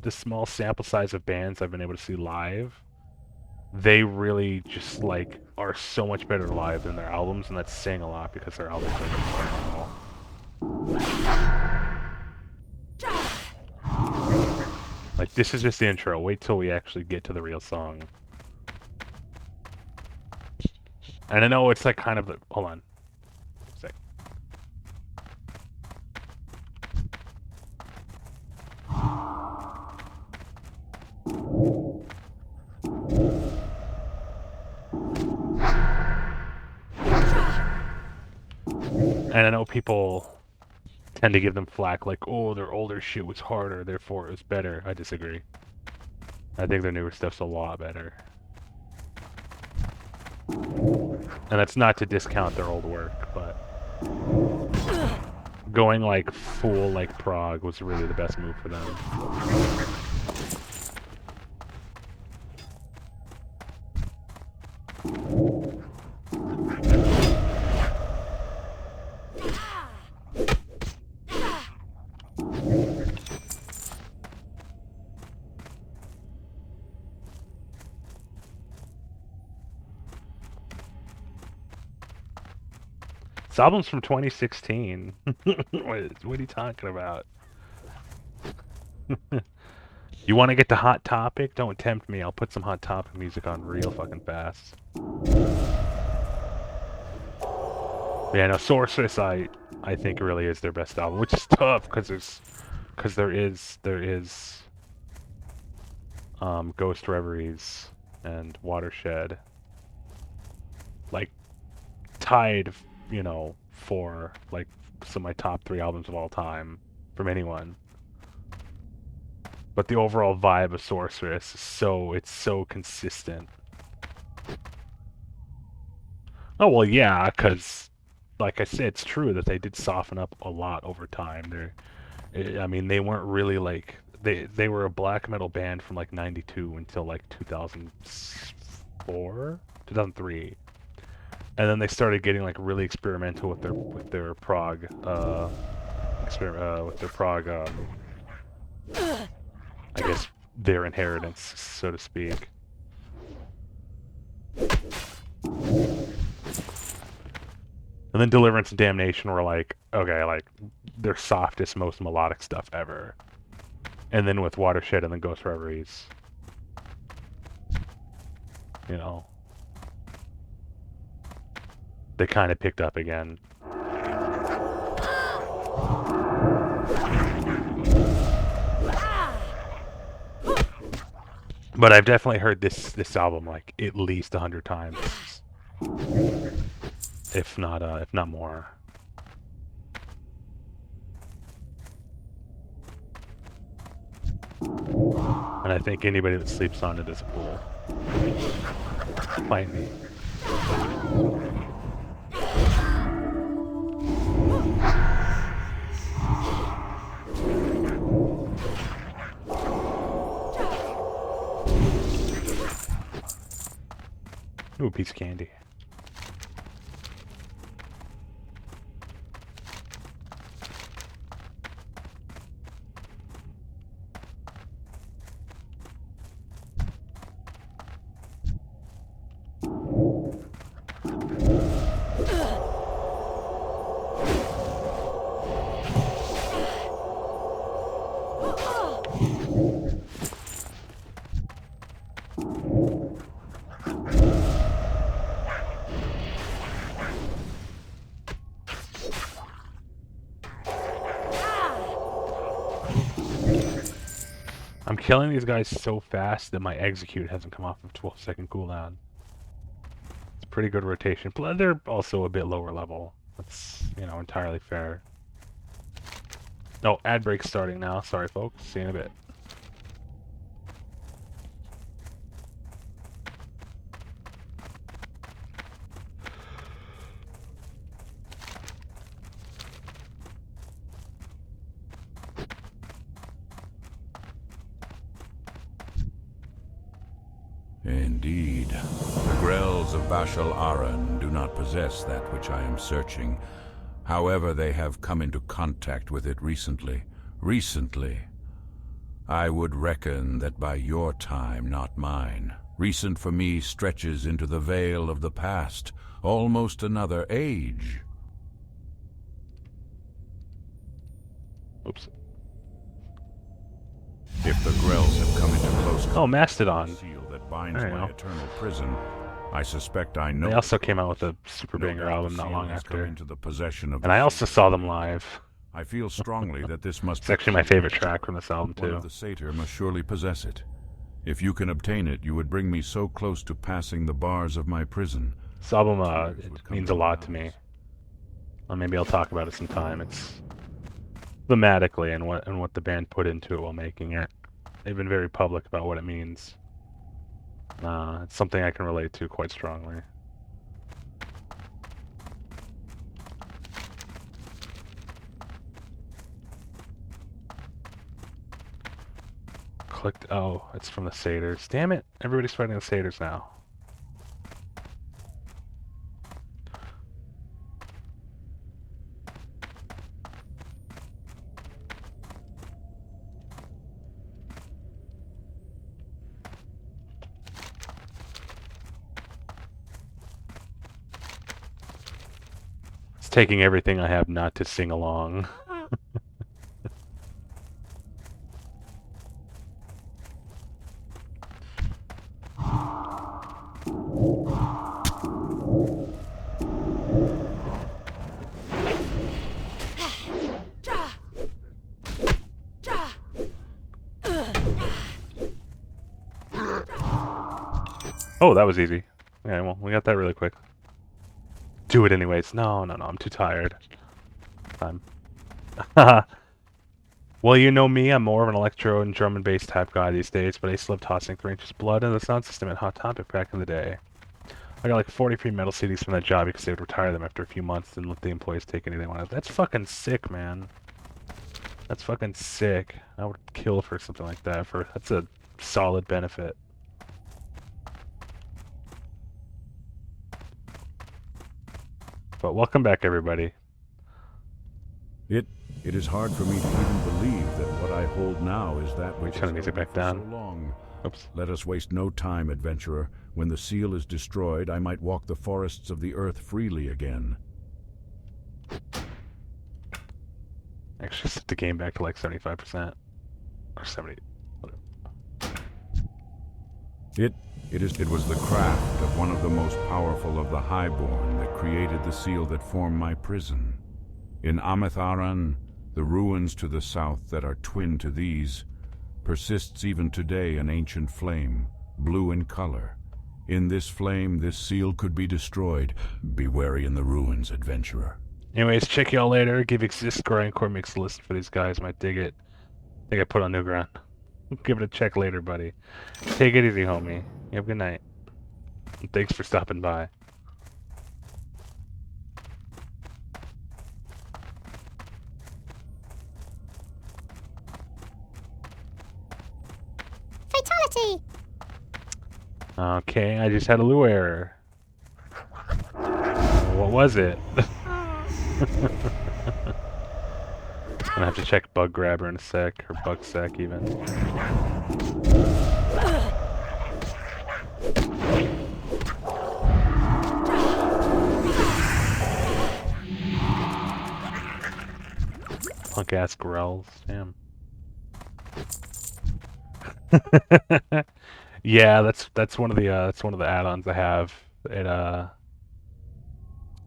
the small sample size of bands I've been able to see live, they really just like are so much better live than their albums, and that's saying a lot because their albums are phenomenal. Like, this is just the intro. Wait till we actually get to the real song. And I know it's like kind of hold on. A sec. And I know people tend to give them flack like, oh, their older shit was harder, therefore it was better. I disagree. I think their newer stuff's a lot better. And that's not to discount their old work, but going like full like prog was really the best move for them. This album's from 2016. What are you talking about? You want to get to Hot Topic? Don't tempt me. I'll put some Hot Topic music on real fucking fast. Yeah, no, Sorceress I think really is their best album, which is tough because there is Ghost Reveries and Watershed like tied, you know, for like some of my top 3 albums of all time from anyone. But the overall vibe of Sorceress is it's so consistent. Oh well, yeah, because like I said, it's true that they did soften up a lot over time. I mean, they weren't really like they were a black metal band from like '92 until like 2004, 2003. And then they started getting like really experimental with their prog, I guess their inheritance, so to speak. And then Deliverance and Damnation were like, okay, like their softest, most melodic stuff ever. And then with Watershed and then Ghost Reveries, you know, they kind of picked up again. But I've definitely heard this album like at least 100 times, if not more. And I think anybody that sleeps on it is a fool. Fight me. Ooh, a piece of candy. I'm killing these guys so fast that my execute hasn't come off of 12-second cooldown. It's pretty good rotation. But they're also a bit lower level. That's, you know, entirely fair. Oh, ad break's starting now. Sorry, folks. See you in a bit. Indeed. The Grells of Bashal Aran do not possess that which I am searching. However, they have come into contact with it recently. I would reckon that by your time, not mine. Recent for me stretches into the veil of the past, almost another age. Oops. If the Grells have come into close contact Mastodon. with the seal that binds my eternal prison, I suspect I know. They also came out with a super No banger doubt album the not seal long has come after. into the possession of And I also saw them live. I feel strongly that this must It's actually my favorite track from this album, One too. of the satyr must surely possess it. If you can obtain it, you would bring me so close to passing the bars of my prison. This album, it means a lot to me. Well, maybe I'll talk about it sometime. It's thematically and what the band put into it while making it. They've been very public about what it means. It's something I can relate to quite strongly. Clicked. Oh, it's from the satyrs. Damn it! Everybody's fighting the satyrs now. It's taking everything I have not to sing along. Oh, that was easy. Yeah, well, we got that really quick. Do it anyways. No, I'm too tired. Well, you know me, I'm more of an electro and drum and bass type guy these days, but I still love tossing 3 inches of blood into the sound system at Hot Topic back in the day. I got like 43 metal CDs from that job because they would retire them after a few months and let the employees take any they wanted. That's fucking sick, man. That's fucking sick. I would kill for something like that. That's a solid benefit. But welcome back, everybody. It is hard for me to even believe that what I hold now is that which Turn the music back down. so long. Oops. Let us waste no time, adventurer. When the seal is destroyed, I might walk the forests of the earth freely again. Actually, set the game back to like 75%. Or 70. Whatever. It was the craft of one of the most powerful of the Highborn that created the seal that formed my prison. In Ametharan, the ruins to the south that are twin to these, persists even today an ancient flame, blue in color. In this flame, this seal could be destroyed. Be wary in the ruins, adventurer. Anyways, check y'all later. Give Exist Grindcore makes a list for these guys. Might dig it. I think I put on new ground. Give it a check later, buddy. Take it easy, homie. You have a good night. And thanks for stopping by. Fatality! Okay, I just had a lure error. What was it? I'm gonna have to check Bug Grabber in a sec, or Bug Sec even. Punk ass growls, damn. Yeah, that's one of the add-ons I have. It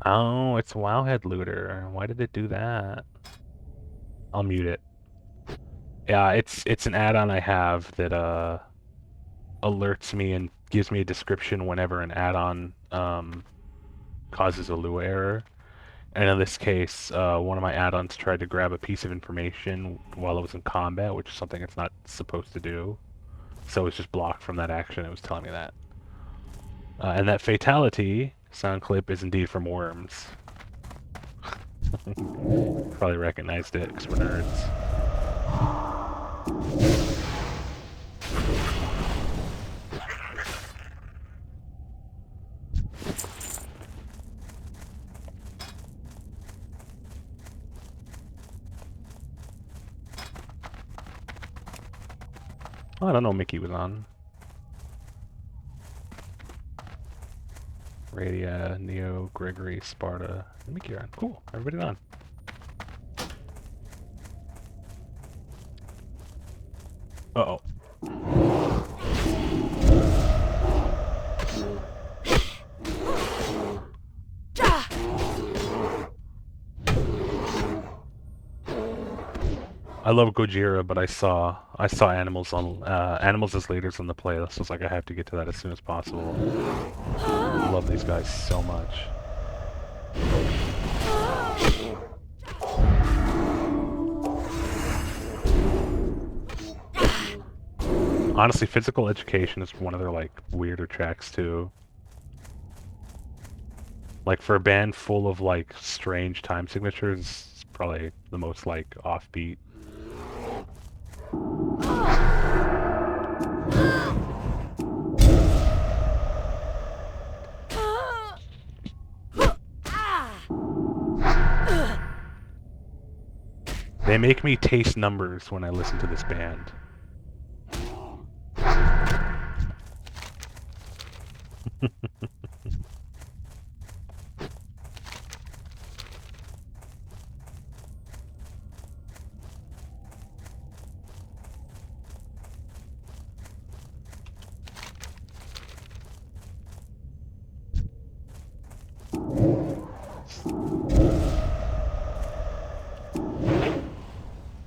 oh, it's Wowhead Looter. Why did it do that? I'll mute it. Yeah, it's an add-on I have that alerts me and gives me a description whenever an add-on causes a lure error. And in this case, one of my add-ons tried to grab a piece of information while it was in combat, which is something it's not supposed to do. So it's just blocked from that action. It was telling me that. And that fatality sound clip is indeed from Worms. Probably recognized it because we're nerds. Oh, I don't know Mickey was on. Radia, Neo, Gregory, Sparta, and Mickey are on. Cool, everybody's on. Uh-oh. I love Gojira, but I saw animals on animals as leaders on the playlist. So it's like I have to get to that as soon as possible. I love these guys so much. Honestly, physical education is one of their like weirder tracks too. Like for a band full of like strange time signatures, it's probably the most like offbeat. They make me taste numbers when I listen to this band.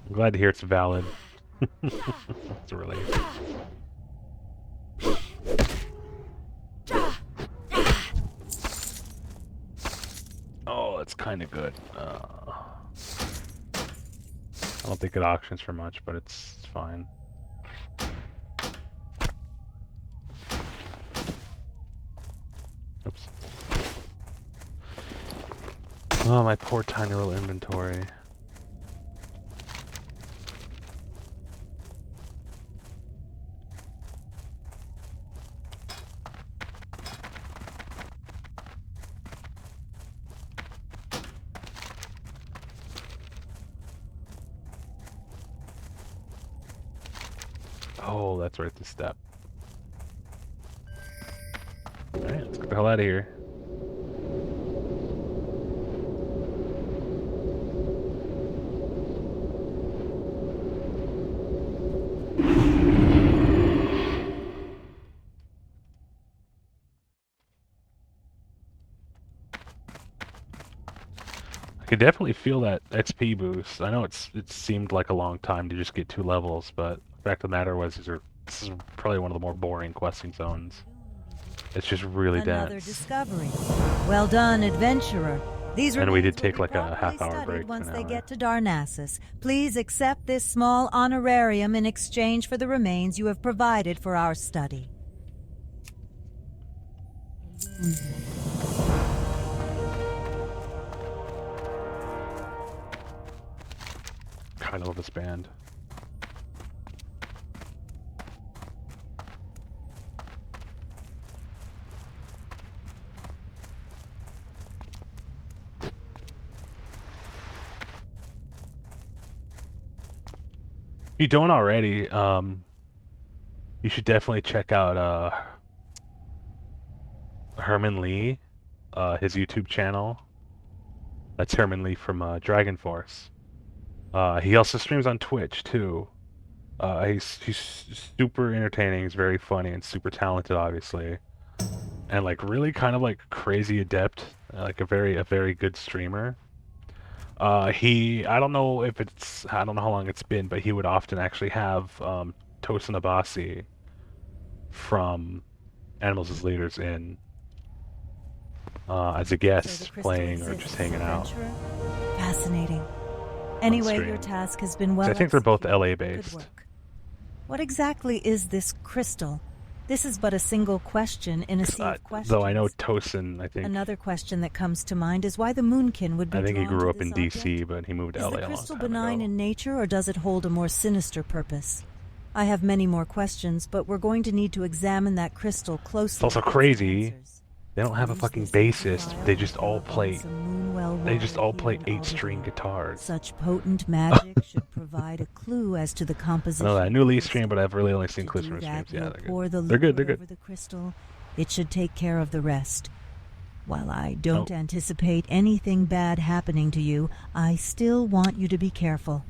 I'm glad to hear it's valid. It's a relief. Oh, that's kind of good. I don't think it auctions for much, but it's fine. Oops. Oh, my poor tiny little inventory. Oh, that's right, the step. Alright, let's get the hell out of here. I could definitely feel that XP boost. I know it seemed like a long time to just get 2 levels, but the fact of the matter was this is probably one of the more boring questing zones. It's just really Another dense. discovery. Well done, adventurer. These And we remains did take will be like a properly half-hour studied break. once an they hour. get to Darnassus. Please accept this small honorarium in exchange for the remains you have provided for our study. Kind of love this band. If you don't already, you should definitely check out Herman Lee, his YouTube channel. That's Herman Lee from Dragon Force. He also streams on Twitch too. He's super entertaining. He's very funny and super talented, obviously, and like really kind of like crazy adept, like a very good streamer. I don't know if I don't know how long it's been, but he would often actually have Tosin Abasi from Animals as Leaders in as a So guest the crystal playing or exists, just hanging out. adventurer? Fascinating. Anyway, your stream. task has been well I think they're both executed. LA Good based. work. What exactly is this crystal? This is but a single question in a sea of questions. Though I know Tosin, I think Another question that comes to mind is why the Moonkin would be he drawn grew to up this in object. DC, but he moved to Is LA the a long crystal time benign ago. in nature, or does it hold a more sinister purpose? I have many more questions, but we're going to need to examine that crystal closely. It's also to get some crazy. answers. They don't have a Use fucking this as a bassist. trial They just to all upon play. some Moonwell They just warrior all play here in 8-string Alderaan. guitars. Such potent magic should provide a clue as to the I composition. know that. of New the Lee crystal. stream, but I've really only seen To clips do from his that, streams. Yeah, we'll pour the they're good. They're liquid good. over the crystal. It should take care of the rest. While I don't Oh. anticipate anything bad happening to you, I still want you to be careful.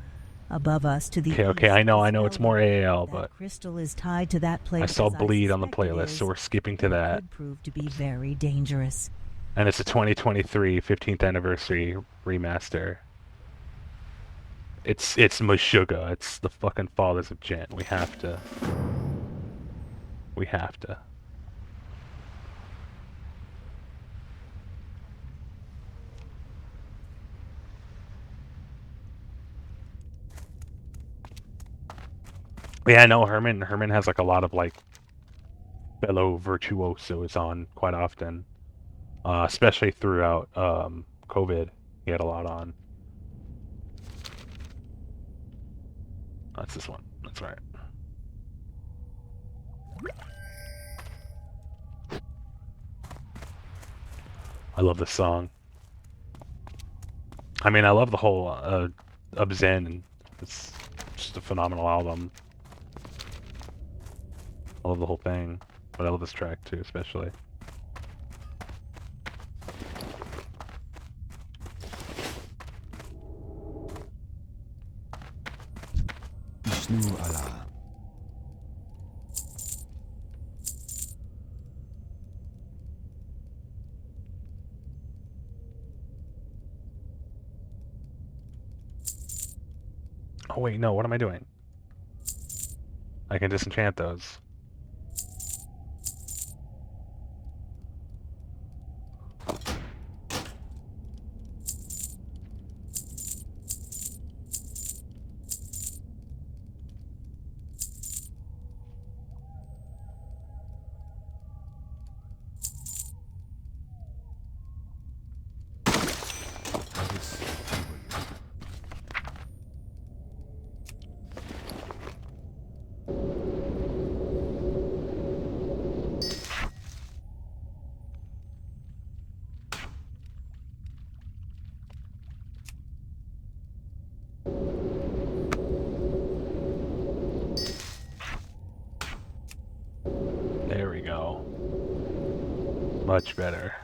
Above us to the Okay, east I know, is it's more Eldor. AAL, That but crystal is tied to that place. I saw as Bleed on the suspect it playlist, is, so we're skipping to but it that. could prove to be very dangerous. And it's a 2023 15th anniversary remaster. It's Meshuggah. It's the fucking Fathers of Djinn. We have to. Yeah, I know Herman has like a lot of like fellow virtuosos on quite often. Especially throughout COVID. He had a lot on. That's this one. That's right. I love this song. I mean, I love the whole Obzen. It's just a phenomenal album. I love the whole thing, but I love this track too, especially. Ishnu Allah. Oh wait, no, what am I doing? I can disenchant those. There we go. Much better.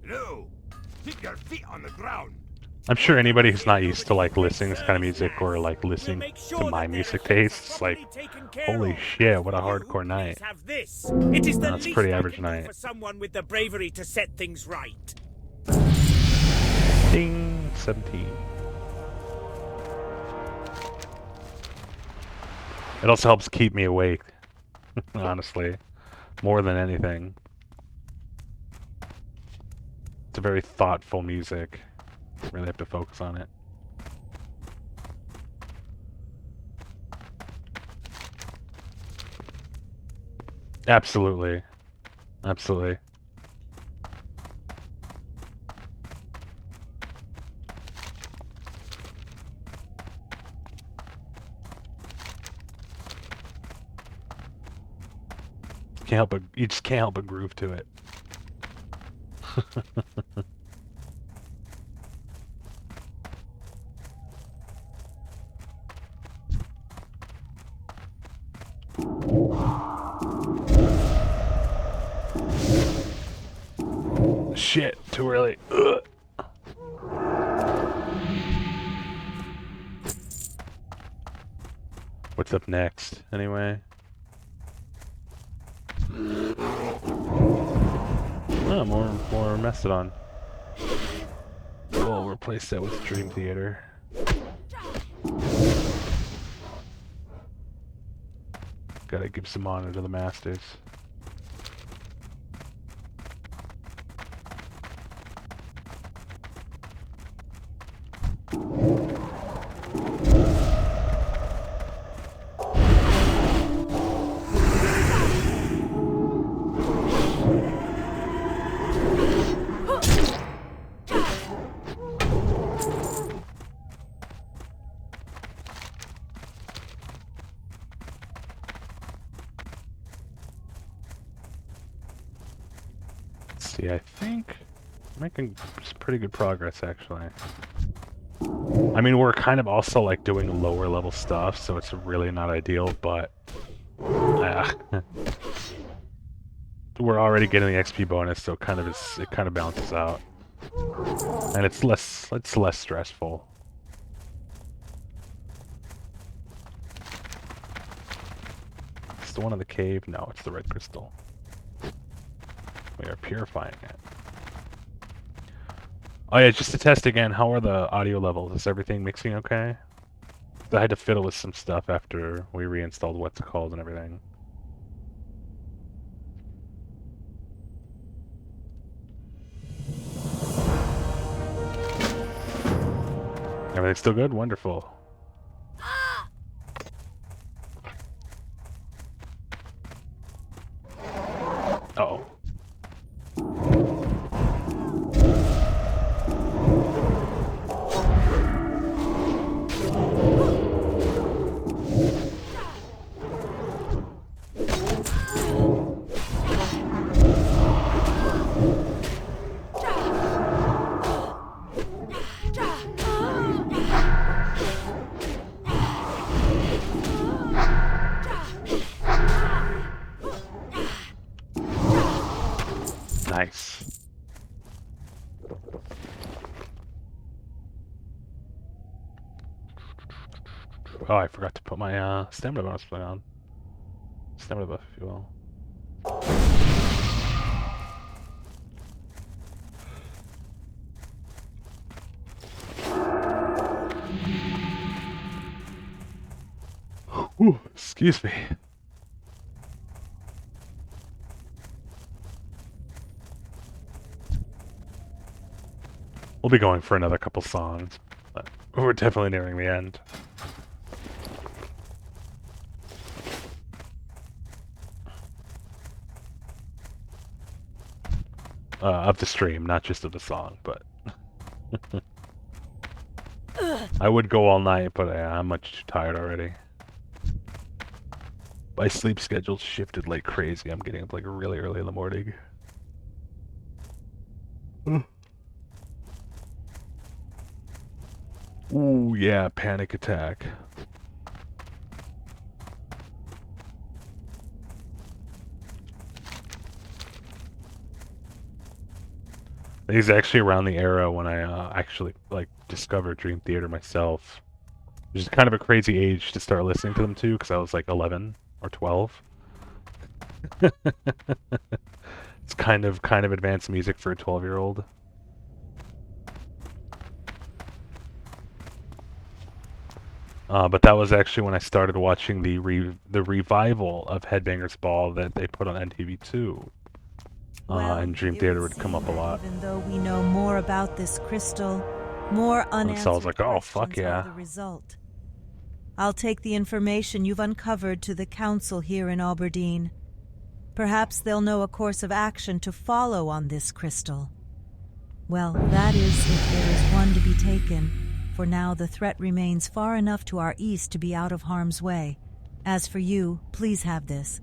No! Keep your feet on the ground! I'm sure anybody who's not used to like listening to this kind of music or like listening to my music tastes, like, holy shit, what a hardcore night. It is the That's a least pretty I average can do night. for someone with the bravery to set things right. Ding, 17. It also helps keep me awake, honestly, more than anything. It's a very thoughtful music. Really have to focus on it. Absolutely. Absolutely. Can't help but, you just can't help but groove to it. Shit, too early. Ugh. What's up next, anyway? Oh, more Mastodon. We'll replace that with Dream Theater. Gotta give some honor to the masters. See, I think I'm making some pretty good progress, actually. I mean, we're kind of also like doing lower level stuff, so it's really not ideal, but we're already getting the XP bonus, so it kind of balances out, and it's less stressful. It's the one in the cave? No, it's the red crystal. We are purifying it. Oh yeah, just to test again, how are the audio levels? Is everything mixing okay? I had to fiddle with some stuff after we reinstalled what's it called and everything. Everything's still good? Wonderful. Uh-oh. Nice. Oh, I forgot to put my stamina bonus play on. Stamina buff, if you will. Ooh, excuse me. We'll be going for another couple songs, but we're definitely nearing the end. Of the stream, not just of the song, but I would go all night, but I'm much too tired already. My sleep schedule's shifted like crazy. I'm getting up like really early in the morning. Ooh, yeah, panic attack. He's actually around the era when I actually like discovered Dream Theater myself, which is kind of a crazy age to start listening to them too, because I was like 11 or 12. It's kind of advanced music for a 12-year-old. But that was actually when I started watching the revival of Headbangers Ball that they put on NTV2. And Dream Theater would come up a lot. Even though we know more about this crystal, more unanswered so I was like, oh, questions fuck yeah. are the result. I'll take the information you've uncovered to the council here in Aberdeen. Perhaps they'll know a course of action to follow on this crystal. Well, that is if there is one to be taken. For now, the threat remains far enough to our east to be out of harm's way. As for you, please have this.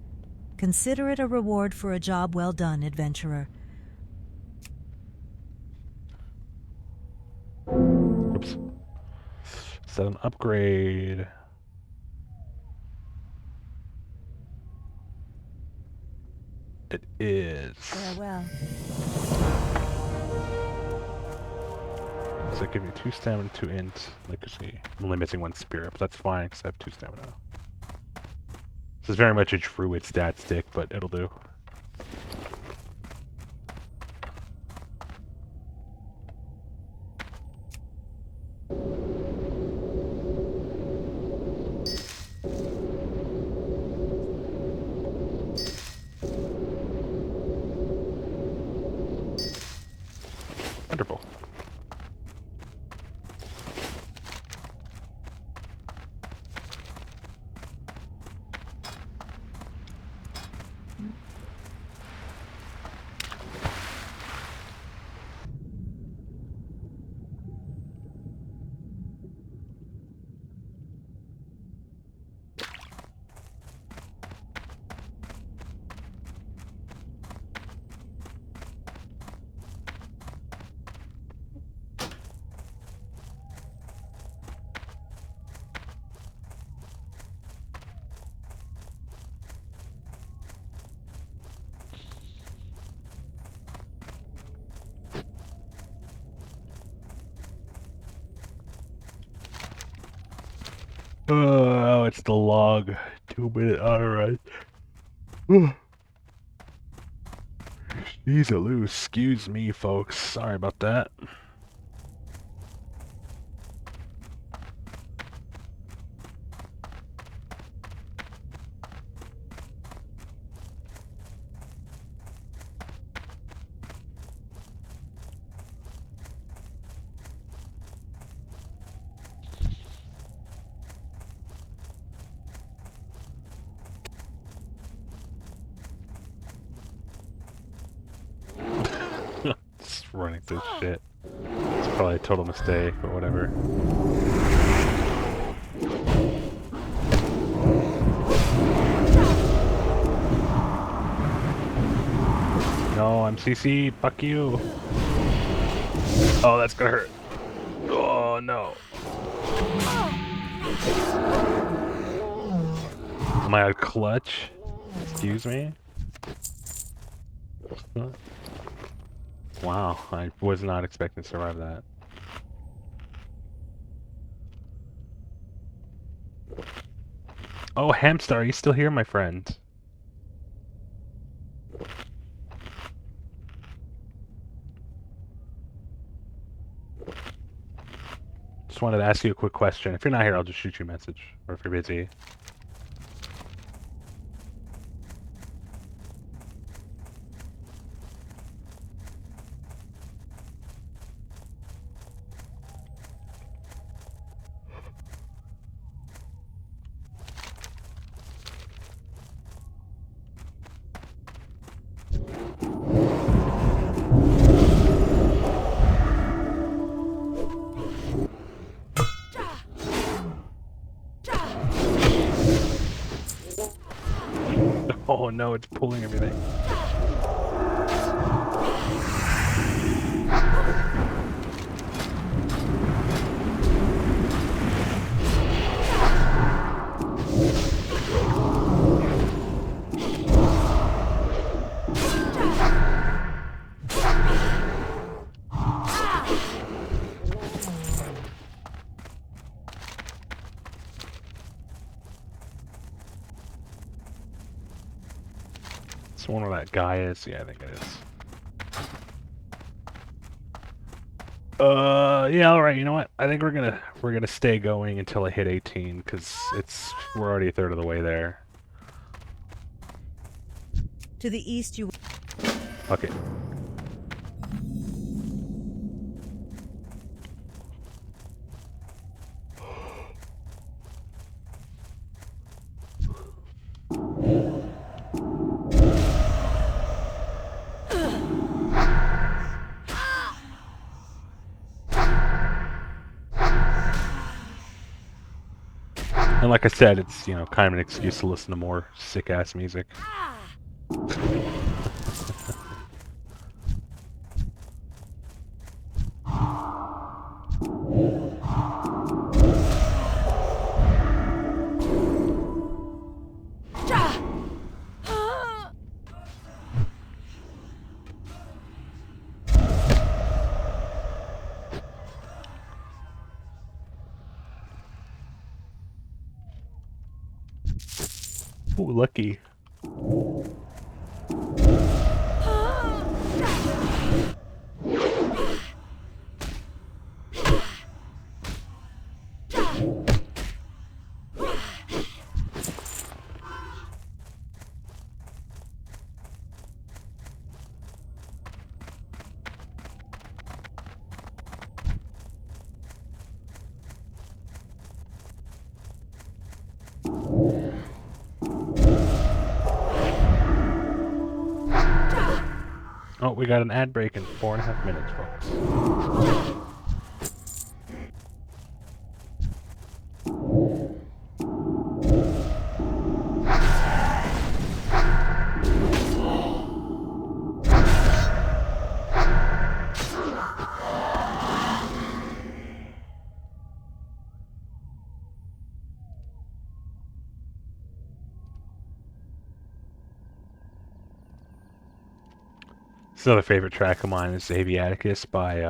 Consider it a reward for a job well done, adventurer. Oops. Set an upgrade. It is. Farewell. Does that give me 2 stamina, 2 int? Legacy. I'm only missing 1 spirit, but that's fine because I have 2 stamina. This is very much a druid stat stick, but it'll do. Wonderful. Oh, it's the log. 2-minute alright. He's a loose. Excuse me, folks. Sorry about that. Just running through shit. It's probably a total mistake, but whatever. No, I'm CC. Fuck you. Oh, that's gonna hurt. Oh, no. Am I a clutch? Excuse me? Wow, I was not expecting to survive that. Oh, Hamstar, are you still here, my friend? Just wanted to ask you a quick question. If you're not here, I'll just shoot you a message. Or if you're busy. Oh no, it's pulling everything. It's one where that guy is. Yeah, I think it is. Yeah, all right. You know what? I think we're gonna stay going until I hit 18 because we're already a third of the way there. To the east, you. Okay. And like I said, it's, you know, kind of an excuse to listen to more sick-ass music. Ooh, lucky. Oh, we got an ad break in 4.5 minutes, folks. It's another favorite track of mine is Aviaticus by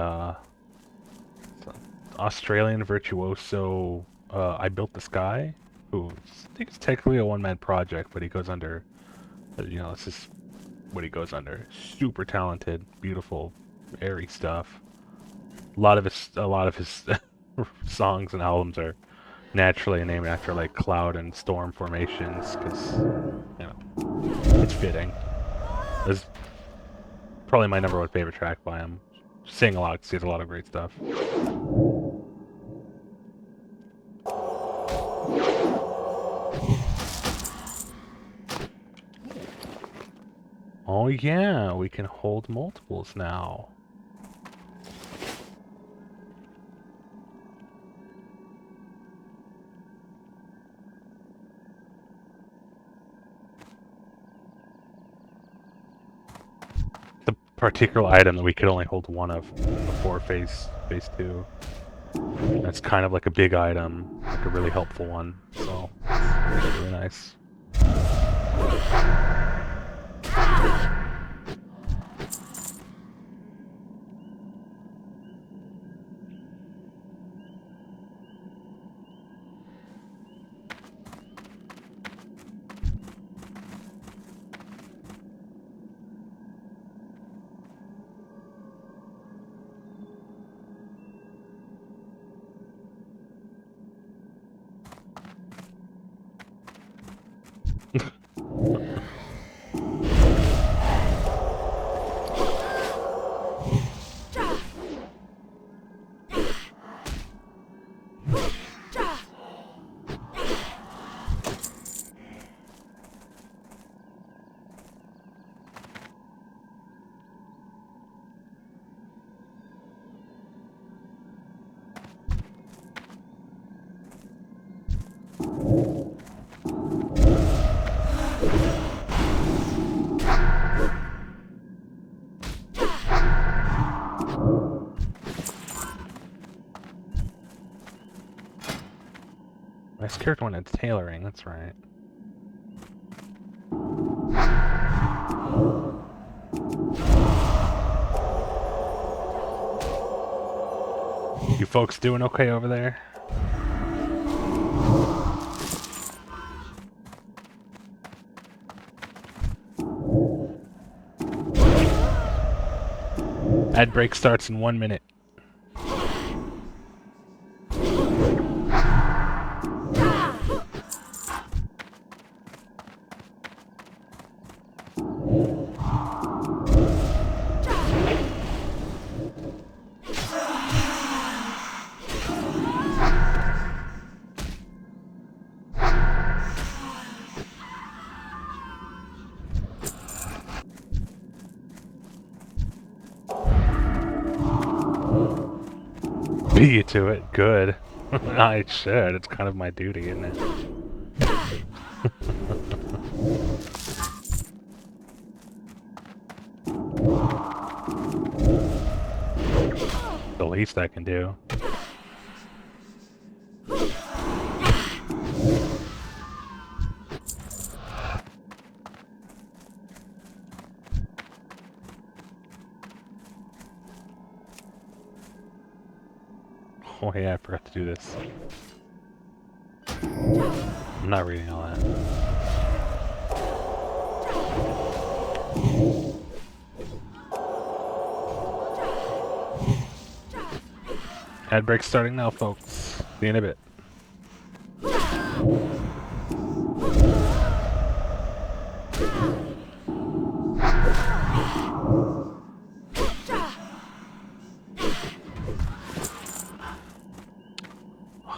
Australian virtuoso I Built the Sky, who I think it's technically a one-man project, but he goes under, you know, this is what he goes under. Super talented, beautiful, airy stuff. A lot of his songs and albums are naturally named after like cloud and storm formations, because, you know, it's fitting. It's probably my #1 favorite track by him. Sing a lot, because he has a lot of great stuff. Oh yeah, we can hold multiples now. The particular item that we could only hold one of before phase 2. That's kind of like a big item, like a really helpful one. So it's really nice. This character went into tailoring, that's right. You folks doing okay over there? Ad break starts in 1 minute. Beat you to it. Good. I should. It's kind of my duty, isn't it? The least I can do. Oh yeah, I forgot to do this. I'm not reading all that. Ad break starting now, folks. See you in a bit.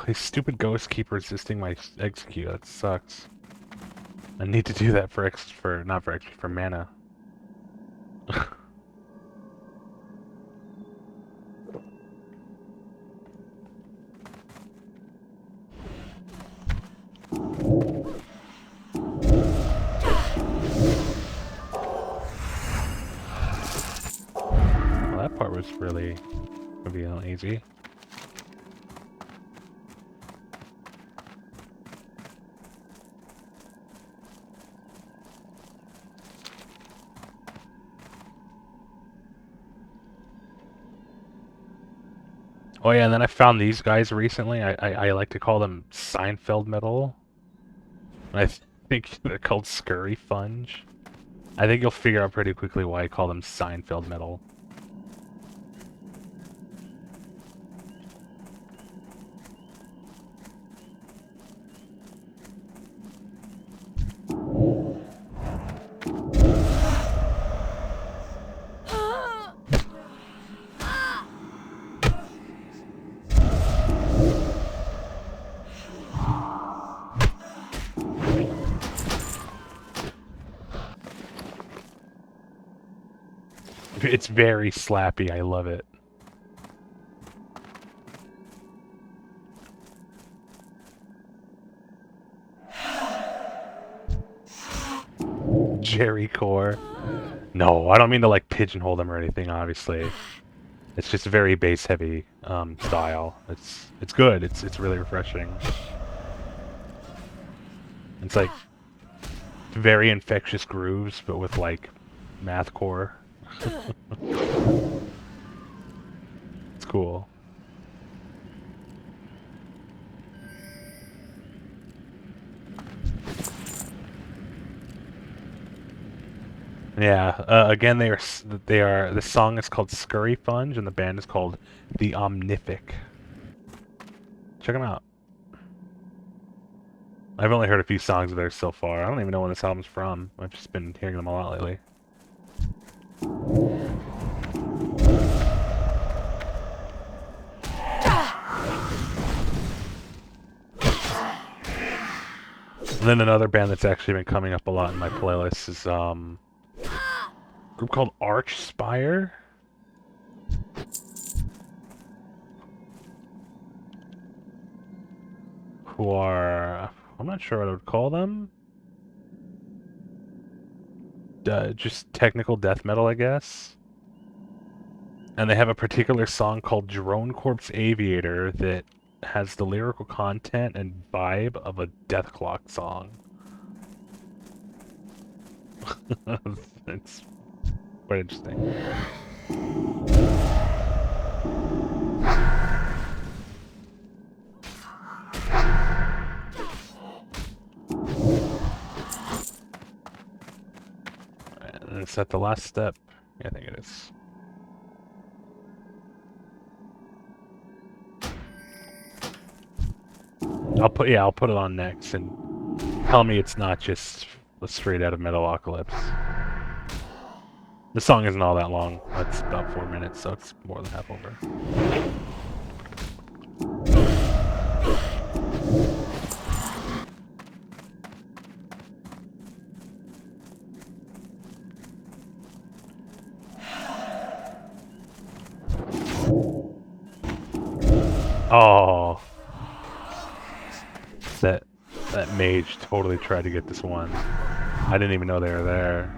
These stupid ghosts keep resisting my execute. That sucks. I need to do that for for mana. Well, that part was really easy. Oh yeah, and then I found these guys recently. I like to call them Seinfeld metal. I think they're called Scurry Funge. I think you'll figure out pretty quickly why I call them Seinfeld metal. It's very slappy. I love it. Jerry Core. No, I don't mean to like pigeonhole them or anything, obviously. It's just a very bass heavy style. It's good. It's really refreshing. It's like very infectious grooves, but with like mathcore. It's cool. Yeah. Again, they are. The song is called Scurry Funge, and the band is called The Omnific. Check them out. I've only heard a few songs of theirs so far. I don't even know when this album's from. I've just been hearing them a lot lately. And then another band that's actually been coming up a lot in my playlist is a group called Archspire. Who are, I'm not sure what I would call them. Just technical death metal, I guess. And they have a particular song called Drone Corpse Aviator that has the lyrical content and vibe of a Death Clock song. It's quite interesting. And is that the last step? Yeah, I think it is. I'll put it on next and tell me it's not just straight out of Metalocalypse. The song isn't all that long. It's about 4 minutes, so it's more than half over. Oh, that mage totally tried to get this one. I didn't even know they were there.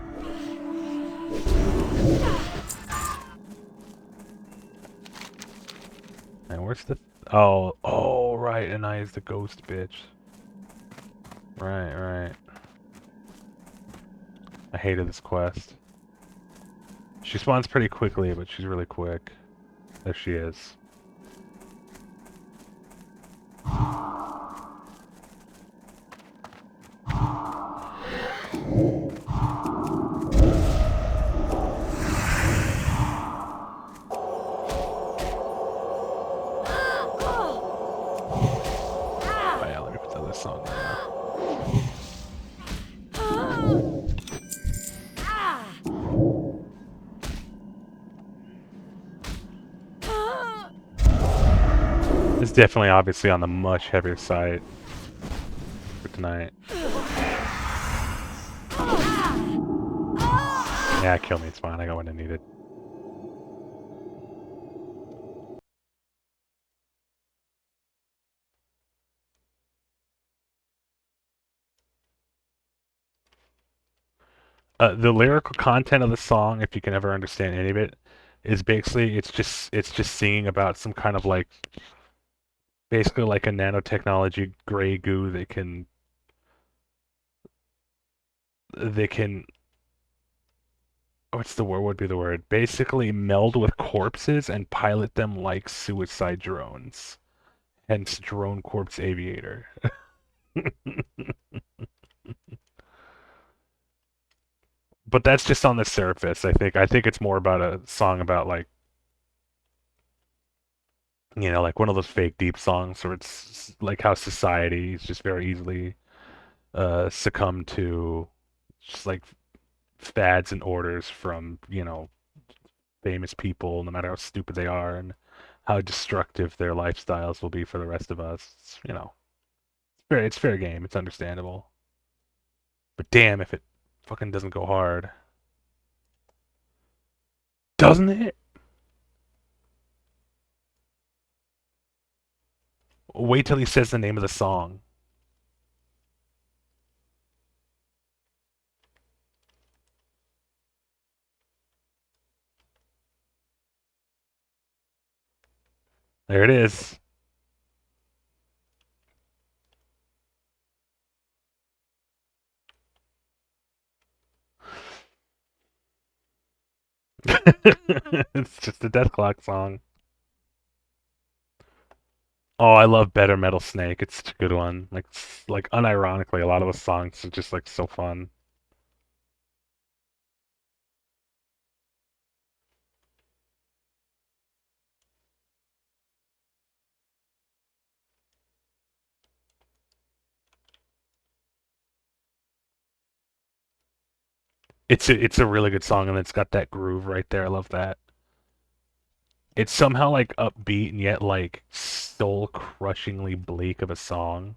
And where's the... Oh, right, and I is the ghost bitch. Right. I hated this quest. She spawns pretty quickly, but she's really quick. There she is. Song it's definitely obviously on the much heavier side for tonight. Yeah, kill me, it's fine. I got what I needed. The lyrical content of the song, if you can ever understand any of it, is basically it's just singing about some kind of like basically like a nanotechnology gray goo they can what's the word would be the word basically meld with corpses and pilot them like suicide drones, hence drone corpse aviator. But that's just on the surface. I think it's more about a song about like like one of those fake deep songs where it's like how society is just very easily succumb to just like fads and orders from famous people, no matter how stupid they are and how destructive their lifestyles will be for the rest of us. It's fair game. It's understandable. But damn, if it fucking doesn't go hard, doesn't it? Wait till he says the name of the song. There it is. It's just a Death Clock song. Oh, I love Better Metal Snake. It's such a good one. Like unironically, a lot of the songs are just like so fun. It's a really good song and it's got that groove right there. I love that. It's somehow like upbeat and yet like soul crushingly bleak of a song.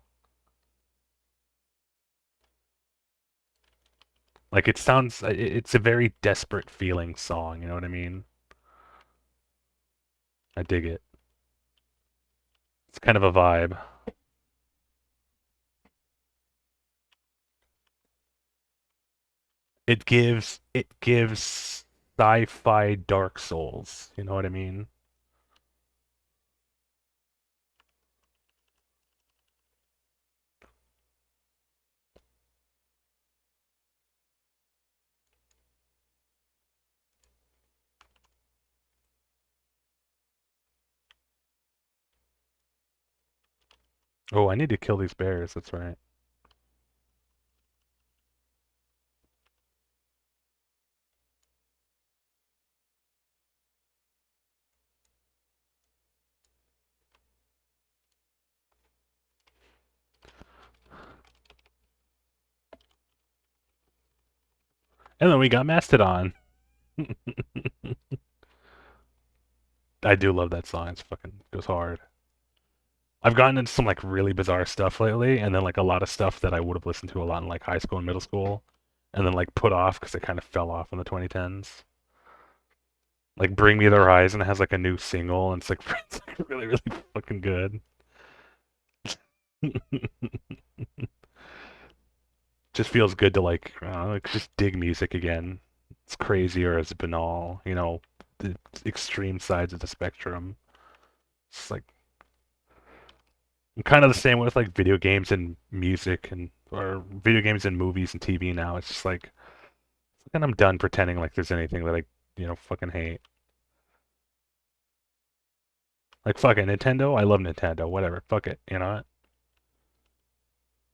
Like it sounds it's a very desperate feeling song, you know what I mean? I dig it. It's kind of a vibe. It gives sci-fi Dark Souls, you know what I mean? Oh, I need to kill these bears, that's right. And then we got Mastodon. I do love that song. It's fucking goes hard. I've gotten into some like really bizarre stuff lately, and then like a lot of stuff that I would have listened to a lot in like high school and middle school, and then like put off because it kind of fell off in the 2010s. Like Bring Me the Horizon has like a new single, and it's like, it's like really really fucking good. Just feels good to like, I don't know, like just dig music again. It's crazy or it's banal, you know, the extreme sides of the spectrum. It's like I'm kind of the same with like video games and music and or video games and movies and TV now. It's just like, and I'm done pretending like there's anything that I, fucking hate. Like fucking Nintendo, I love Nintendo. Whatever, fuck it. You know,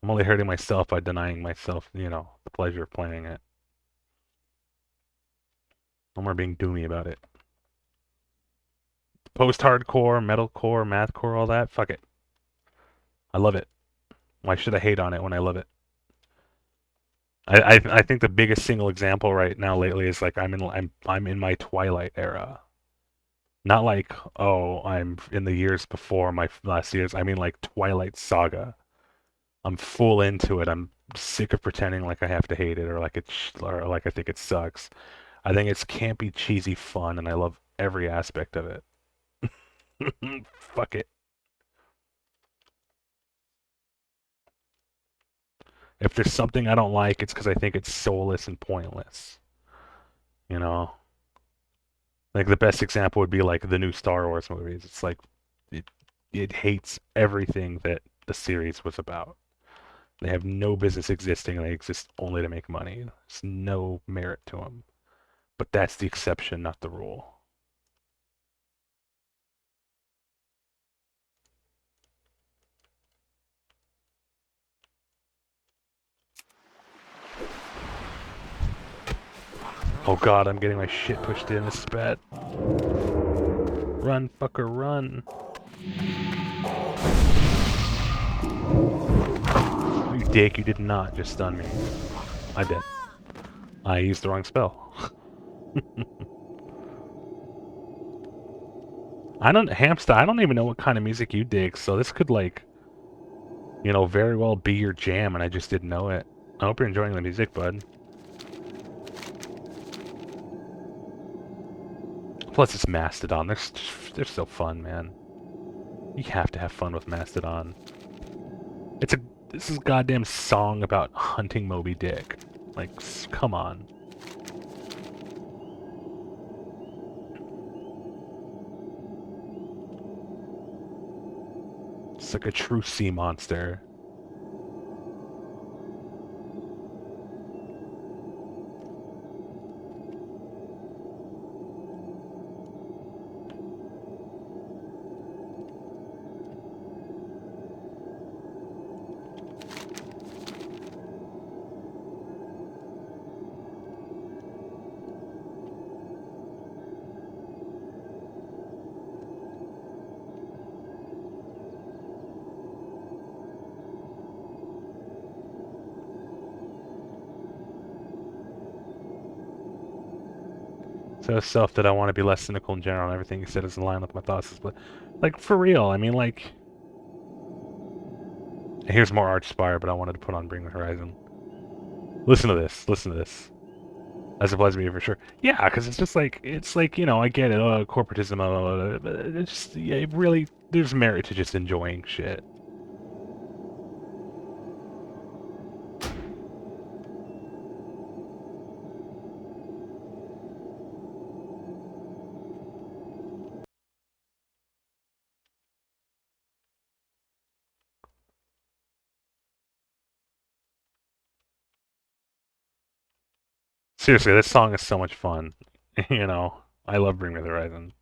I'm only hurting myself by denying myself, the pleasure of playing it. No more being doomy about it. Post-hardcore, metalcore, mathcore, all that. Fuck it. I love it. Why should I hate on it when I love it? I think the biggest single example right now lately is like I'm in my Twilight era. Not like, oh, I'm in the years before my last years. I mean like Twilight Saga. I'm full into it. I'm sick of pretending like I have to hate it or like I think it sucks. I think it's campy, cheesy fun, and I love every aspect of it. Fuck it. If there's something I don't like, it's because I think it's soulless and pointless. You know? Like the best example would be like the new Star Wars movies. It's like it hates everything that the series was about. They have no business existing. They exist only to make money. There's no merit to them. But that's the exception, not the rule. Oh god, I'm getting my shit pushed in. This is bad. Run, fucker, run. You dick, you did not just stun me. I did. I used the wrong spell. Hamster, I don't even know what kind of music you dig, so this could like, very well be your jam and I just didn't know it. I hope you're enjoying the music, bud. Plus it's Mastodon. They're so fun, man. You have to have fun with Mastodon. This is a goddamn song about hunting Moby Dick. Like, come on. It's like a true sea monster. So self that I want to be less cynical in general and everything you said is in line with my thoughts. But, like, for real, I mean, like... Here's more Archspire, but I wanted to put on Bring the Horizon. Listen to this. Listen to this. As applies to me for sure. Yeah, because it's like, I get it, corporatism, but it's just, yeah, it really, there's merit to just enjoying shit. Seriously, this song is so much fun. I love Bring Me the Horizon.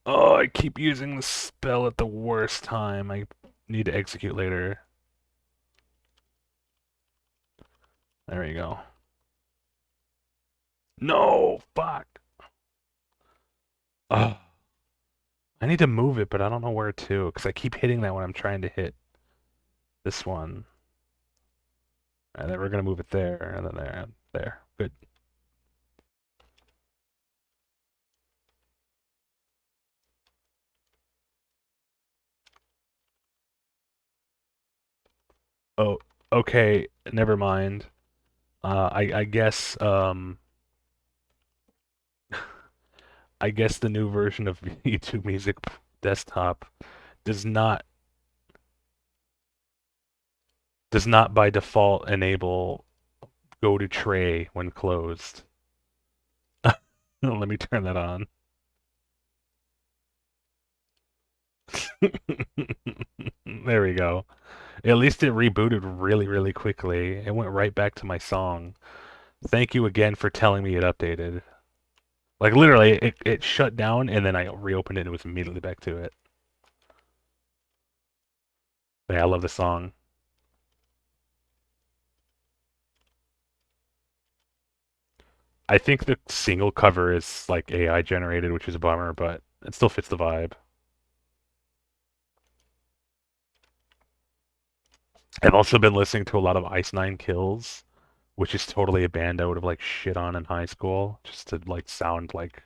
Oh, I keep using the spell at the worst time. I need to execute later. There you go. No! Fuck! Oh. I need to move it, but I don't know where to, because I keep hitting that when I'm trying to hit this one. And then we're gonna move it there, and then there, and there. Good. Oh, okay. Never mind. I guess I guess the new version of YouTube Music Desktop does not by default enable go to tray when closed. Let me turn that on. There we go. At least it rebooted really, really quickly. It went right back to my song. Thank you again for telling me it updated. Like literally, it shut down and then I reopened it and it was immediately back to it. But yeah, I love the song. I think the single cover is like AI generated, which is a bummer, but it still fits the vibe. I've also been listening to a lot of Ice Nine Kills, which is totally a band I would have like shit on in high school, just to like sound like,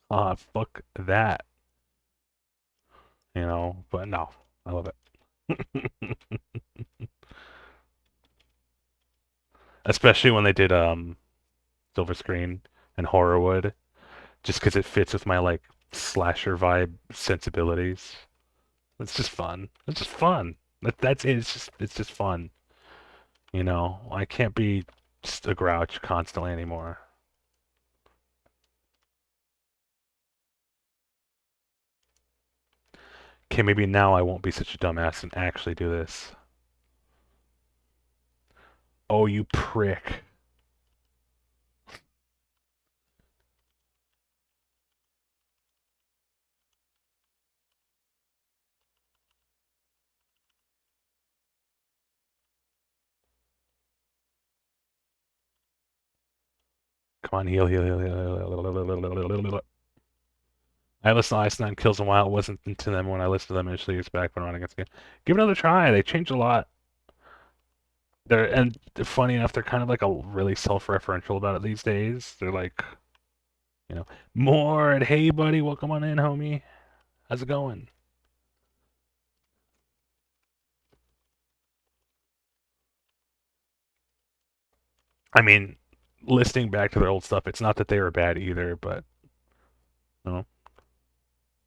fuck that, But no, I love it. Especially when they did Silver Screen and Horrorwood, just because it fits with my like slasher vibe sensibilities. It's just fun. It's just fun. That's it. It's just fun. I can't be just a grouch constantly anymore. Okay, maybe now I won't be such a dumbass and actually do this. Oh, you prick. Come on, heal, heal, heal, heal. I listened to Ice Nine Kills a while. It wasn't into them when I listened to them initially years back when running against game. Give it another try. They changed a lot. And funny enough, they're kind of like a really self-referential about it these days. They're like, more and hey buddy, welcome on in, homie. How's it going? I mean, listening back to their old stuff, it's not that they were bad either, but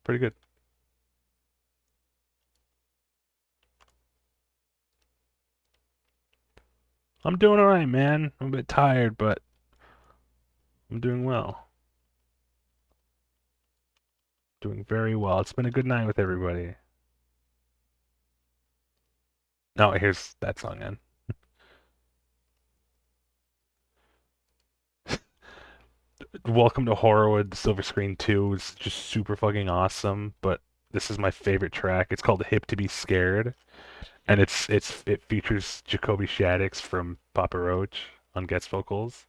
pretty good. I'm doing alright, man. I'm a bit tired, but I'm doing well. Doing very well. It's been a good night with everybody. No, here's that song in. Welcome to Horrorwood. Silver Screen 2 is just super fucking awesome, but this is my favorite track. It's called Hip to Be Scared, and it features Jacoby Shaddix from Papa Roach on guest vocals.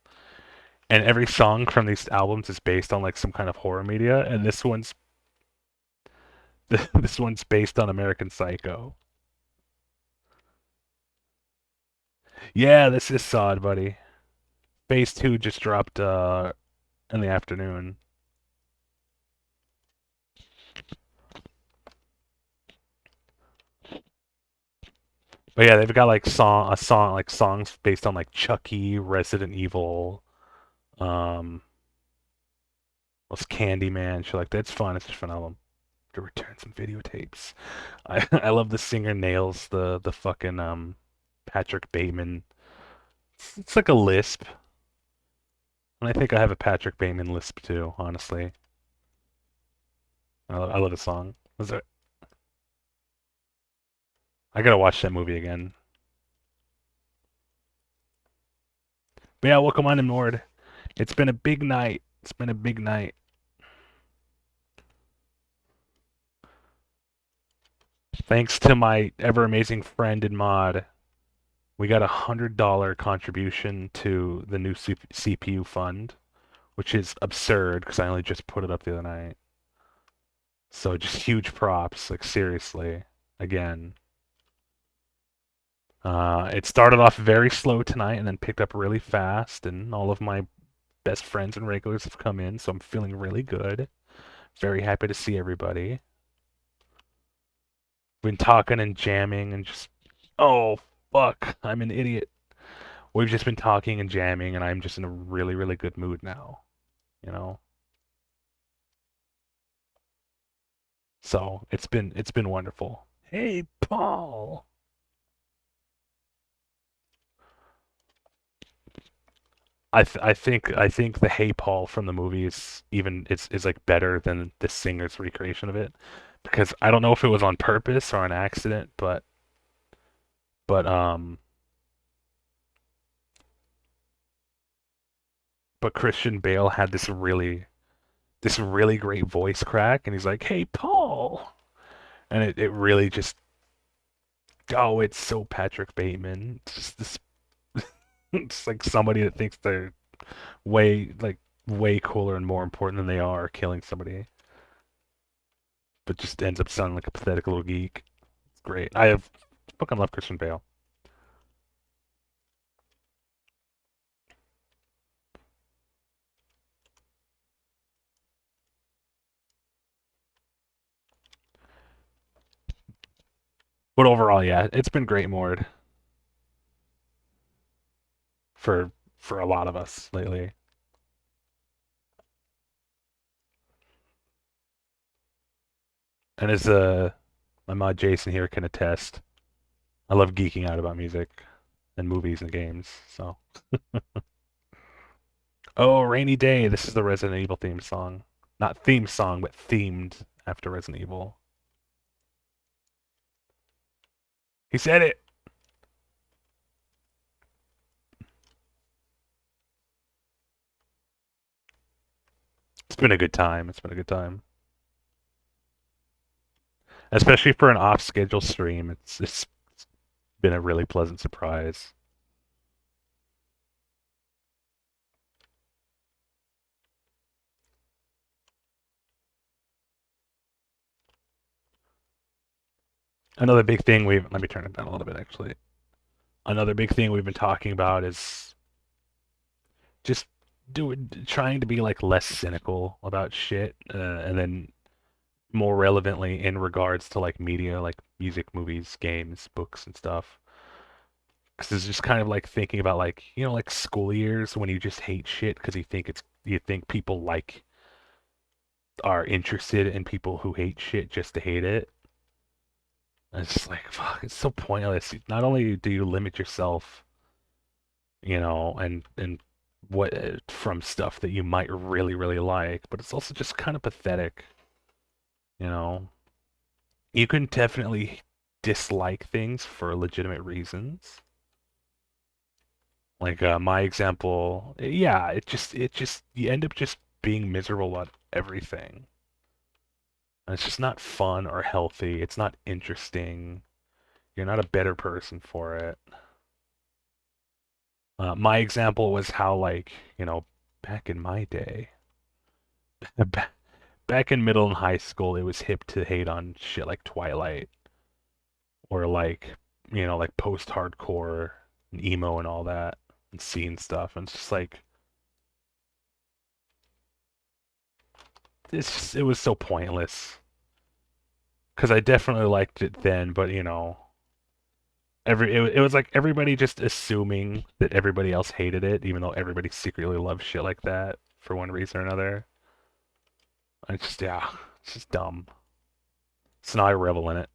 And every song from these albums is based on like some kind of horror media, and this one's this one's based on American Psycho. Yeah, this is Sod, buddy. Phase 2 just dropped in the afternoon. But yeah, they've got like songs based on like Chucky, Resident Evil, um, what's Candyman, shit like that. It's fun. It's just a fun album. To return some videotapes. I love the singer nails the fucking Patrick Bateman. It's like a lisp, and I think I have a Patrick Bateman lisp too. Honestly, I love the song. I gotta watch that movie again. But yeah, welcome on in, Nord. It's been a big night. It's been a big night. Thanks to my ever amazing friend and mod, we got $100 contribution to the new CPU fund, which is absurd because I only just put it up the other night. So just huge props, like seriously, again. It started off very slow tonight and then picked up really fast, and all of my best friends and regulars have come in, so I'm feeling really good. Very happy to see everybody. Been talking and jamming and just, oh, fuck, I'm an idiot. We've just been talking and jamming, and I'm just in a really, really good mood now, you know? So it's been wonderful. Hey, Paul. I think the Hey Paul from the movie is like better than the singer's recreation of it, because I don't know if it was on purpose or an accident, but but Christian Bale had this really great voice crack, and he's like, "Hey Paul," and it really just, oh, it's so Patrick Bateman. It's just this, it's like somebody that thinks they're way cooler and more important than they are killing somebody, but just ends up sounding like a pathetic little geek. It's great. Fucking love Christian Bale. But overall, yeah, it's been great, Mord, for a lot of us lately. And as my mod Jason here can attest, I love geeking out about music and movies and games. So, oh, rainy day. This is the Resident Evil theme song, not theme song, but themed after Resident Evil. He said it. It's been a good time. It's been a good time. Especially for an off-schedule stream. It's been a really pleasant surprise. Another big thing we've let me turn it down a little bit actually. Another big thing we've been talking about is just trying to be like less cynical about shit, and then more relevantly in regards to like media, like music, movies, games, books, and stuff. Because it's just kind of like thinking about like like school years when you just hate shit because you think people like are interested in people who hate shit just to hate it. And it's just like fuck, it's so pointless. Not only do you limit yourself, and what from stuff that you might really really like, but it's also just kind of pathetic. You know, you can definitely dislike things for legitimate reasons. Like my example, yeah, it just you end up just being miserable about everything. And it's just not fun or healthy. It's not interesting. You're not a better person for it. My example was how like, back in my day, ba- back in middle and high school, it was hip to hate on shit like Twilight or like post-hardcore and emo and all that and scene stuff. And it's just like it was so pointless because I definitely liked it then, but it was like everybody just assuming that everybody else hated it, even though everybody secretly loves shit like that for one reason or another. It's just yeah, it's just dumb. So now I revel in it.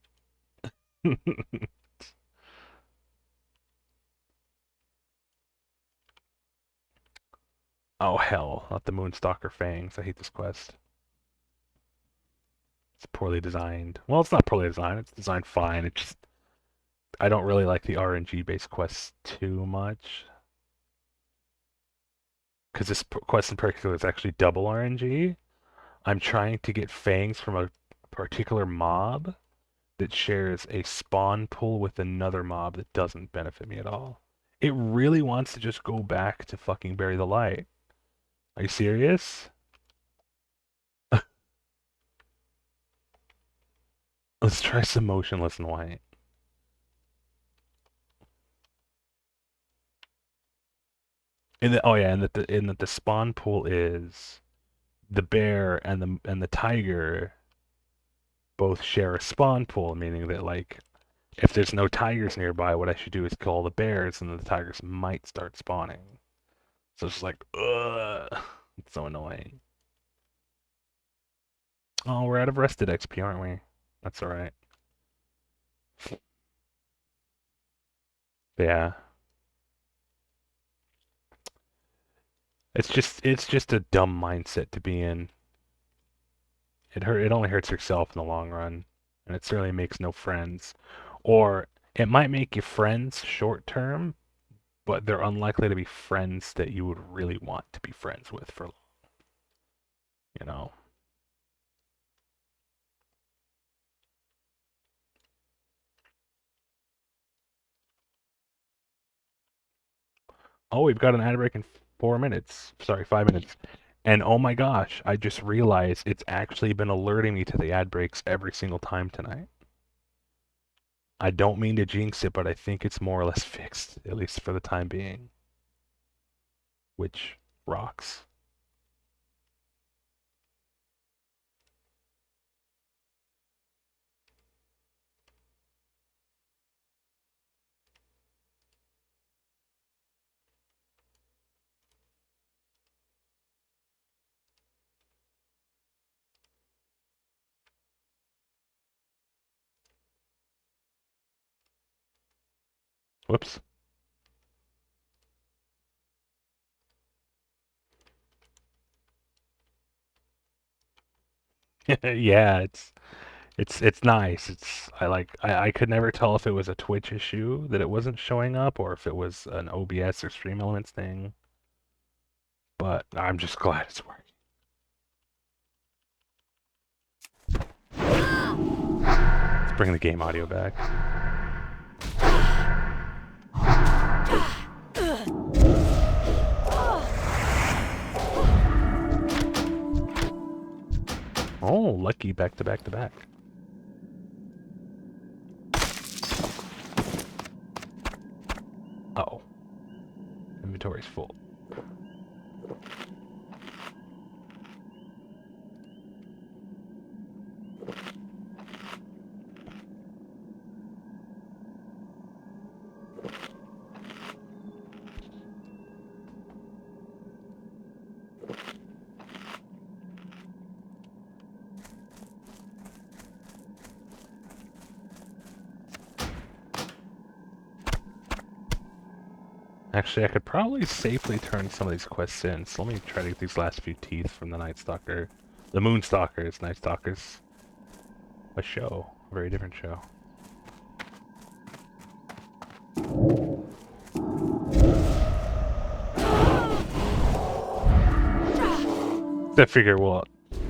Oh hell, not the Moonstalker Fangs. I hate this quest. It's poorly designed. Well, it's not poorly designed. It's designed fine. It just I don't really like the RNG based quests too much. Because this quest in particular is actually double RNG. I'm trying to get fangs from a particular mob that shares a spawn pool with another mob that doesn't benefit me at all. It really wants to just go back to fucking Bury the Light. Are you serious? Let's try some motionless and white. And that the spawn pool is the bear and the tiger both share a spawn pool, meaning that like if there's no tigers nearby, what I should do is kill all the bears, and then the tigers might start spawning. So it's just like, ugh, it's so annoying. Oh, we're out of rested XP, aren't we? That's alright. Yeah. It's just a dumb mindset to be in. It only hurts yourself in the long run, and it certainly makes no friends. Or it might make you friends short term, but they're unlikely to be friends that you would really want to be friends with for long. You know. Oh, we've got an ad break in 4 minutes. Sorry, 5 minutes. And oh my gosh, I just realized it's actually been alerting me to the ad breaks every single time tonight. I don't mean to jinx it, but I think it's more or less fixed, at least for the time being. Which rocks. Whoops. Yeah, it's nice. I could never tell if it was a Twitch issue that it wasn't showing up or if it was an OBS or Stream Elements thing. But I'm just glad it's working. Let's bring the game audio back. Oh, lucky back to back to back. Uh-oh. Inventory's full. Actually, I could probably safely turn some of these quests in, so let me try to get these last few teeth from the Night Stalker. The Moon Stalkers, Night Stalkers. A show. A very different show. I figure, well,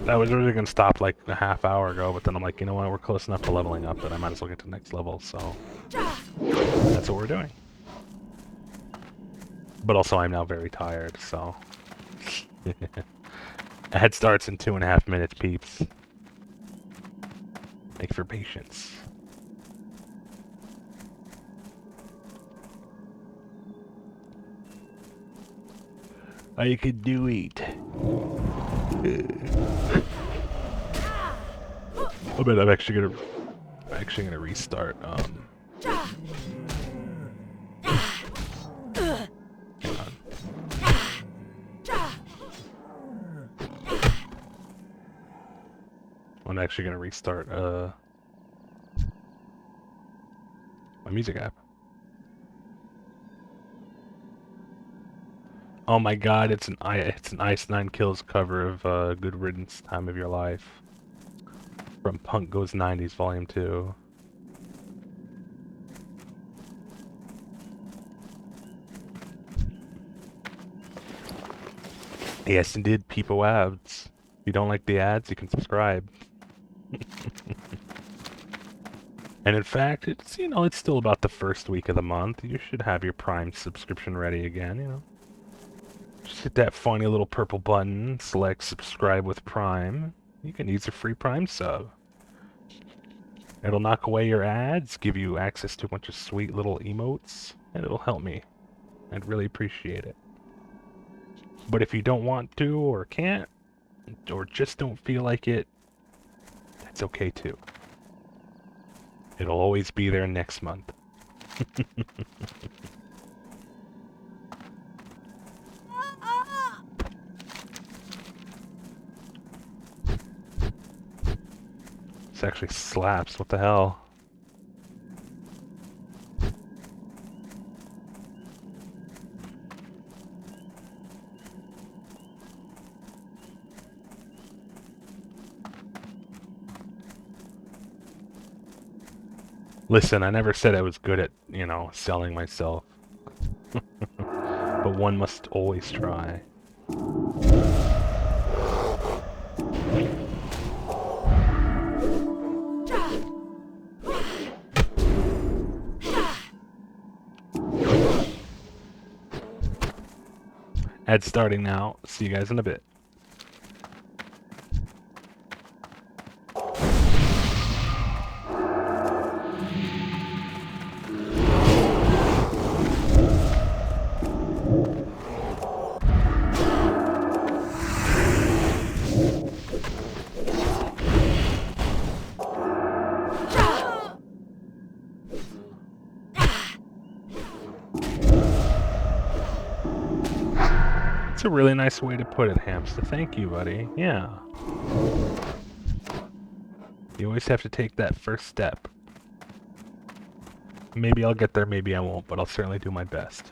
I was really going to stop like a half hour ago, but then I'm like, you know what, we're close enough to leveling up that I might as well get to the next level, so that's what we're doing. But also, I'm now very tired, so... A head starts in 2.5 minutes, peeps. Thank you for patience. I could do it. I bet I'm actually gonna restart. Hang on. I'm actually gonna restart my music app. Oh my god, it's an Ice 9 Kills cover of Good Riddance, Time of Your Life. From Punk Goes 90s Volume 2. Yes, indeed, people ads. If you don't like the ads, you can subscribe. And in fact, it's, you know, it's still about the first week of the month. You should have your Prime subscription ready again, you know. Just hit that funny little purple button, select subscribe with Prime. You can use a free Prime sub. It'll knock away your ads, give you access to a bunch of sweet little emotes, and it'll help me. I'd really appreciate it. But if you don't want to, or can't, or just don't feel like it, that's okay too. It'll always be there next month. This actually slaps, what the hell? Listen, I never said I was good at, you know, selling myself. But one must always try. Ad starting now. See you guys in a bit. It's a really nice way to put it, Hamster. Thank you, buddy. Yeah. You always have to take that first step. Maybe I'll get there, maybe I won't, but I'll certainly do my best.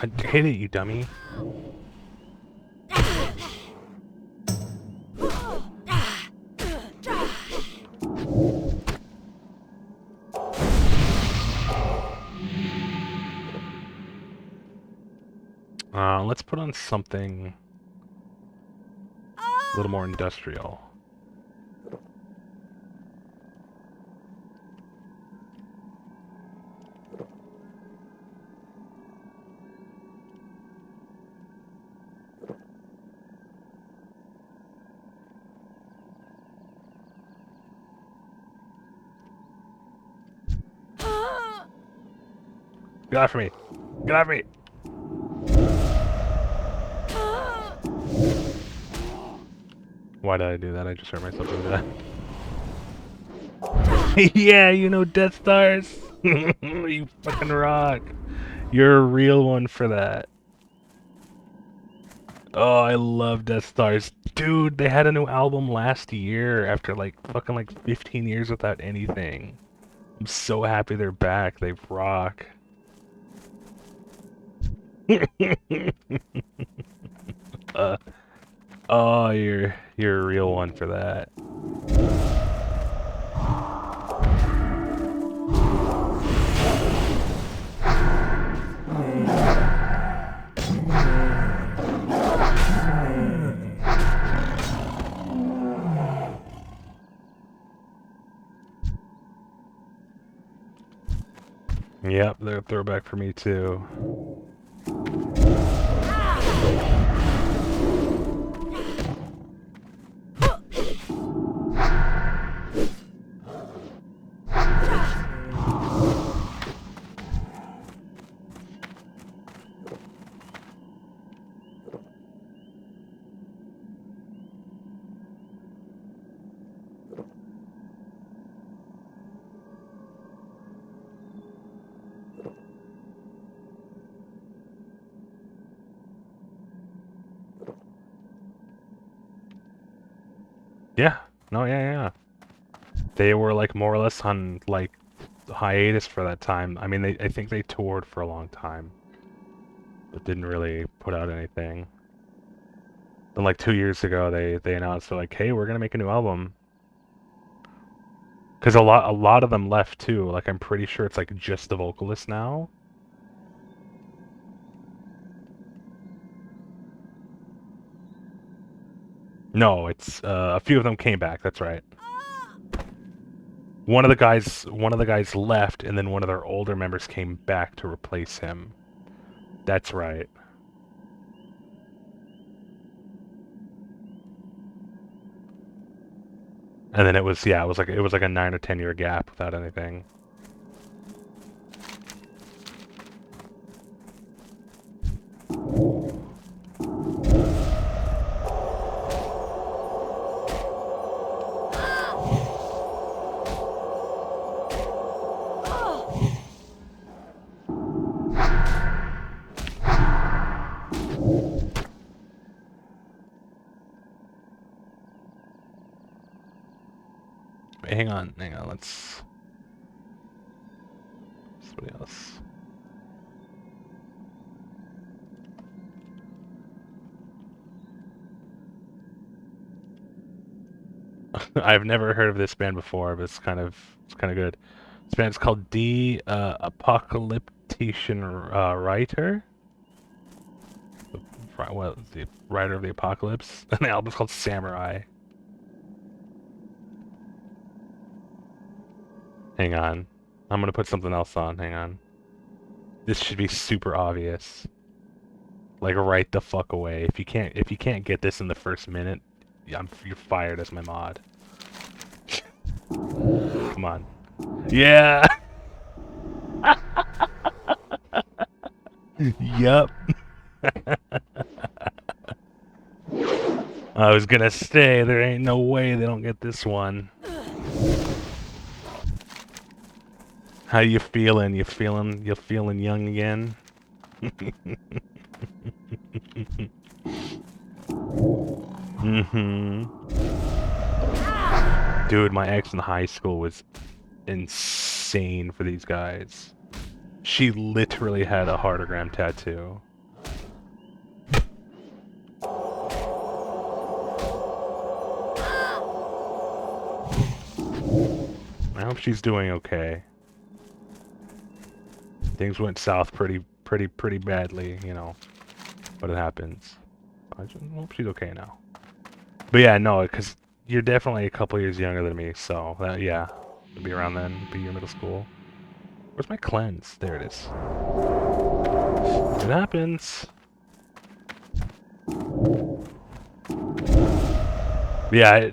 I hit it, you dummy. Let's put on something a little more industrial. Get off me! Get off me! Why did I do that? I just hurt myself doing that. Yeah, you know Death Stars! You fucking rock! You're a real one for that. Oh, I love Death Stars. Dude, they had a new album last year after like fucking like 15 years without anything. I'm so happy they're back. They rock. Oh, you're a real one for that. Yep, they're a throwback for me too. Yeah. No, yeah. they were like more or less on like hiatus for that time. I mean, I think they toured for a long time, but didn't really put out anything. Then like 2 years ago, they announced they're like, hey, we're gonna make a new album. Because a lot of them left too. Like I'm pretty sure it's like just the vocalist now. No, it's a few of them came back. That's right. One of the guys left, and then one of their older members came back to replace him. That's right. And then it was like a 9 or 10 year gap without anything. Wait, hang on, let's... Somebody else. I've never heard of this band before, but it's kind of good. This band's called The Apocalyptician Writer. Well, the writer of the apocalypse. And the album's called Samurai. Hang on. I'm gonna put something else on. Hang on. This should be super obvious. Like right the fuck away. If you can't get this in the first minute, you're fired as my mod. Come on. Yeah. Yup. I was gonna say there ain't no way they don't get this one. How you feeling? You feeling young again? Dude, my ex in high school was insane for these guys. She literally had a heartogram tattoo. I hope she's doing okay. Things went south pretty badly, you know. But it happens. I just hope she's okay now. But yeah, no, because you're definitely a couple years younger than me, so that, yeah, it'll be around then, be your middle school. Where's my cleanse? There it is. It happens. Yeah,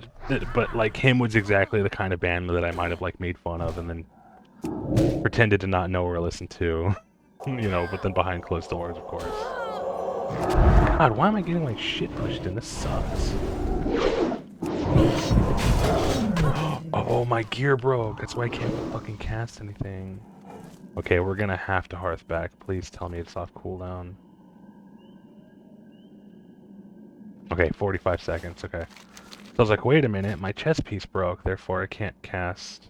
but like him was exactly the kind of band that I might have like made fun of and then pretended to not know or listen to, you know, but then behind closed doors, of course. God, why am I getting like shit pushed in? This sucks. Oh, my gear broke. That's why I can't fucking cast anything. Okay, we're gonna have to hearth back. Please tell me it's off cooldown. Okay, 45 seconds. Okay. So I was like, wait a minute, my chest piece broke, therefore I can't cast.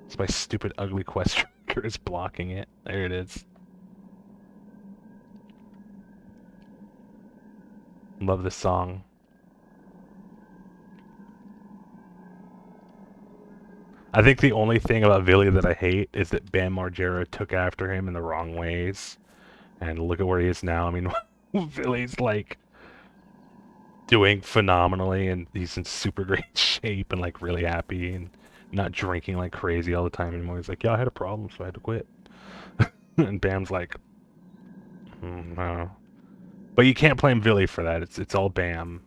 It's my stupid ugly quest tracker is blocking it. There it is. Love this song. I think the only thing about Villy that I hate is that Bam Margera took after him in the wrong ways. And look at where he is now. I mean, Villy's like doing phenomenally and he's in super great shape and like really happy and not drinking like crazy all the time anymore. He's like, yeah, I had a problem, so I had to quit. And Bam's like, no. But you can't blame Villy for that. It's all Bam.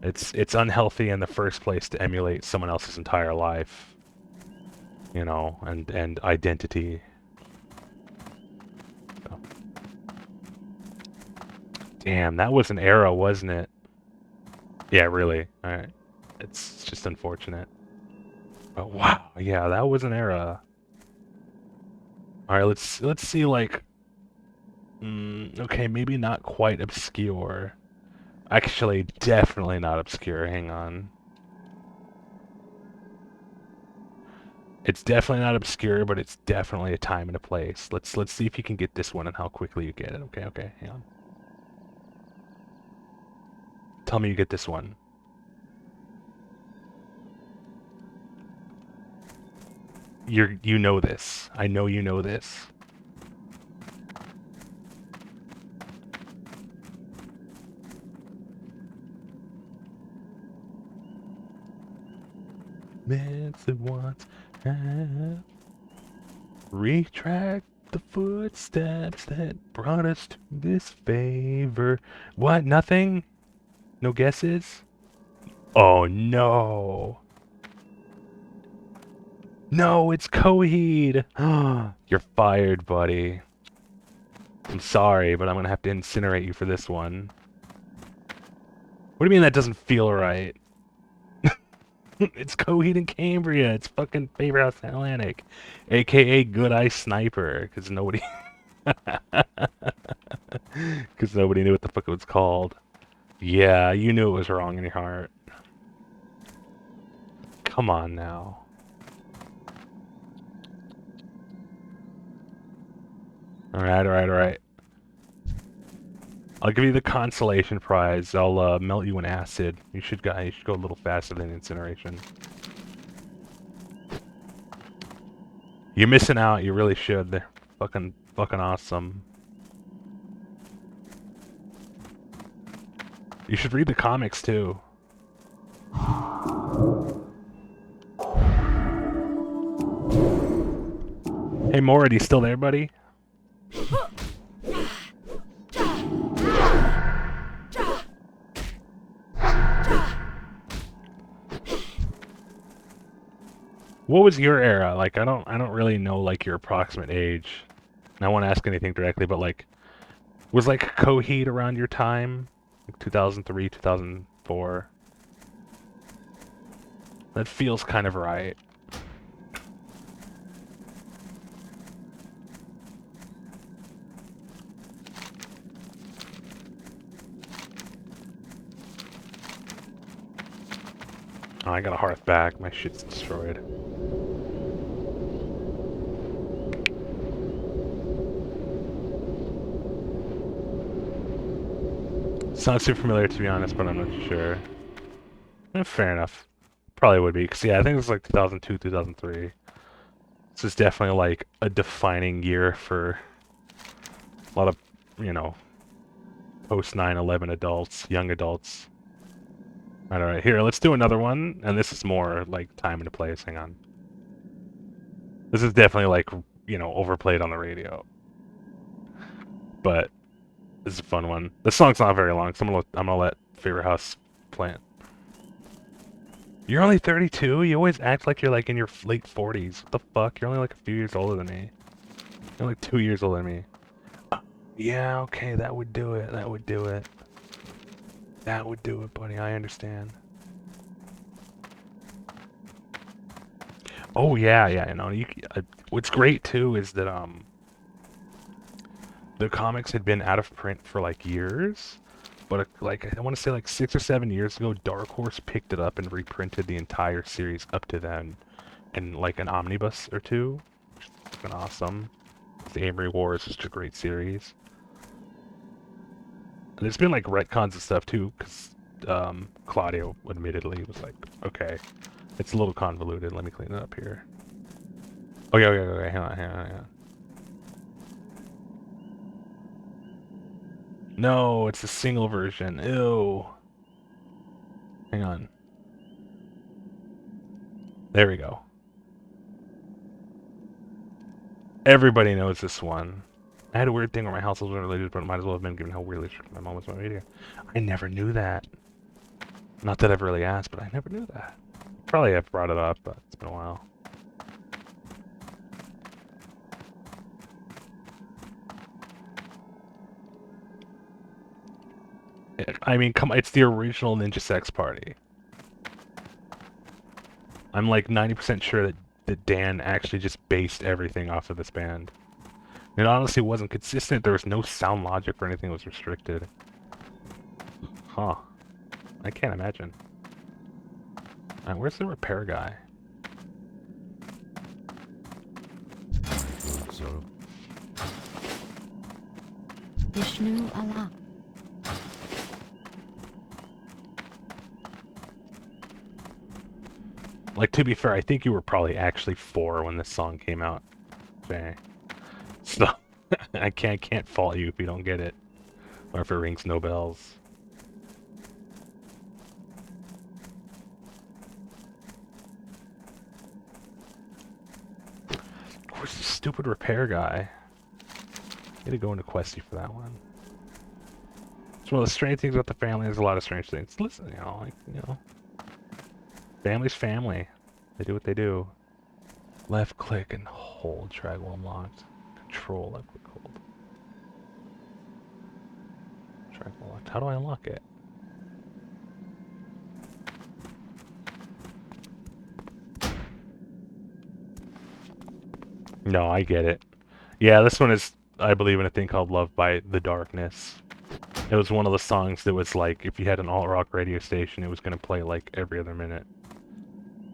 It's unhealthy in the first place to emulate someone else's entire life, you know, and identity. So. Damn, that was an era, wasn't it? Yeah, really. All right, it's just unfortunate. But wow, yeah, that was an era. All right, let's see, like, okay, maybe not quite obscure. Actually, definitely not obscure. Hang on. It's definitely not obscure, but it's definitely a time and a place. Let's see if you can get this one and how quickly you get it. Okay, hang on. Tell me you get this one. You know this. I know you know this. Minutes that once have retract the footsteps that brought us to this favor. What? Nothing? No guesses? Oh no. No, it's Coheed. You're fired, buddy. I'm sorry, but I'm gonna have to incinerate you for this one. What do you mean that doesn't feel right? It's Coheed and Cambria. It's fucking Favor House Atlantic, aka Good Eye Sniper, because nobody, because nobody knew what the fuck it was called. Yeah, you knew it was wrong in your heart. Come on now. Alright. I'll give you the consolation prize. I'll melt you in acid. You should go a little faster than incineration. You're missing out. You really should. They're fucking awesome. You should read the comics too. Hey Morad, you still there, buddy? What was your era? Like, I don't really know like your approximate age. And I won't ask anything directly, but like, was like Coheed around your time? Like 2003, 2004? That feels kind of right. Oh, I got a hearth back. My shit's destroyed. Sounds too familiar to be honest, but I'm not sure. Fair enough. Probably would be, because yeah, I think it was like 2002, 2003. This is definitely like a defining year for a lot of, you know, post 9/11 adults, young adults. Alright, here, let's do another one, and this is more like time and place. Hang on. This is definitely like, you know, overplayed on the radio. But this is a fun one. This song's not very long, so I'm gonna let Favorite House play it. You're only 32? You always act like you're like in your late 40s. What the fuck? You're only like a few years older than me. You're like 2 years older than me. Yeah, okay, that would do it. That would do it. That would do it, buddy. I understand. Oh yeah, you know, what's great too is that the comics had been out of print for like years, but like I want to say like 6 or 7 years ago, Dark Horse picked it up and reprinted the entire series up to then, in like an omnibus or two. It's been awesome. The Amory War is just a great series. And there's been like retcons and stuff too, because Claudio admittedly was like, okay, it's a little convoluted. Let me clean it up here. Okay. Hang on. No, it's a single version. Ew. Hang on. There we go. Everybody knows this one. I had a weird thing where my household was related, but it might as well have been given how weirdly strict my mom was on radio. I never knew that. Not that I've really asked, but I never knew that. Probably have brought it up, but it's been a while. I mean, come on, it's the original Ninja Sex Party. I'm like 90% sure that Dan actually just based everything off of this band. It honestly wasn't consistent. There was no sound logic or anything that was restricted. Huh. I can't imagine. Alright, where's the repair guy? So, Vishnu Allah. Like, to be fair, I think you were probably actually 4 when this song came out. Okay. So, I can't fault you if you don't get it. Or if it rings no bells. Where's the stupid repair guy? Need to go into Questy for that one. It's one of the strange things about the family. There's a lot of strange things. Listen, family's family. They do what they do. Left click and hold. Drag while unlocked. Control. Left click hold. Drag while unlocked. How do I unlock it? No, I get it. Yeah, this one is, I believe, in a thing called Love by the Darkness. It was one of the songs that was like, if you had an alt-rock radio station, it was going to play like every other minute.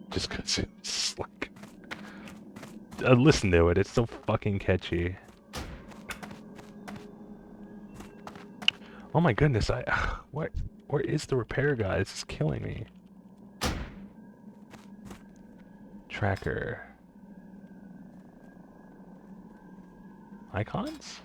Just because it's like... listen to it, it's so fucking catchy. Oh my goodness, where is the repair guy? This is killing me. Tracker. Icons?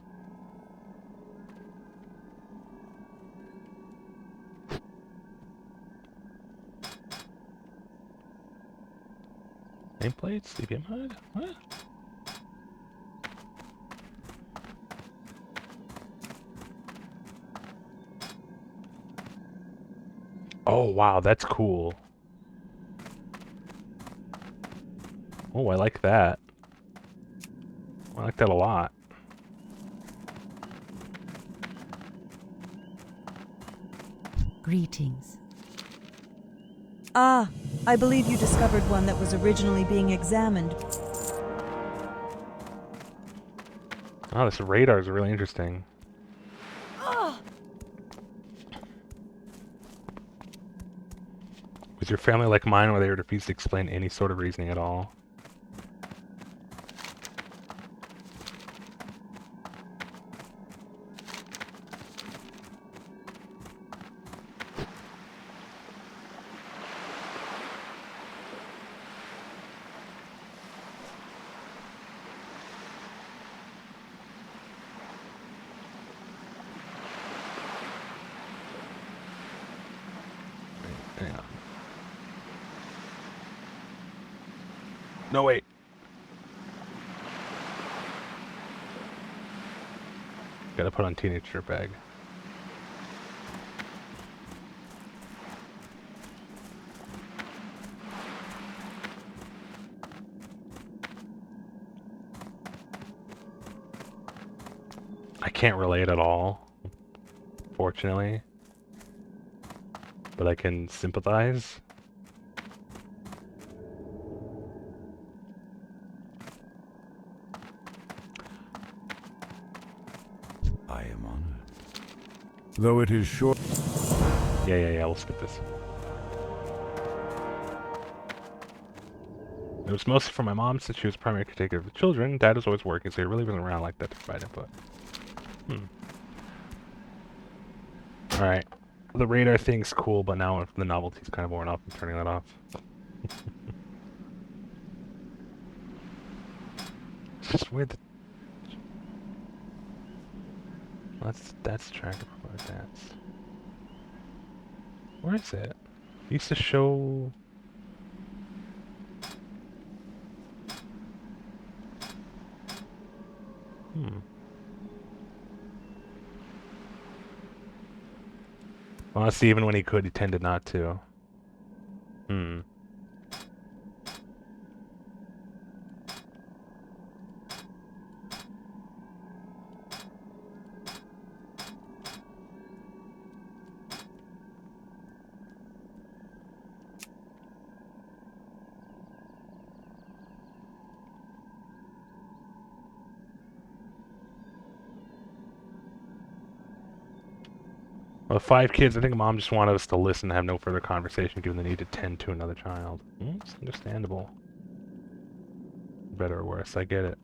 Nameplates? CPM HUD? What? Oh wow, that's cool. Oh, I like that. I like that a lot. Greetings. Ah, I believe you discovered one that was originally being examined. Oh, this radar is really interesting. Was your family like mine where they refused to explain any sort of reasoning at all? Hang on. No, wait. Gotta put on teenage dirtbag. I can't relate at all, fortunately. But I can sympathize. I am honored. Though it is short. Yeah, we'll skip this. It was mostly for my mom since she was primary caretaker of the children. Dad was always working, so he really wasn't around like that to provide input. Alright. The radar thing's cool, but now the novelty's kind of worn off, I'm turning that off. It's just weird that... That's tracker proposed dance. Where is it? It used to show... Honestly, even when he could, he tended not to. Well, 5 kids, I think mom just wanted us to listen and have no further conversation given the need to tend to another child. It's understandable. Better or worse, I get it.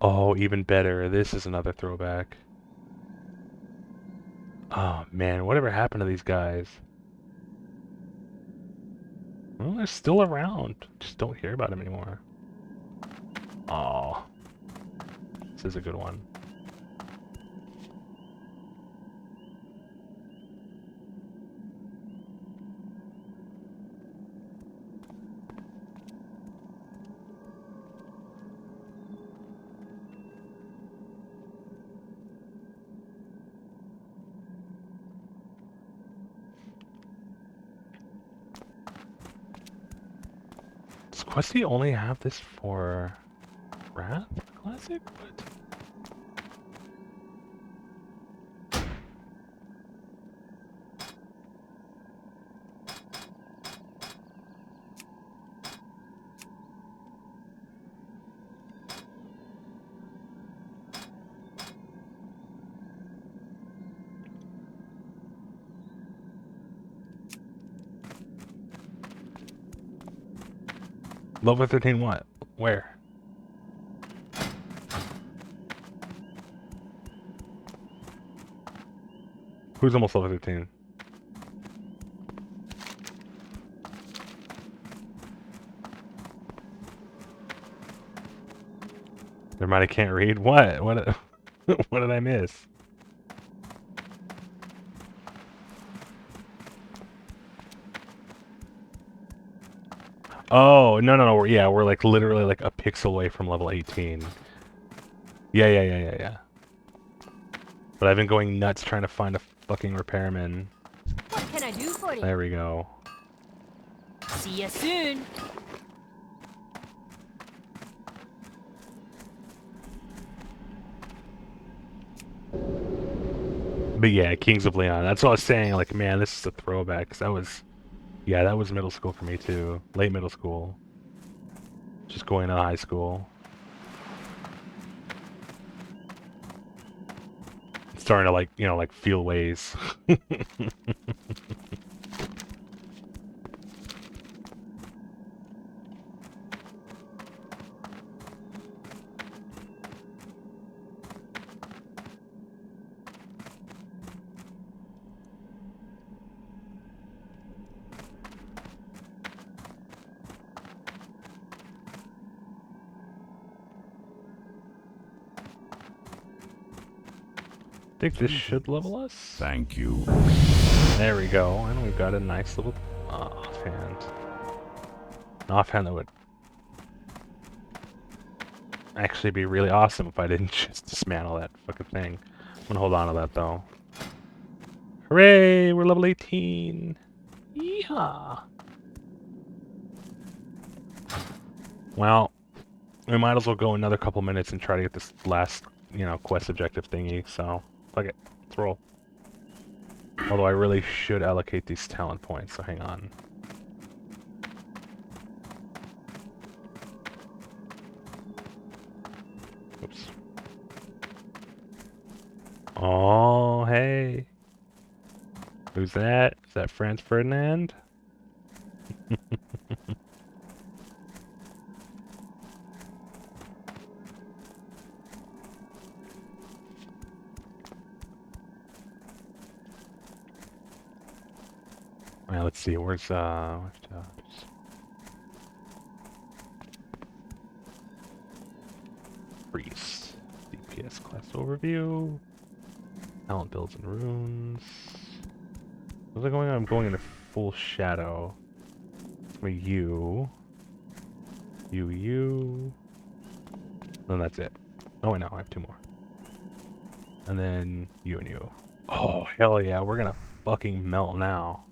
Oh, even better. This is another throwback. Oh, man, whatever happened to these guys? Well, they're still around. Just don't hear about them anymore. Oh, this is a good one. Does Questy only have this for Wrath Classic? What? Level 13 what? Where? Who's almost level 13? Never mind, I can't read. What? What? What did I miss? Oh, no. Yeah, we're like literally like a pixel away from level 18. Yeah. But I've been going nuts trying to find a fucking repairman. What can I do for you? There we go. See you soon. But yeah, Kings of Leon. That's what I was saying. Like, man, this is a throwback. 'Cause that was, yeah, that was middle school for me too. Late middle school. Just going to high school. Starting to like, you know, like feel ways. I think this should level us. Thank you. There we go, and we've got a nice little offhand. An offhand that would actually be really awesome if I didn't just dismantle that fucking thing. I'm gonna hold on to that though. Hooray! We're level 18! Yeehaw! Well, we might as well go another couple minutes and try to get this last, you know, quest objective thingy, so fuck it. Let's roll. Although I really should allocate these talent points, so hang on. Oops. Oh, hey. Who's that? Is that Franz Ferdinand? Well, let's see, where's Priest. DPS class overview. Talent builds and runes. What's going on? I'm going into full shadow. It's gonna be you. You. Then that's it. Oh, wait, no, I have 2 more. And then you and you. Oh, hell yeah, we're gonna fucking melt now.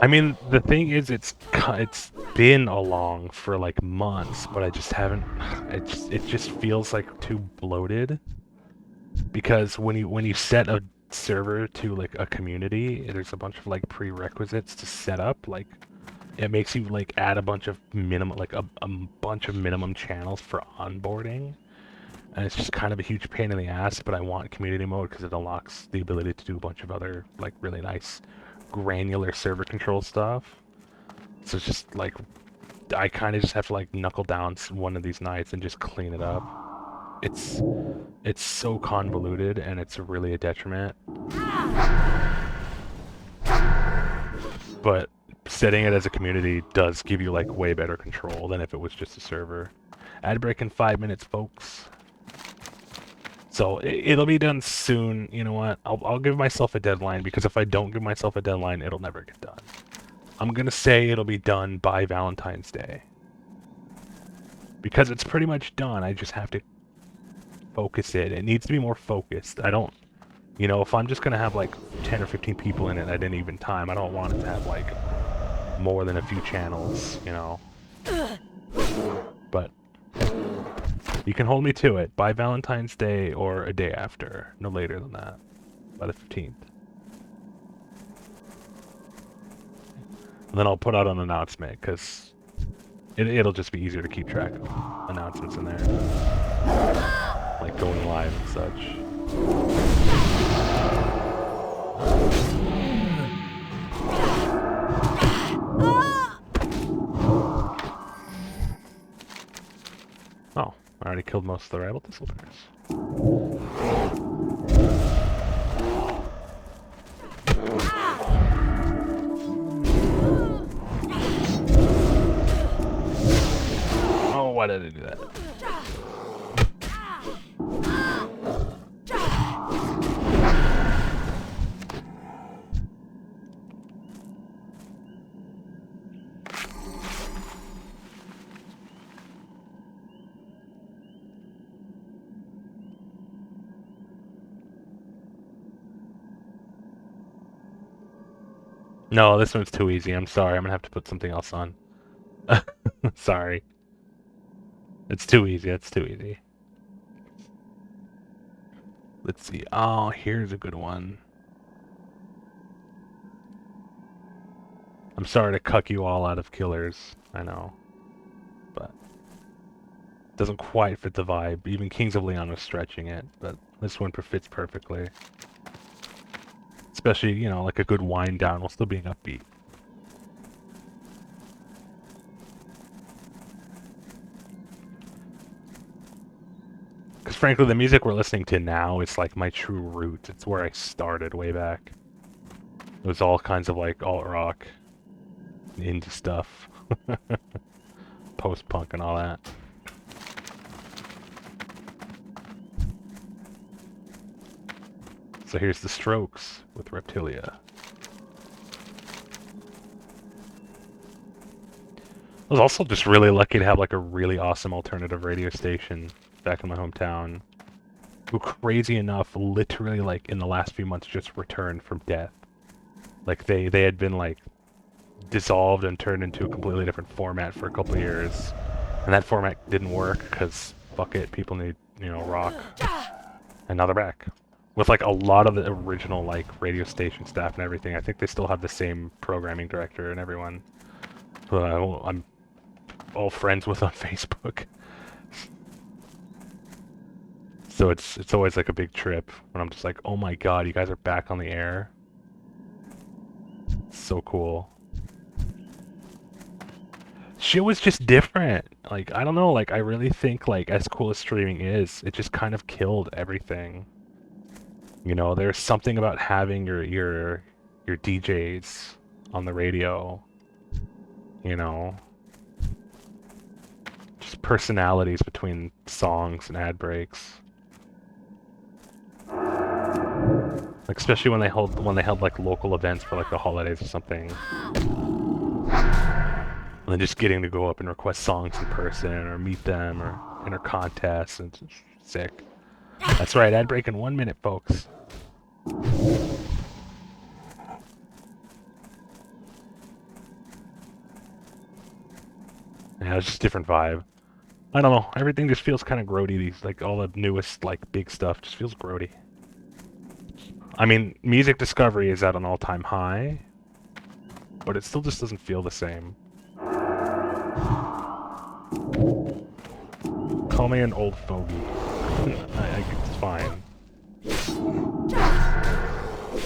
I mean, the thing is, it's been along for like months, but I just haven't. It just feels like too bloated. Because when you set a server to like a community, there's a bunch of like prerequisites to set up. Like it makes you like add a bunch of minimum like a bunch of minimum channels for onboarding, and it's just kind of a huge pain in the ass. But I want community mode because it unlocks the ability to do a bunch of other like really nice granular server control stuff. So it's just like I kind of just have to like knuckle down one of these nights and just clean it up. It's so convoluted and it's really a detriment. But setting it as a community does give you like way better control than if it was just a server. Ad break in 5 minutes, folks. So it'll be done soon. You know what? I'll give myself a deadline, because if I don't give myself a deadline, it'll never get done. I'm gonna say it'll be done by Valentine's Day. Because it's pretty much done. I just have to focus it. It needs to be more focused. I don't, you know, if I'm just gonna have like 10 or 15 people in it at any even time, I don't want it to have like more than a few channels, you know. But you can hold me to it by Valentine's Day or a day after, no later than that, by the 15th. And then I'll put out an announcement, because it'll just be easier to keep track of announcements in there. Like going live and such. Oh, I already killed most of the rival thistle bears. Oh, why did I do that? No, this one's too easy. I'm sorry. I'm gonna have to put something else on. Sorry. It's too easy. It's too easy. Let's see. Oh, here's a good one. I'm sorry to cuck you all out of killers. I know. But it doesn't quite fit the vibe. Even Kings of Leon was stretching it, but this one fits perfectly. Especially, you know, like a good wind down while still being upbeat. Because frankly, the music we're listening to now is like my true roots. It's where I started way back. It was all kinds of like alt-rock, indie stuff, post-punk and all that. So here's the Strokes with Reptilia. I was also just really lucky to have like a really awesome alternative radio station back in my hometown, who, crazy enough, literally like in the last few months just returned from death. Like they had been like dissolved and turned into a completely different format for a couple of years, and that format didn't work because fuck it, people need, you know, rock. And now they're back with like a lot of the original like radio station staff and everything. I think they still have the same programming director and everyone who I'm all friends with on Facebook. So it's always like a big trip when I'm just like, oh my god, you guys are back on the air. It's so cool. Shit was just different. Like, I don't know, like I really think like as cool as streaming is, it just kind of killed everything. You know, there's something about having your DJs on the radio. You know, just personalities between songs and ad breaks. Like especially when they held like local events for like the holidays or something. And then just getting to go up and request songs in person or meet them or enter contests, and it's sick. That's right, ad break in 1 minute, folks. It's just a different vibe. I don't know. Everything just feels kind of grody. These, like, all the newest, like, big stuff just feels grody. I mean, music discovery is at an all-time high, but it still just doesn't feel the same. Call me an old fogey. It's fine.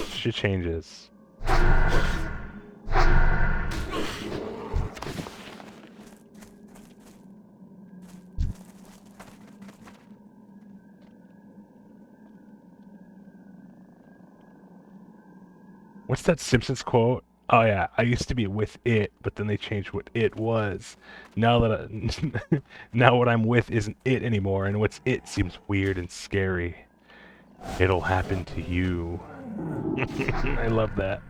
Shit changes. What's that Simpsons quote? Oh yeah, I used to be with it, but then they changed what it was. Now that now what I'm with isn't it anymore, and what's it seems weird and scary. It'll happen to you. I love that.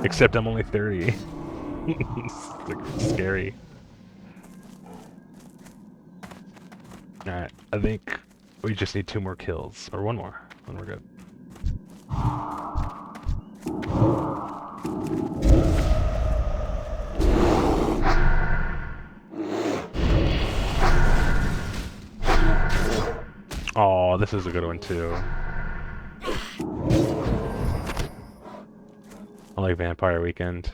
Except I'm only 30. It's like scary. Alright, I think we just need 2 more kills. Or 1 more, and we're good. Oh, this is a good one too. I like Vampire Weekend.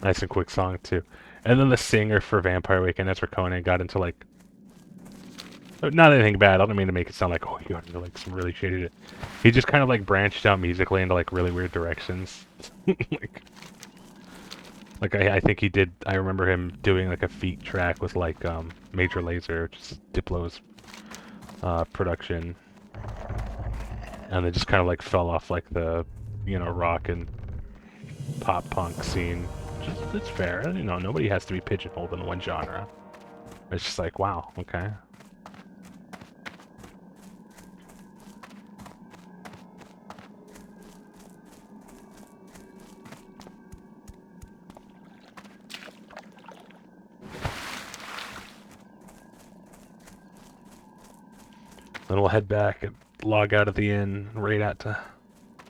Nice and quick song too. And then the singer for Vampire Weekend, that's where Conan got into like, not anything bad. I don't mean to make it sound like, oh, you got into like some really shady shit. He just kind of like branched out musically into like really weird directions. I think he did. I remember him doing like a feat track with like Major Lazer, which is Diplo's production, and they just kind of like fell off like the, rock and pop punk scene. It's fair, nobody has to be pigeonholed in one genre. It's just like, wow, okay. Then we'll head back and log out of the inn and raid out to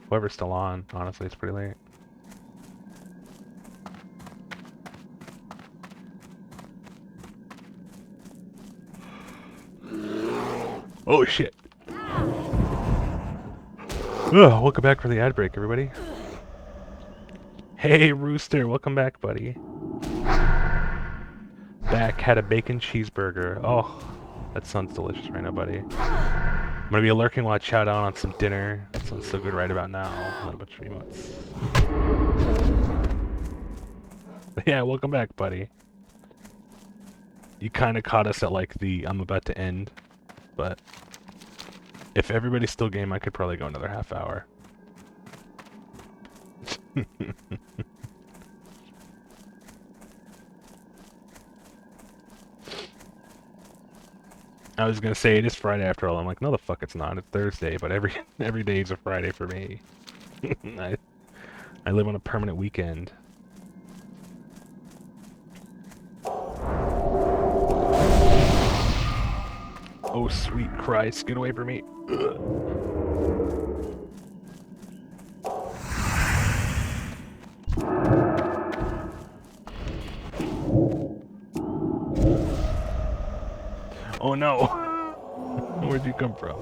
whoever's still on. Honestly, it's pretty late. Oh shit! Welcome back for the ad break, everybody. Hey Rooster, welcome back, buddy. Back, had a bacon cheeseburger. Oh, that sounds delicious right now, buddy. I'm gonna be lurking while I chow down on some dinner. That sounds so good right about now. Not a bunch of emotes. Yeah, welcome back, buddy. You kind of caught us at like the I'm about to end. But if everybody's still game, I could probably go another half hour. I was gonna say it is Friday after all. I'm like, no, the fuck, it's not. It's Thursday, but every day is a Friday for me. I live on a permanent weekend. Oh, sweet Christ, get away from me. Ugh. Oh no! Where'd you come from?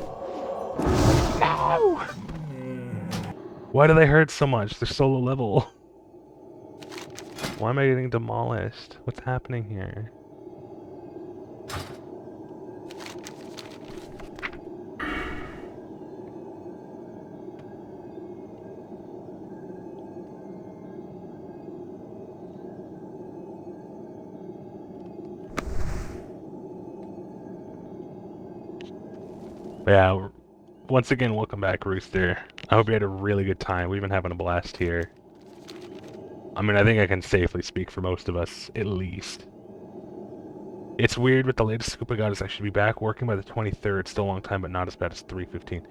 No! Why do they hurt so much? They're so low level. Why am I getting demolished? What's happening here? Yeah, once again, welcome back, Rooster. I hope you had a really good time. We've been having a blast here. I mean, I think I can safely speak for most of us, at least. It's weird with the latest scoop I got is I should be back working by the 23rd. Still a long time, but not as bad as 3:15.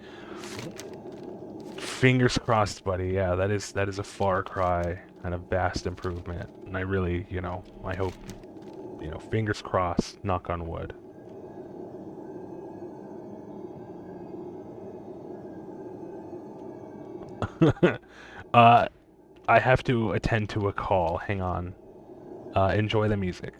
Fingers crossed, buddy. Yeah, that is a far cry and a vast improvement. And I really, I hope, fingers crossed, knock on wood. I have to attend to a call. Hang on. Enjoy the music.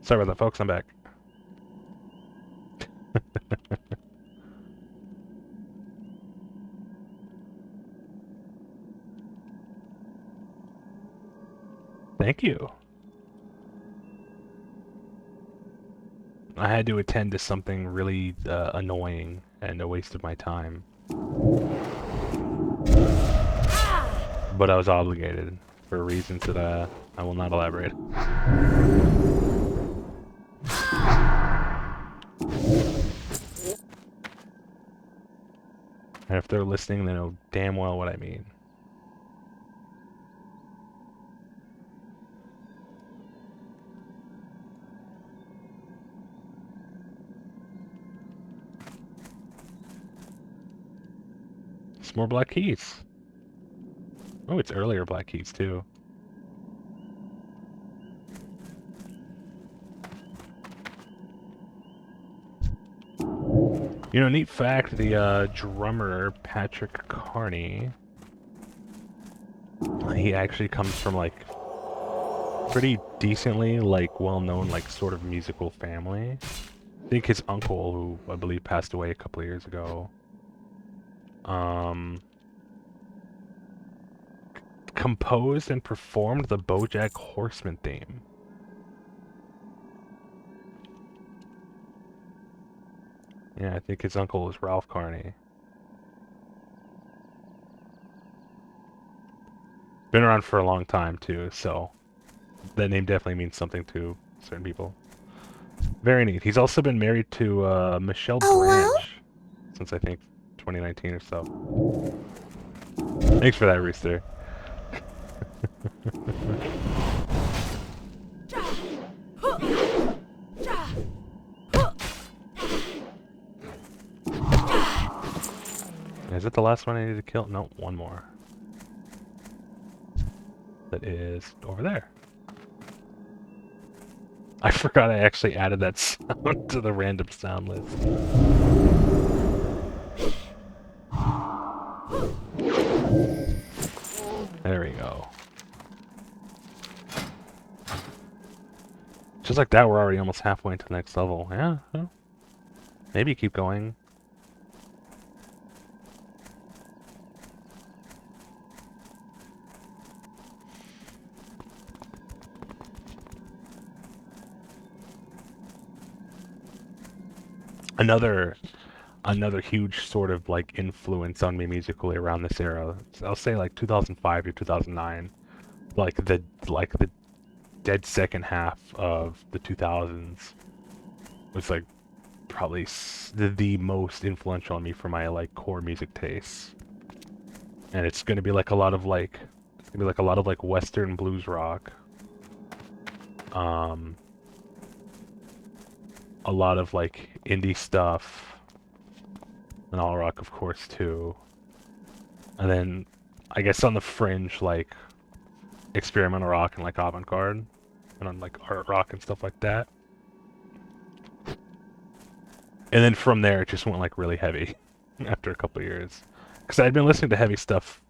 Sorry about that, folks. I'm back. Thank you. I had to attend to something really annoying and a waste of my time. But I was obligated for reasons that I will not elaborate. And if they're listening, they know damn well what I mean. It's more black keys. Oh, it's earlier black keys too. You know, neat fact, the drummer, Patrick Carney, he actually comes from, like, pretty decently, like, well-known, like, sort of musical family. I think his uncle, who I believe passed away a couple of years ago, composed and performed the BoJack Horseman theme. Yeah, I think his uncle is Ralph Carney. Been around for a long time, too, so that name definitely means something to certain people. Very neat. He's also been married to Michelle Branch since, I think, 2019 or so. Thanks for that, Rooster. Is it the last one I need to kill? No, one more. That is over there. I forgot I actually added that sound to the random sound list. There we go. Just like that, we're already almost halfway into the next level. Yeah, well, maybe keep going. Another huge sort of like influence on me musically around this era. I'll say like 2005 to 2009, like the dead second half of the 2000s was like probably the most influential on me for my like core music tastes. And it's gonna be like a lot of like Western blues rock. A lot of like indie stuff, and alt rock, of course, too. And then, I guess on the fringe, like experimental rock and like avant-garde, and on like art rock and stuff like that. And then from there, it just went like really heavy after a couple of years, because I had been listening to heavy stuff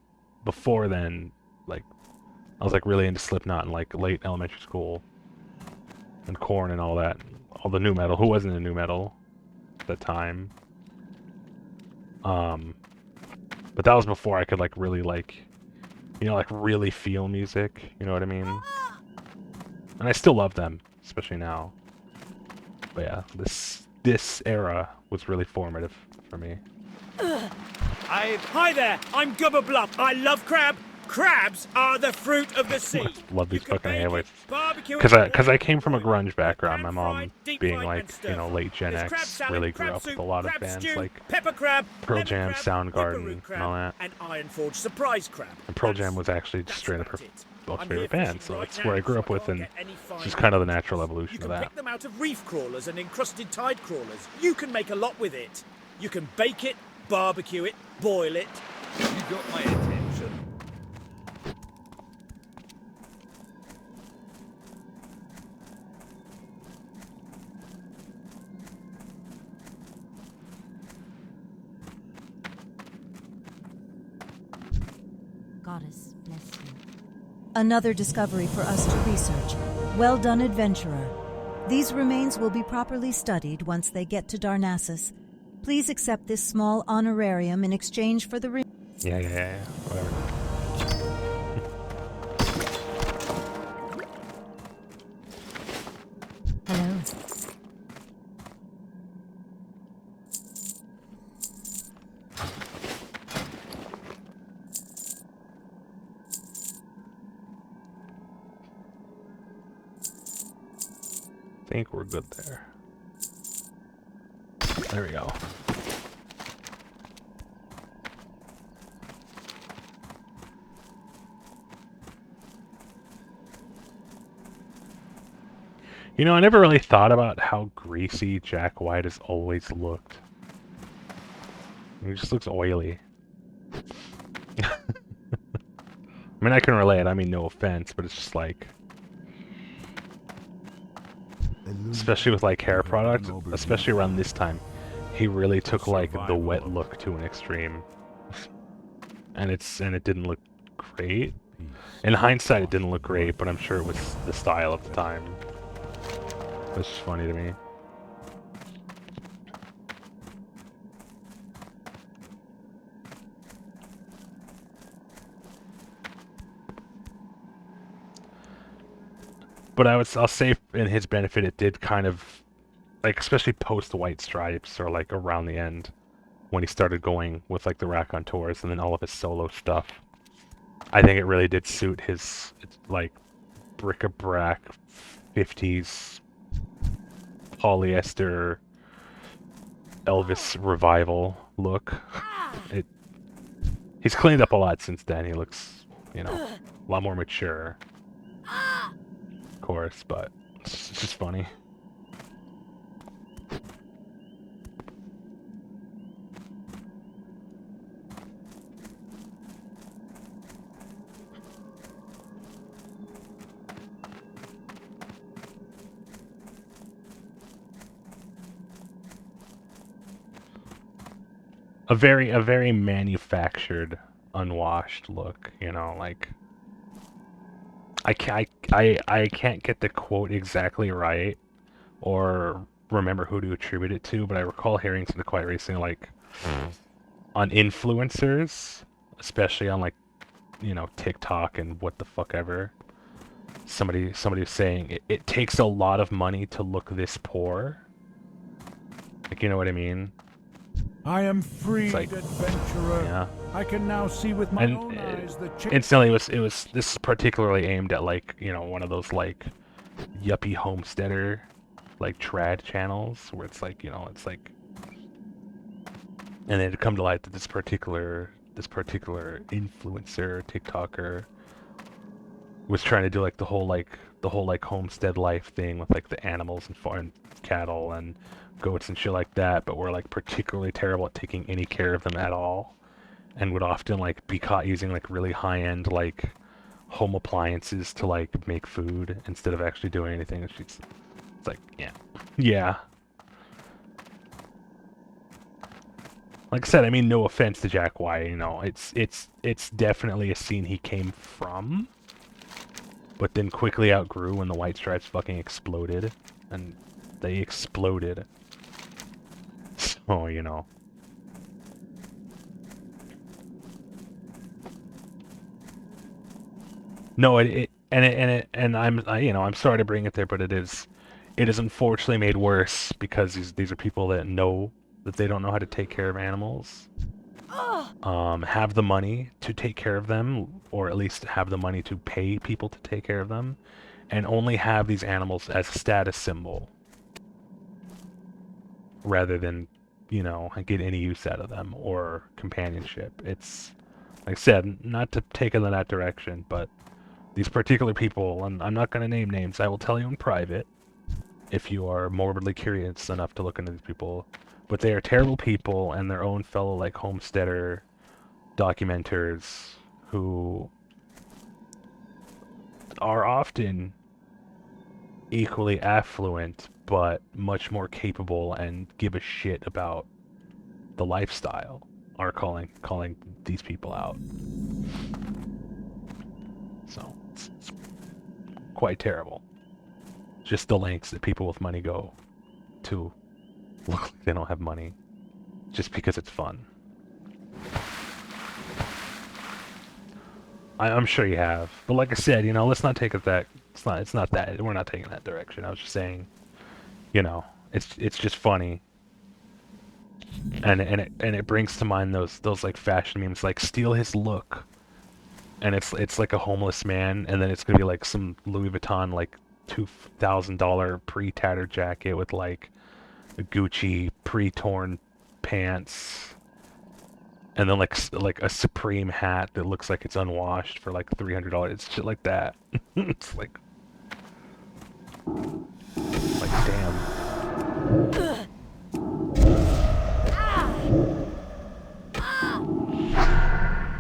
before then. Like, I was like really into Slipknot in like late elementary school, and Korn and all that. All the new metal. Who wasn't into new metal at the time? But that was before I could like really like, you know, like really feel music. You know what I mean? And I still love them, especially now. But yeah, this era was really formative for me. Hi there, I'm Gubba Bluff. I love crab. Crabs are the fruit of the sea. Love these fucking airways. Because I came from a grunge background. My mom, being like, you know, late Gen X, really grew up with a lot of bands like Pearl Jam, Soundgarden, and all that. And Iron Forge surprise crab. And Pearl Jam was actually just straight up her most favorite band, so that's where I grew up with, and it's just kind of the natural evolution of that. You can pick them out of reef crawlers and encrusted tide crawlers. You can make a lot with it. You can bake it, barbecue it, boil it. You got my attention. Goddess bless you. Another discovery for us to research. Well done, adventurer. These remains will be properly studied once they get to Darnassus. Please accept this small honorarium in exchange for the Yeah. Whatever. Hello. I think we're good there. There we go. You know, I never really thought about how greasy Jack White has always looked. He just looks oily. I mean, I can relate. I mean, no offense, but it's just like... Especially with, like, hair products, especially around this time, he really took, like, the wet look to an extreme. And it didn't look great. In hindsight, it didn't look great, but I'm sure it was the style of the time. It's just funny to me. But I'll say in his benefit, it did kind of, like, especially post White Stripes or like around the end, when he started going with like the raconteurs and then all of his solo stuff. I think it really did suit his like bric-a-brac 50s polyester Elvis revival look. He's cleaned up a lot since then. He looks, you know, a lot more mature. Of course, but it's just funny. A very manufactured, unwashed look, you know, like I can't get the quote exactly right or remember who to attribute it to, but I recall hearing something quite recently, like on influencers, especially on like, you know, TikTok and what the fuck ever. Somebody was saying it takes a lot of money to look this poor. Like, you know what I mean? I am freed, like, adventurer. Yeah. I can now see with my own eyes the instantly it was this is particularly aimed at, like, you know, one of those like yuppie homesteader like trad channels where it's like, you know, it's like, and it come to light that this particular influencer TikToker was trying to do like the whole homestead life thing with like the animals and farm cattle and goats and shit like that, but were like particularly terrible at taking any care of them at all, and would often like be caught using like really high-end like home appliances to like make food instead of actually doing anything. It's like, yeah. Like I said, I mean, no offense to Jack White, you know, it's definitely a scene he came from, but then quickly outgrew when the White Stripes fucking exploded, and they exploded. So, you know. No, and I'm sorry to bring it there, but it is unfortunately made worse because these are people that know that they don't know how to take care of animals. Have the money to take care of them, or at least have the money to pay people to take care of them, and only have these animals as a status symbol rather than, you know, get any use out of them or companionship. It's, like I said, not to take it in that direction, but these particular people, and I'm not going to name names, I will tell you in private if you are morbidly curious enough to look into these people, but they are terrible people, and their own fellow like homesteader documenters who are often equally affluent but much more capable and give a shit about the lifestyle are calling these people out. So it's quite terrible. Just the lengths that people with money go to look like they don't have money. Just because it's fun. I'm sure you have. But like I said, you know, let's not take it that... It's not that. We're not taking that direction. I was just saying, you know, it's just funny. And it brings to mind those like fashion memes, like steal his look. And it's like a homeless man, and then it's gonna be like some Louis Vuitton like $2,000 pre-tattered jacket with like a Gucci pre-torn pants, and then like a Supreme hat that looks like it's unwashed for like $300. It's shit like that. It's like damn.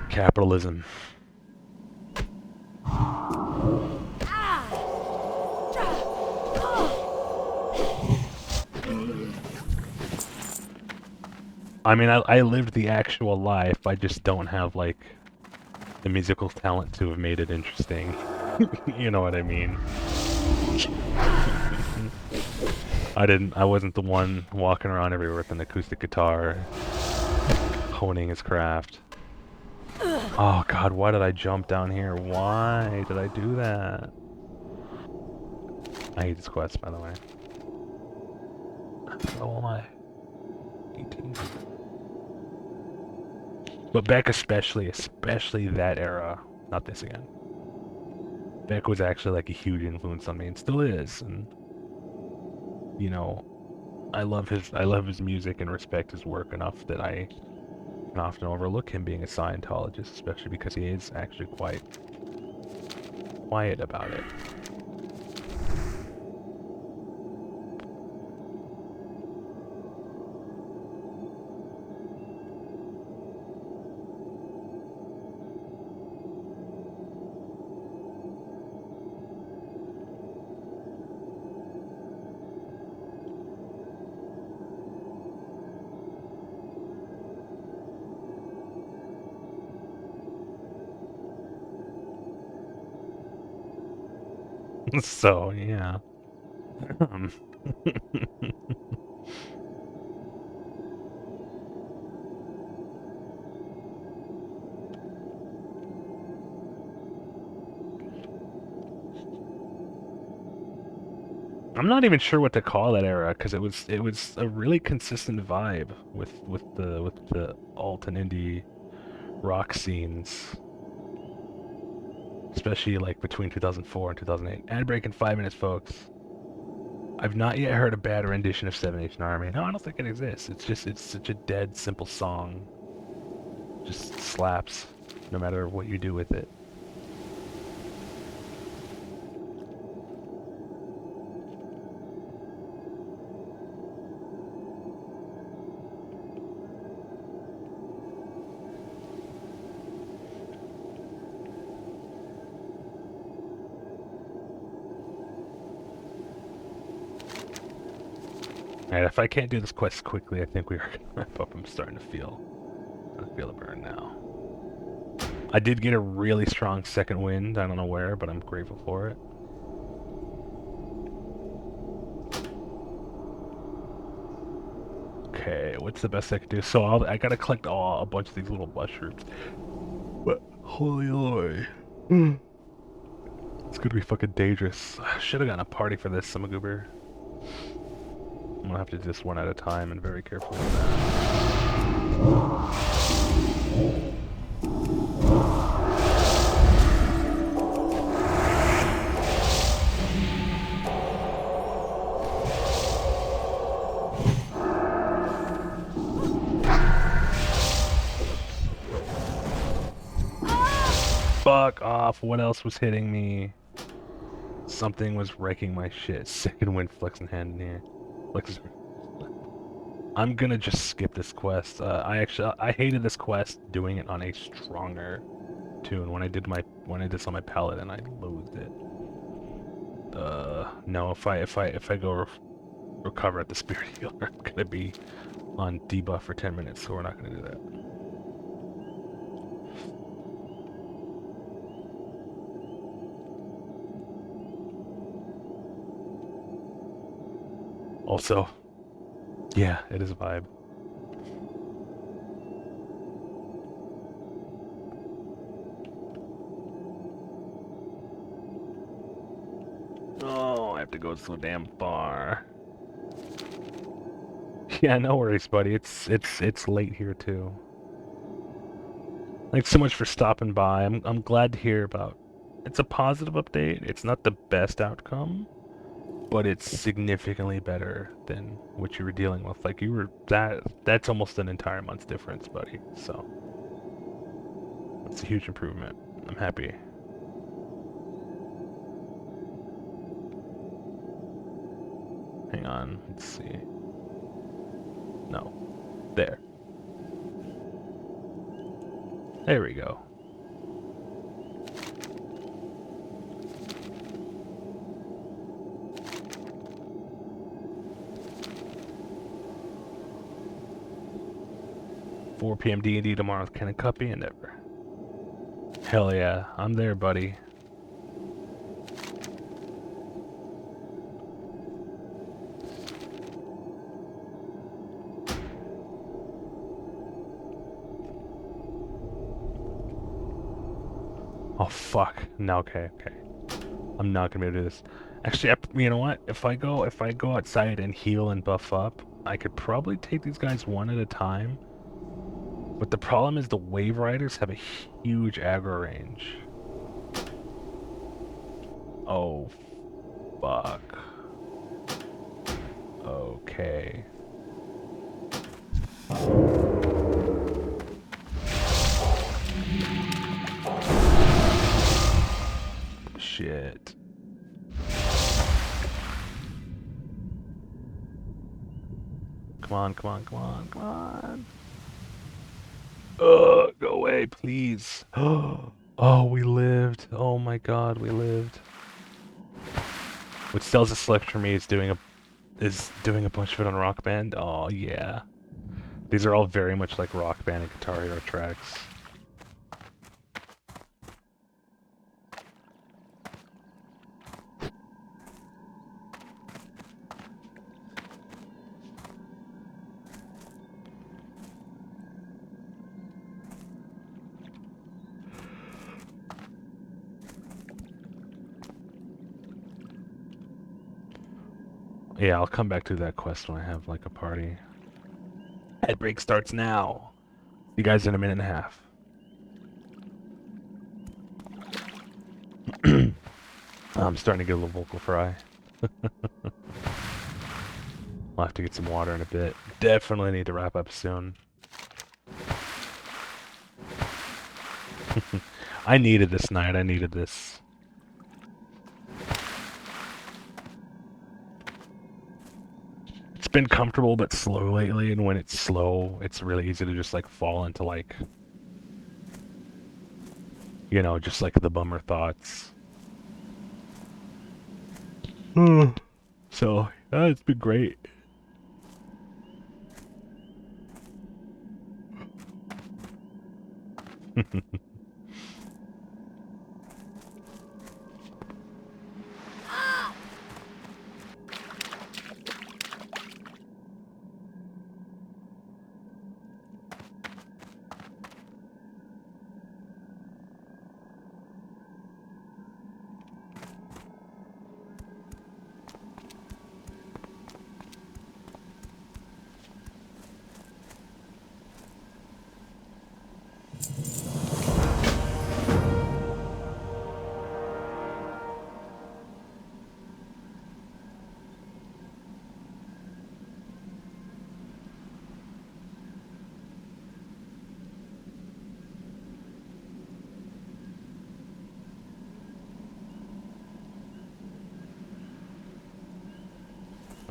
Capitalism. I mean, I lived the actual life. I just don't have like the musical talent to have made it interesting. You know what I mean? I wasn't the one walking around everywhere with an acoustic guitar, honing his craft. Oh god, why did I jump down here? Why did I do that? I hate this quest, by the way. How am I? 18. But Beck especially that era. Not this again. Beck was actually like a huge influence on me, and still is. And you know, I love his music and respect his work enough that I can often overlook him being a Scientologist, especially because he is actually quite quiet about it. So, yeah. I'm not even sure what to call that era because it was a really consistent vibe with the alt and indie rock scenes, especially like between 2004 and 2008. Ad break in 5 minutes, folks. I've not yet heard a bad rendition of Seven Nation Army. No, I don't think it exists. It's such a dead simple song. Just slaps, no matter what you do with it. Alright, if I can't do this quest quickly, I think we are gonna wrap up. I'm starting to feel the burn now. I did get a really strong second wind. I don't know where, but I'm grateful for it. Okay, what's the best I can do? So I gotta collect a bunch of these little mushrooms. But holy lord, it's gonna be fucking dangerous. I should have gotten a party for this, Samagoober. I'm gonna have to do this one at a time and very carefully with that. Fuck off, what else was hitting me? Something was wrecking my shit. Second wind flexing hand in here. I'm gonna just skip this quest. I hated this quest doing it on a stronger tune when I did this on my palette, and I loathed it. No, if I go recover at the spirit healer, I'm gonna be on debuff for 10 minutes, so we're not gonna do that. Also, yeah, it is a vibe. Oh, I have to go so damn far. Yeah, no worries, buddy. It's late here too. Thanks so much for stopping by. I'm glad to hear about. It's a positive update. It's not the best outcome, but it's significantly better than what you were dealing with. Like you were that's almost an entire month's difference, buddy. So it's a huge improvement. I'm happy. Hang on, let's see. No. There. There we go. "4 p.m. D&D tomorrow with Ken and Cuppy and Ever." Hell yeah, I'm there, buddy. Oh fuck. No, okay. I'm not gonna be able to do this. Actually, you know what? If I go outside and heal and buff up, I could probably take these guys one at a time. But the problem is the Wave Riders have a huge aggro range. Oh, fuck. Okay. Shit. Come on. Go away, please. Oh, we lived. Oh my god, we lived. What sells a select for me is doing a bunch of it on Rock Band. Oh yeah. These are all very much like Rock Band and Guitar Hero tracks. Yeah, I'll come back to that quest when I have, like, a party. Head break starts now. You guys in a minute and a half. I'm starting to get a little vocal fry. I'll have to get some water in a bit. Definitely need to wrap up soon. I needed this night. I needed this. It's been comfortable but slow lately, and when it's slow, it's really easy to just like fall into like, you know, just like the bummer thoughts. So, it's been great.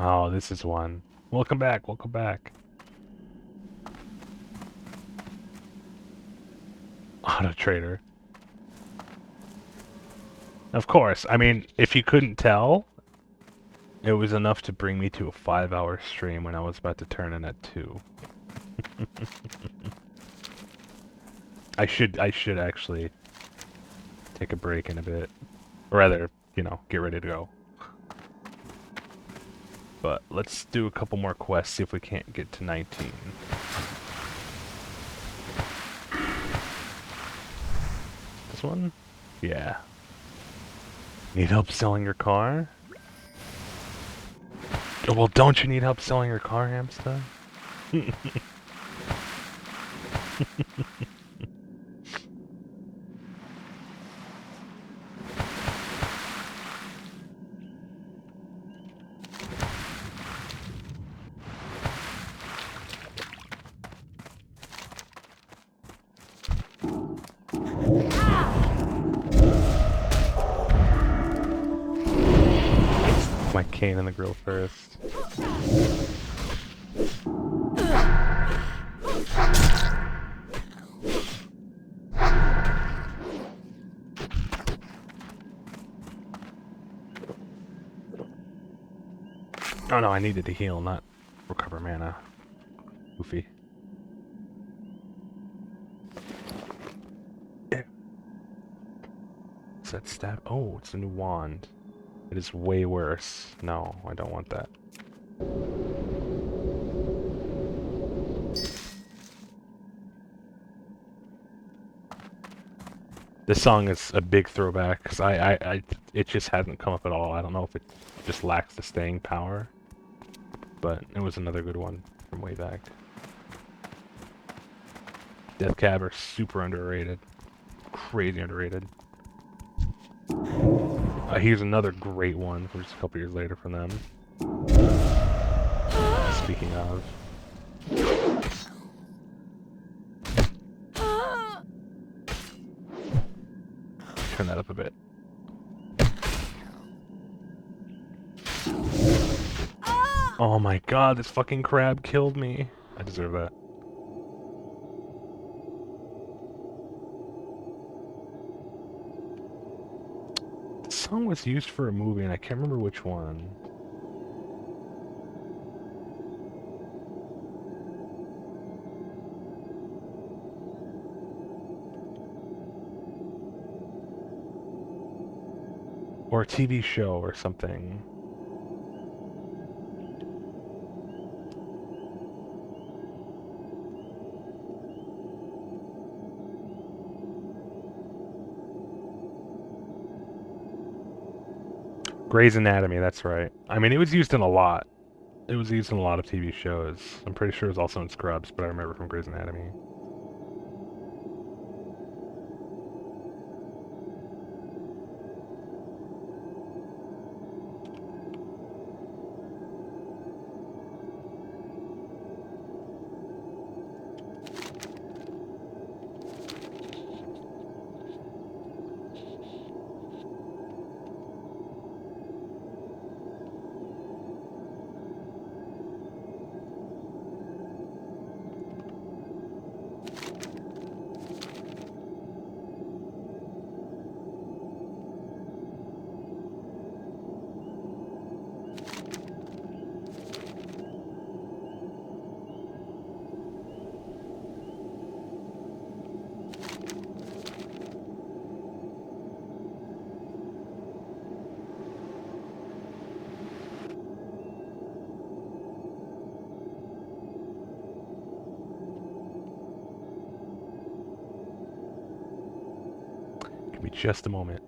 Oh, this is one. Welcome back, welcome back. Auto Trader. Of course, I mean, if you couldn't tell, it was enough to bring me to a 5-hour stream when I was about to turn in at 2. I should actually take a break in a bit. Or rather, you know, get ready to go. But let's do a couple more quests, see if we can't get to 19. This one? Yeah. Need help selling your car? Oh, well, don't you need help selling your car, Hamster? My cane in the grill first. Oh no, I needed to heal, not recover mana. Goofy. Is that stab? Oh, it's a new wand. It is way worse. No, I don't want that. This song is a big throwback because it just hasn't come up at all. I don't know if it just lacks the staying power, but it was another good one from way back. Death Cab are super underrated, crazy underrated. Here's another great one from just a couple years later from them. Speaking of. Turn that up a bit. Oh my god, this fucking crab killed me. I deserve that. The song was used for a movie and I can't remember which one. Or a TV show or something. Grey's Anatomy, that's right. I mean, it was used in a lot. It was used in a lot of TV shows. I'm pretty sure it was also in Scrubs, but I remember from Grey's Anatomy. Give me just a moment.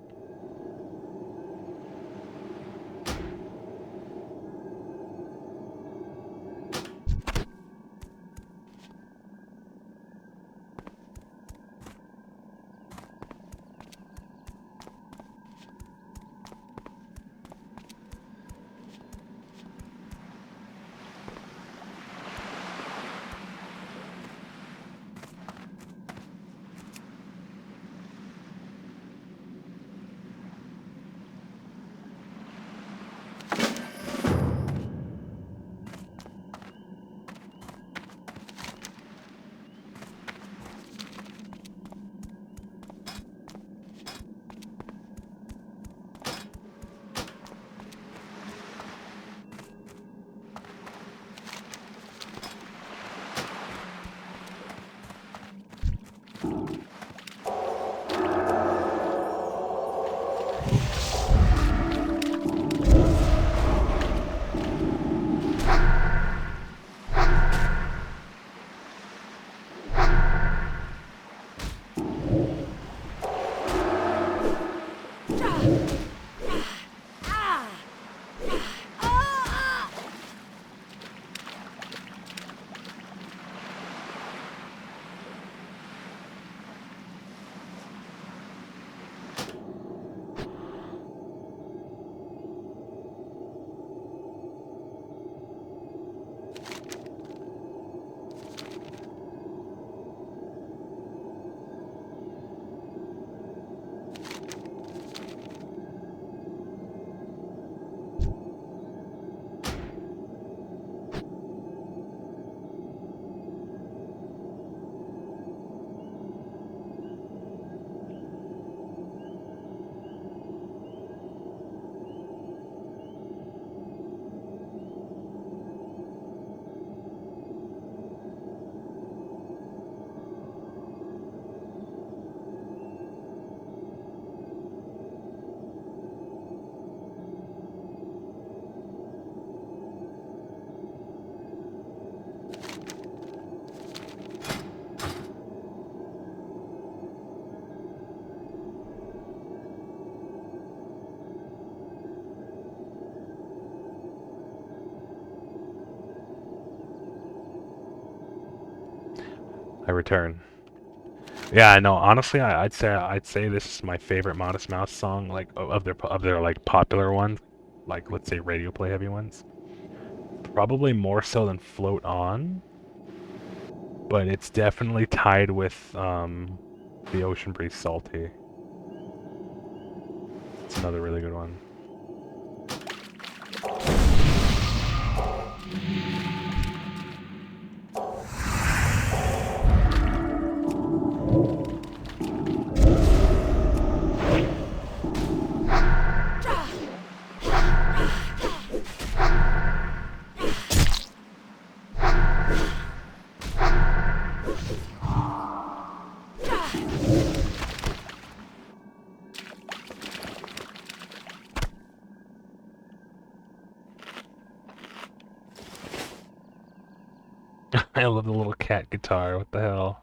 I return. Yeah, no. Honestly, I'd say this is my favorite Modest Mouse song, like of their like popular ones, like let's say radio play heavy ones. Probably more so than Float On, but it's definitely tied with The Ocean Breeze Salty. It's another really good one. I love the little cat guitar. What the hell?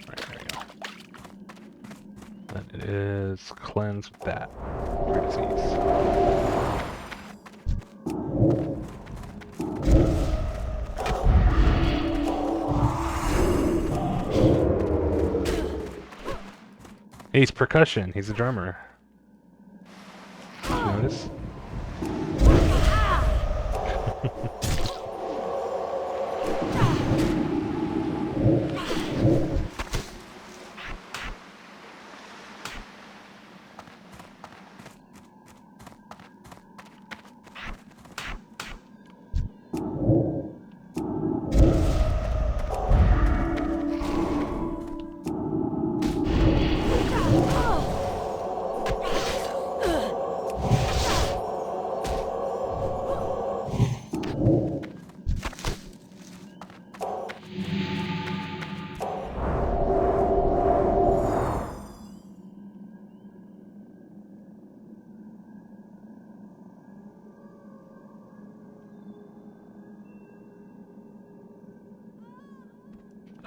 Right, there we go. That is cleanse with that. Cure disease. He's percussion. He's a drummer. Did you notice?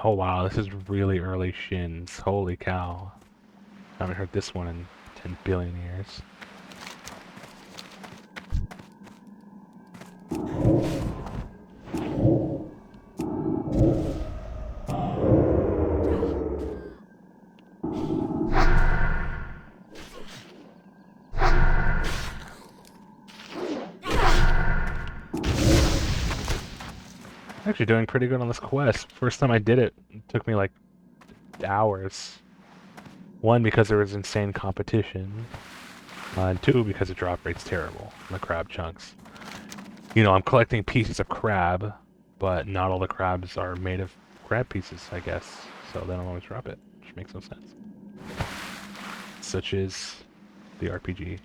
Oh wow, this is really early Shins. Holy cow. I haven't heard this one in 10 billion years. Actually doing pretty good on this quest. First time I did it, it took me like hours. One, because there was insane competition. And two, because the drop rate's terrible. The crab chunks. You know, I'm collecting pieces of crab, but not all the crabs are made of crab pieces, I guess. So they don't always drop it, which makes no sense. Such is the RPG.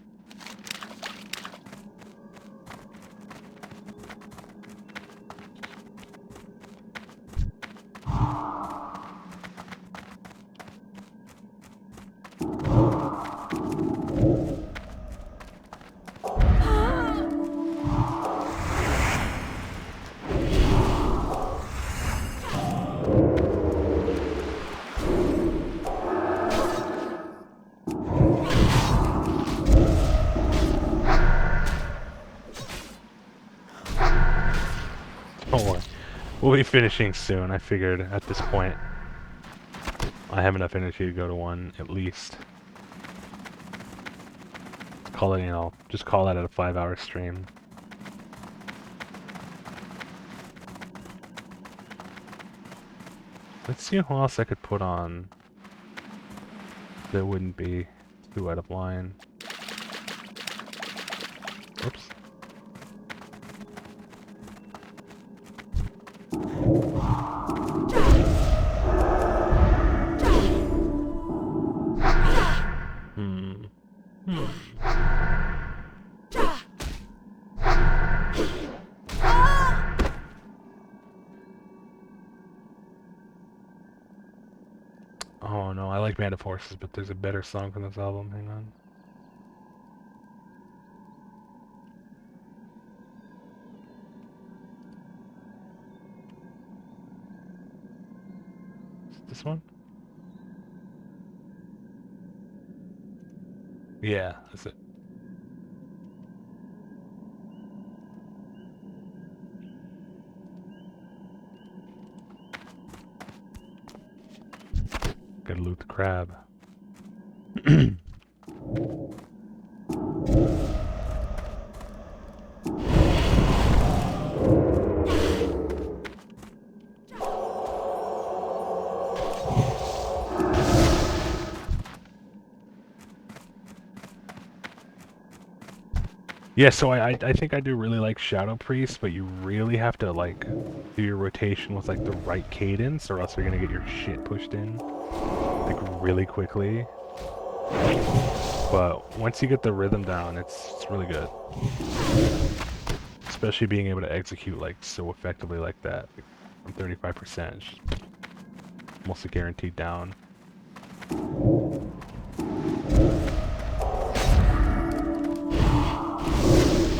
We'll be finishing soon. I figured at this point I have enough energy to go to one at least. Call it, you know, just call that at a 5-hour stream. Let's see who else I could put on that wouldn't be too out of line. Oops. Oh no, I like Band of Horses, but there's a better song from this album. Hang on. this one? Yeah, that's it. Gotta loot the crab. Yeah, so I think I do really like Shadow Priest, but you really have to like do your rotation with like the right cadence, or else you're gonna get your shit pushed in like really quickly. But once you get the rhythm down, it's really good. Especially being able to execute like so effectively like that. Like, from 35%, it's almost a guaranteed down.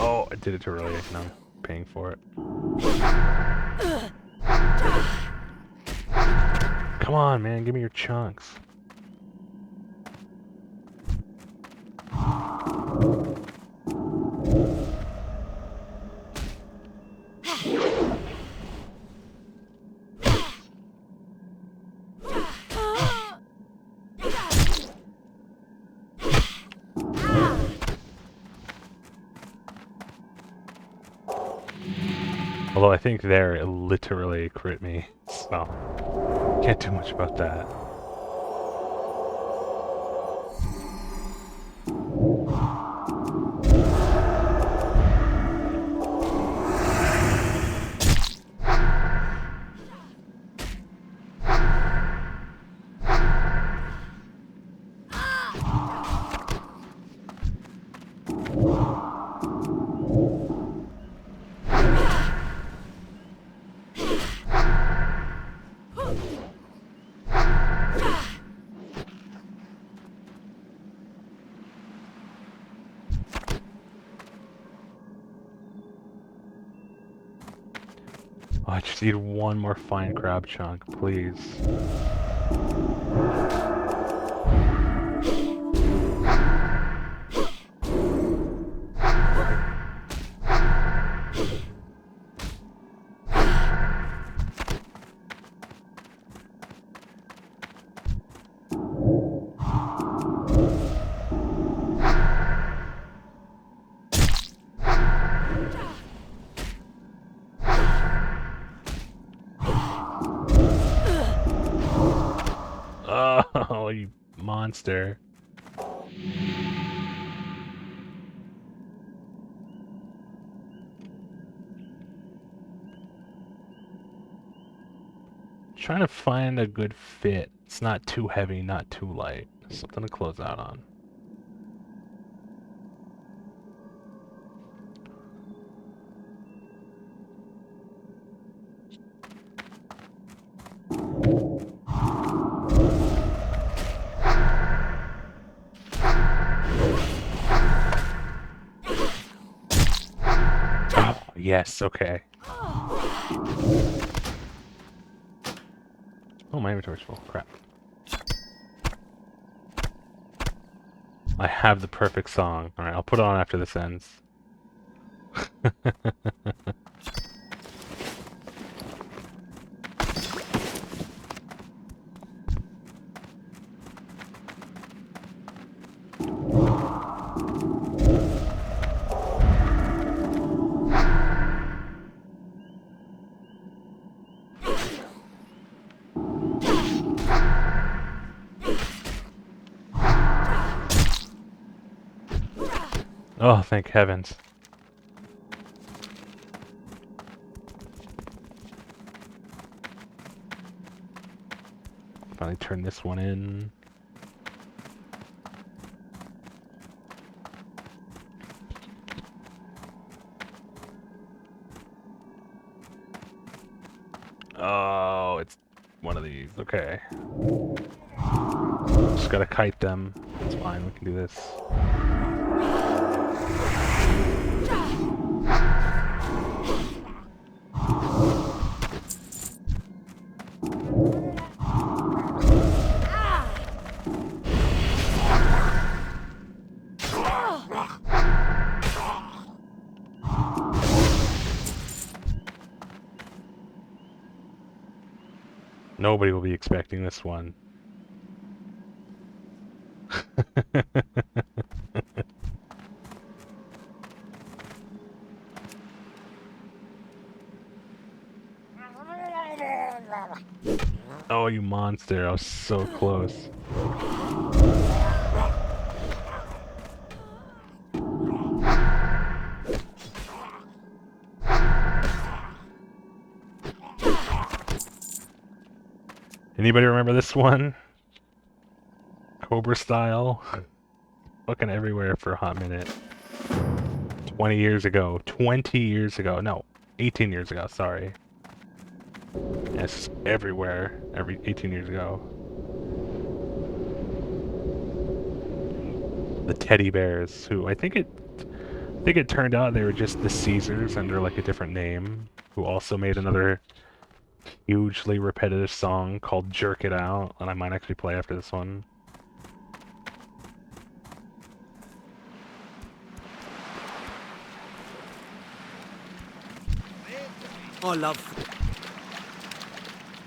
Oh, I did it too early, and I'm paying for it. Come on, man, give me your chunks. Although I think there it literally crit me, so can't do much about that. Oh, I just need one more fine crab chunk, please. Oh, you monster. Trying to find a good fit. It's not too heavy, not too light. Something to close out on. Yes, okay. Oh, my inventory's full. Crap. I have the perfect song. Alright, I'll put it on after this ends. Oh, thank heavens. Finally turn this one in. Oh, it's one of these. Okay. Just gotta kite them. It's fine, we can do this. Nobody will be expecting this one. Oh, you monster. I was so close. Anybody remember this one? Cobra style? Fucking everywhere for a hot minute. 20 years ago. 20 years ago. No, 18 years ago, sorry. Yes, everywhere. Every 18 years ago. The teddy bears, who I think it turned out they were just the Caesars under like a different name, who also made another hugely repetitive song called Jerk It Out, and I might actually play after this one. Oh, love.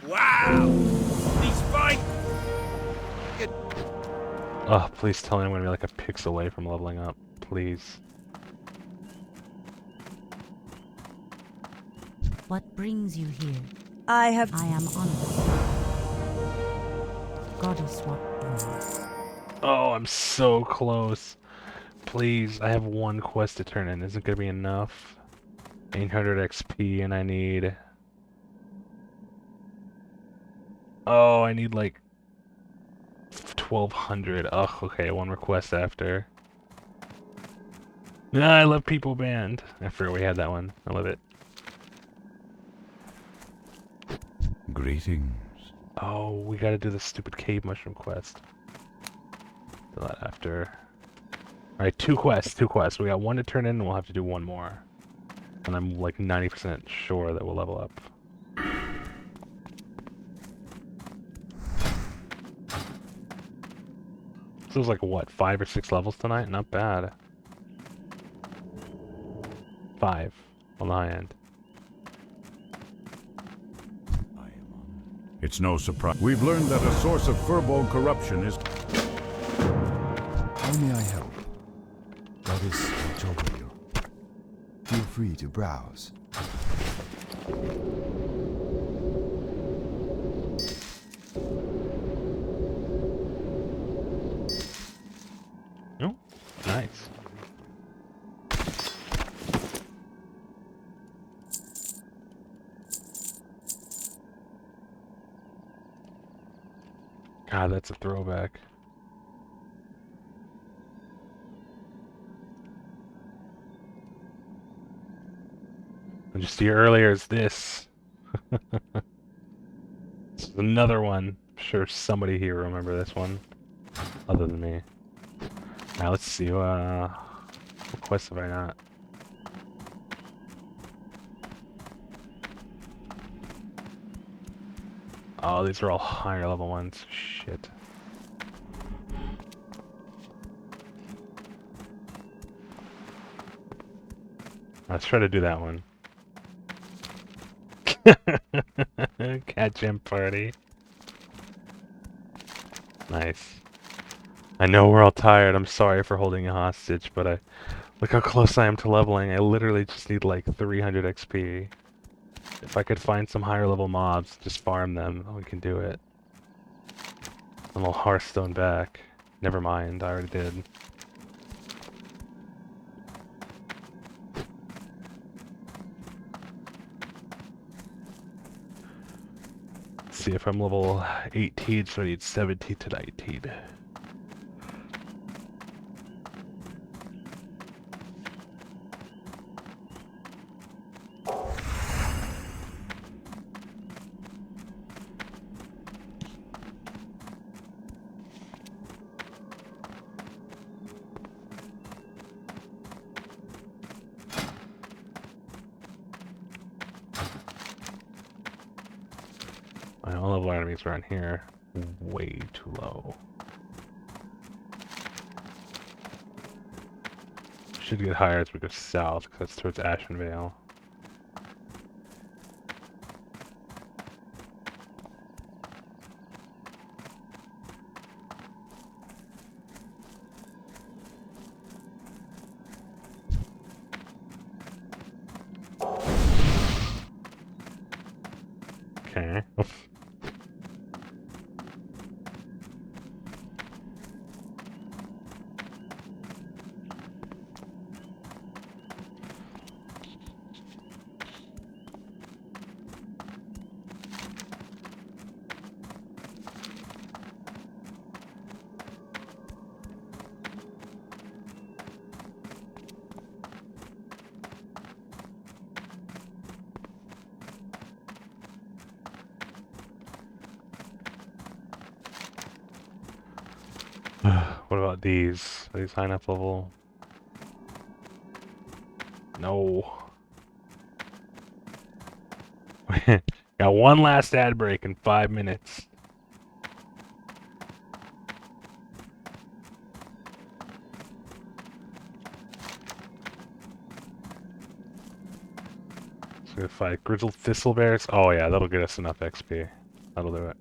Wow! He's fine! Oh, please tell me I'm gonna be like a pixel away from leveling up. Please. What brings you here? I am honored. Goddess, what brings? Oh, I'm so close. Please, I have one quest to turn in. Isn't gonna be enough? 800 XP and I need... Oh, I need like 1200. Ugh, okay, one request after. I love People Band. I forgot we had that one. I love it. Greetings. Oh, we gotta do the stupid cave mushroom quest. Do that after. Alright, two quests. We got one to turn in and we'll have to do one more. And I'm like 90% sure that we'll level up. This was like, what, 5 or 6 levels tonight? Not bad. 5 on the high end. It's no surprise. We've learned that a source of furball corruption is... How may I help? Goddess watch over you. Feel free to browse. Oh, nice. God, that's a throwback. And just the earlier is this. This is another one. I'm sure somebody here will remember this one, other than me. Now let's see. What quests have I not? Oh, these are all higher level ones. Shit. Let's try to do that one. Cat gym party. Nice. I know we're all tired. I'm sorry for holding you hostage, but look how close I am to leveling. I literally just need like 300 XP. If I could find some higher level mobs, just farm them, we can do it. And we'll Hearthstone back. Never mind, I already did. Let's see if I'm level 18, so I need 17 to 19. All level enemies around here, way too low. Should get higher as we go south, because that's towards Ashenvale. What about these? Are these high enough level? No. Got one last ad break in 5 minutes. So we fight grizzled thistle bears. Oh yeah, that'll get us enough XP. That'll do it.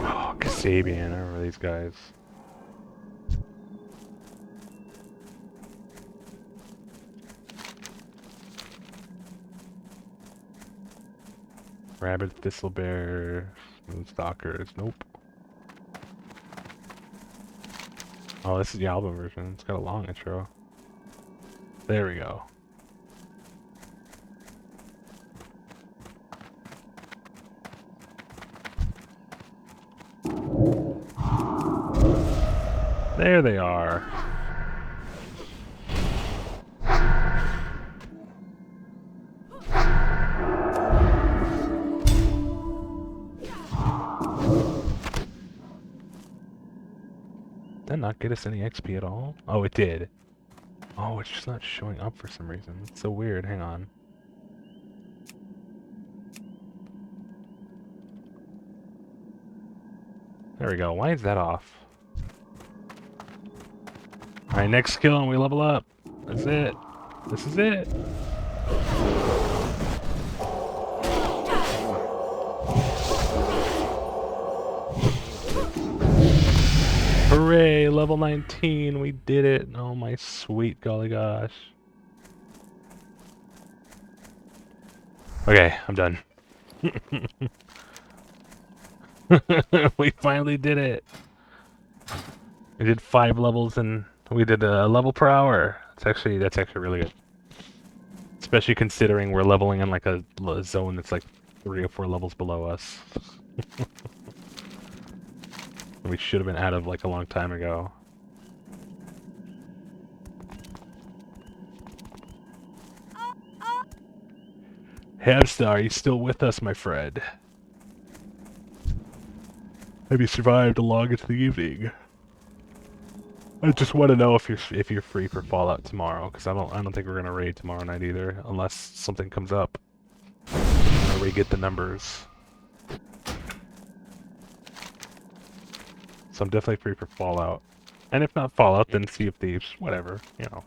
Oh, Kasabian, I remember these guys. Rabid thistle bear, smooth stalkers. Nope. Oh, this is the album version. It's got a long intro. There we go. There they are. Did that not get us any XP at all? Oh, it did. Oh, it's just not showing up for some reason. It's so weird. Hang on. There we go. Why is that off? Alright, next skill and we level up. That's it. This is it. Hooray, level 19, we did it. Oh my sweet golly gosh. Okay, I'm done. We finally did it. We did 5 levels and we did a level per hour. That's actually really good. Especially considering we're leveling in like a zone that's like 3 or 4 levels below us. We should have been out of like a long time ago. Hamstar, are you still with us, my friend? Have you survived along into the evening? I just want to know if you're free for Fallout tomorrow, because I don't think we're gonna raid tomorrow night either, unless something comes up. Or we get the numbers. So I'm definitely free for Fallout. And if not Fallout, then Sea of Thieves. Whatever, you know.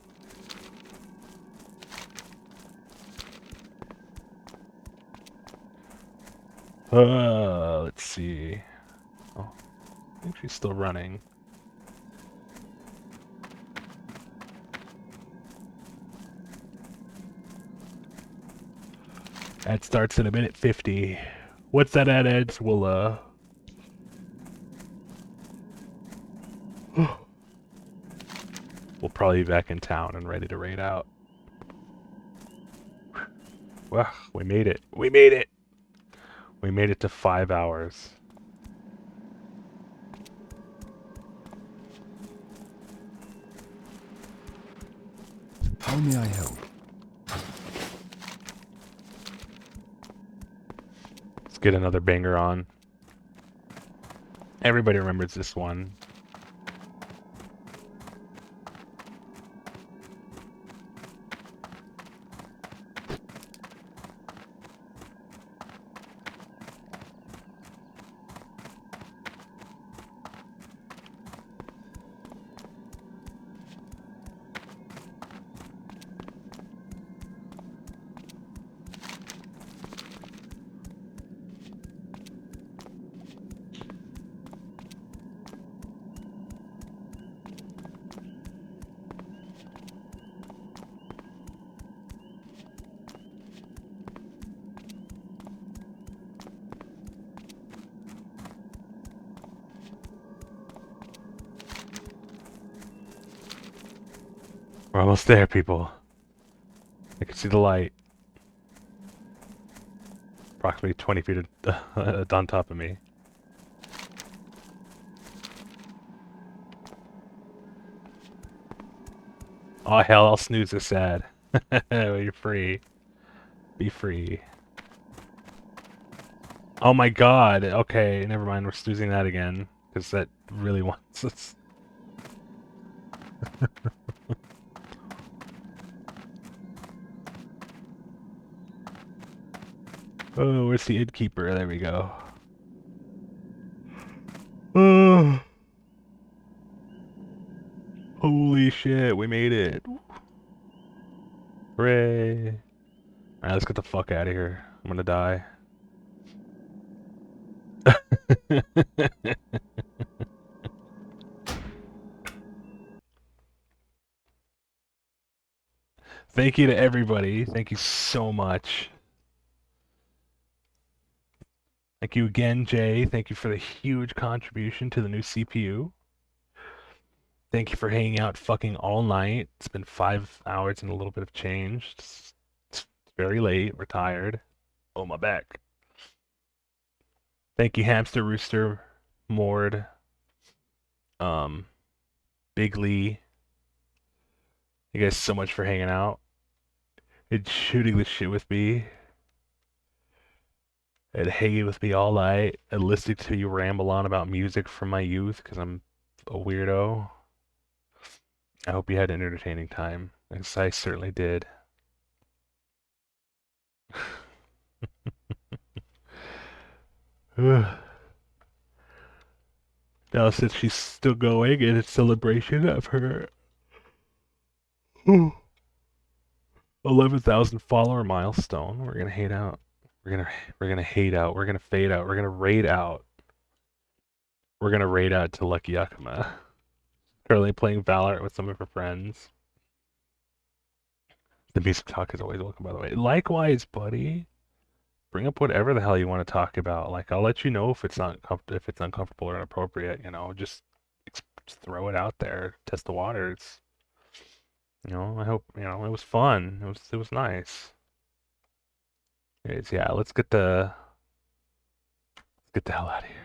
Let's see. Oh, I think she's still running. Ad starts in a minute 50. What's that ad ends? We'll we'll probably be back in town and ready to raid out. Well, we made it. We made it! We made it to 5 hours. How may I help? Let's get another banger on. Everybody remembers this one. We're almost there, people. I can see the light. Approximately 20 feet on top of me. Oh hell, I'll snooze this ad. You're free. Be free. Oh my god. Okay, never mind. We're snoozing that again. Because that really wants us. Oh, where's the innkeeper? There we go. Oh. Holy shit, we made it. Hooray. Alright, let's get the fuck out of here. I'm gonna die. Thank you to everybody. Thank you so much. Thank you again, Jay. Thank you for the huge contribution to the new CPU. Thank you for hanging out fucking all night. It's been 5 hours and a little bit of change. It's very late. We're tired. Oh, my back. Thank you, Hamster Rooster, Mord, Big Lee. You guys so much for hanging out and shooting the shit with me and hanging with me all night and listening to you ramble on about music from my youth because I'm a weirdo. I hope you had an entertaining time, because I certainly did. Now, since she's still going in celebration of her 11,000 follower milestone, we're gonna hate out. We're gonna hate out. We're gonna fade out. We're gonna raid out. We're gonna raid out to Lucky Yakima. Currently playing Valorant with some of her friends. The music talk is always welcome, by the way. Likewise, buddy. Bring up whatever the hell you want to talk about. Like, I'll let you know if it's not if it's uncomfortable or inappropriate. You know, just throw it out there, test the waters. You know, I hope it was fun. It was nice. Anyways, yeah, let's get the hell out of here.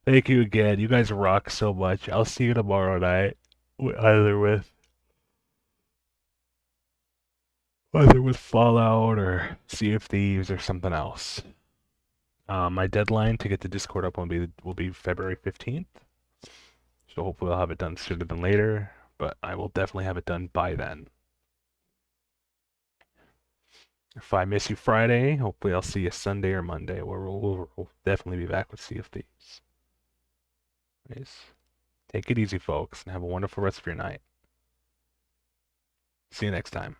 Thank you again. You guys rock so much. I'll see you tomorrow night, either with Fallout or Sea of Thieves or something else. My deadline to get the Discord up will be February 15th. So hopefully I'll have it done sooner than later, but I will definitely have it done by then. If I miss you Friday, hopefully I'll see you Sunday or Monday, where we'll definitely be back with Sea of Thieves. Anyways, take it easy, folks, and have a wonderful rest of your night. See you next time.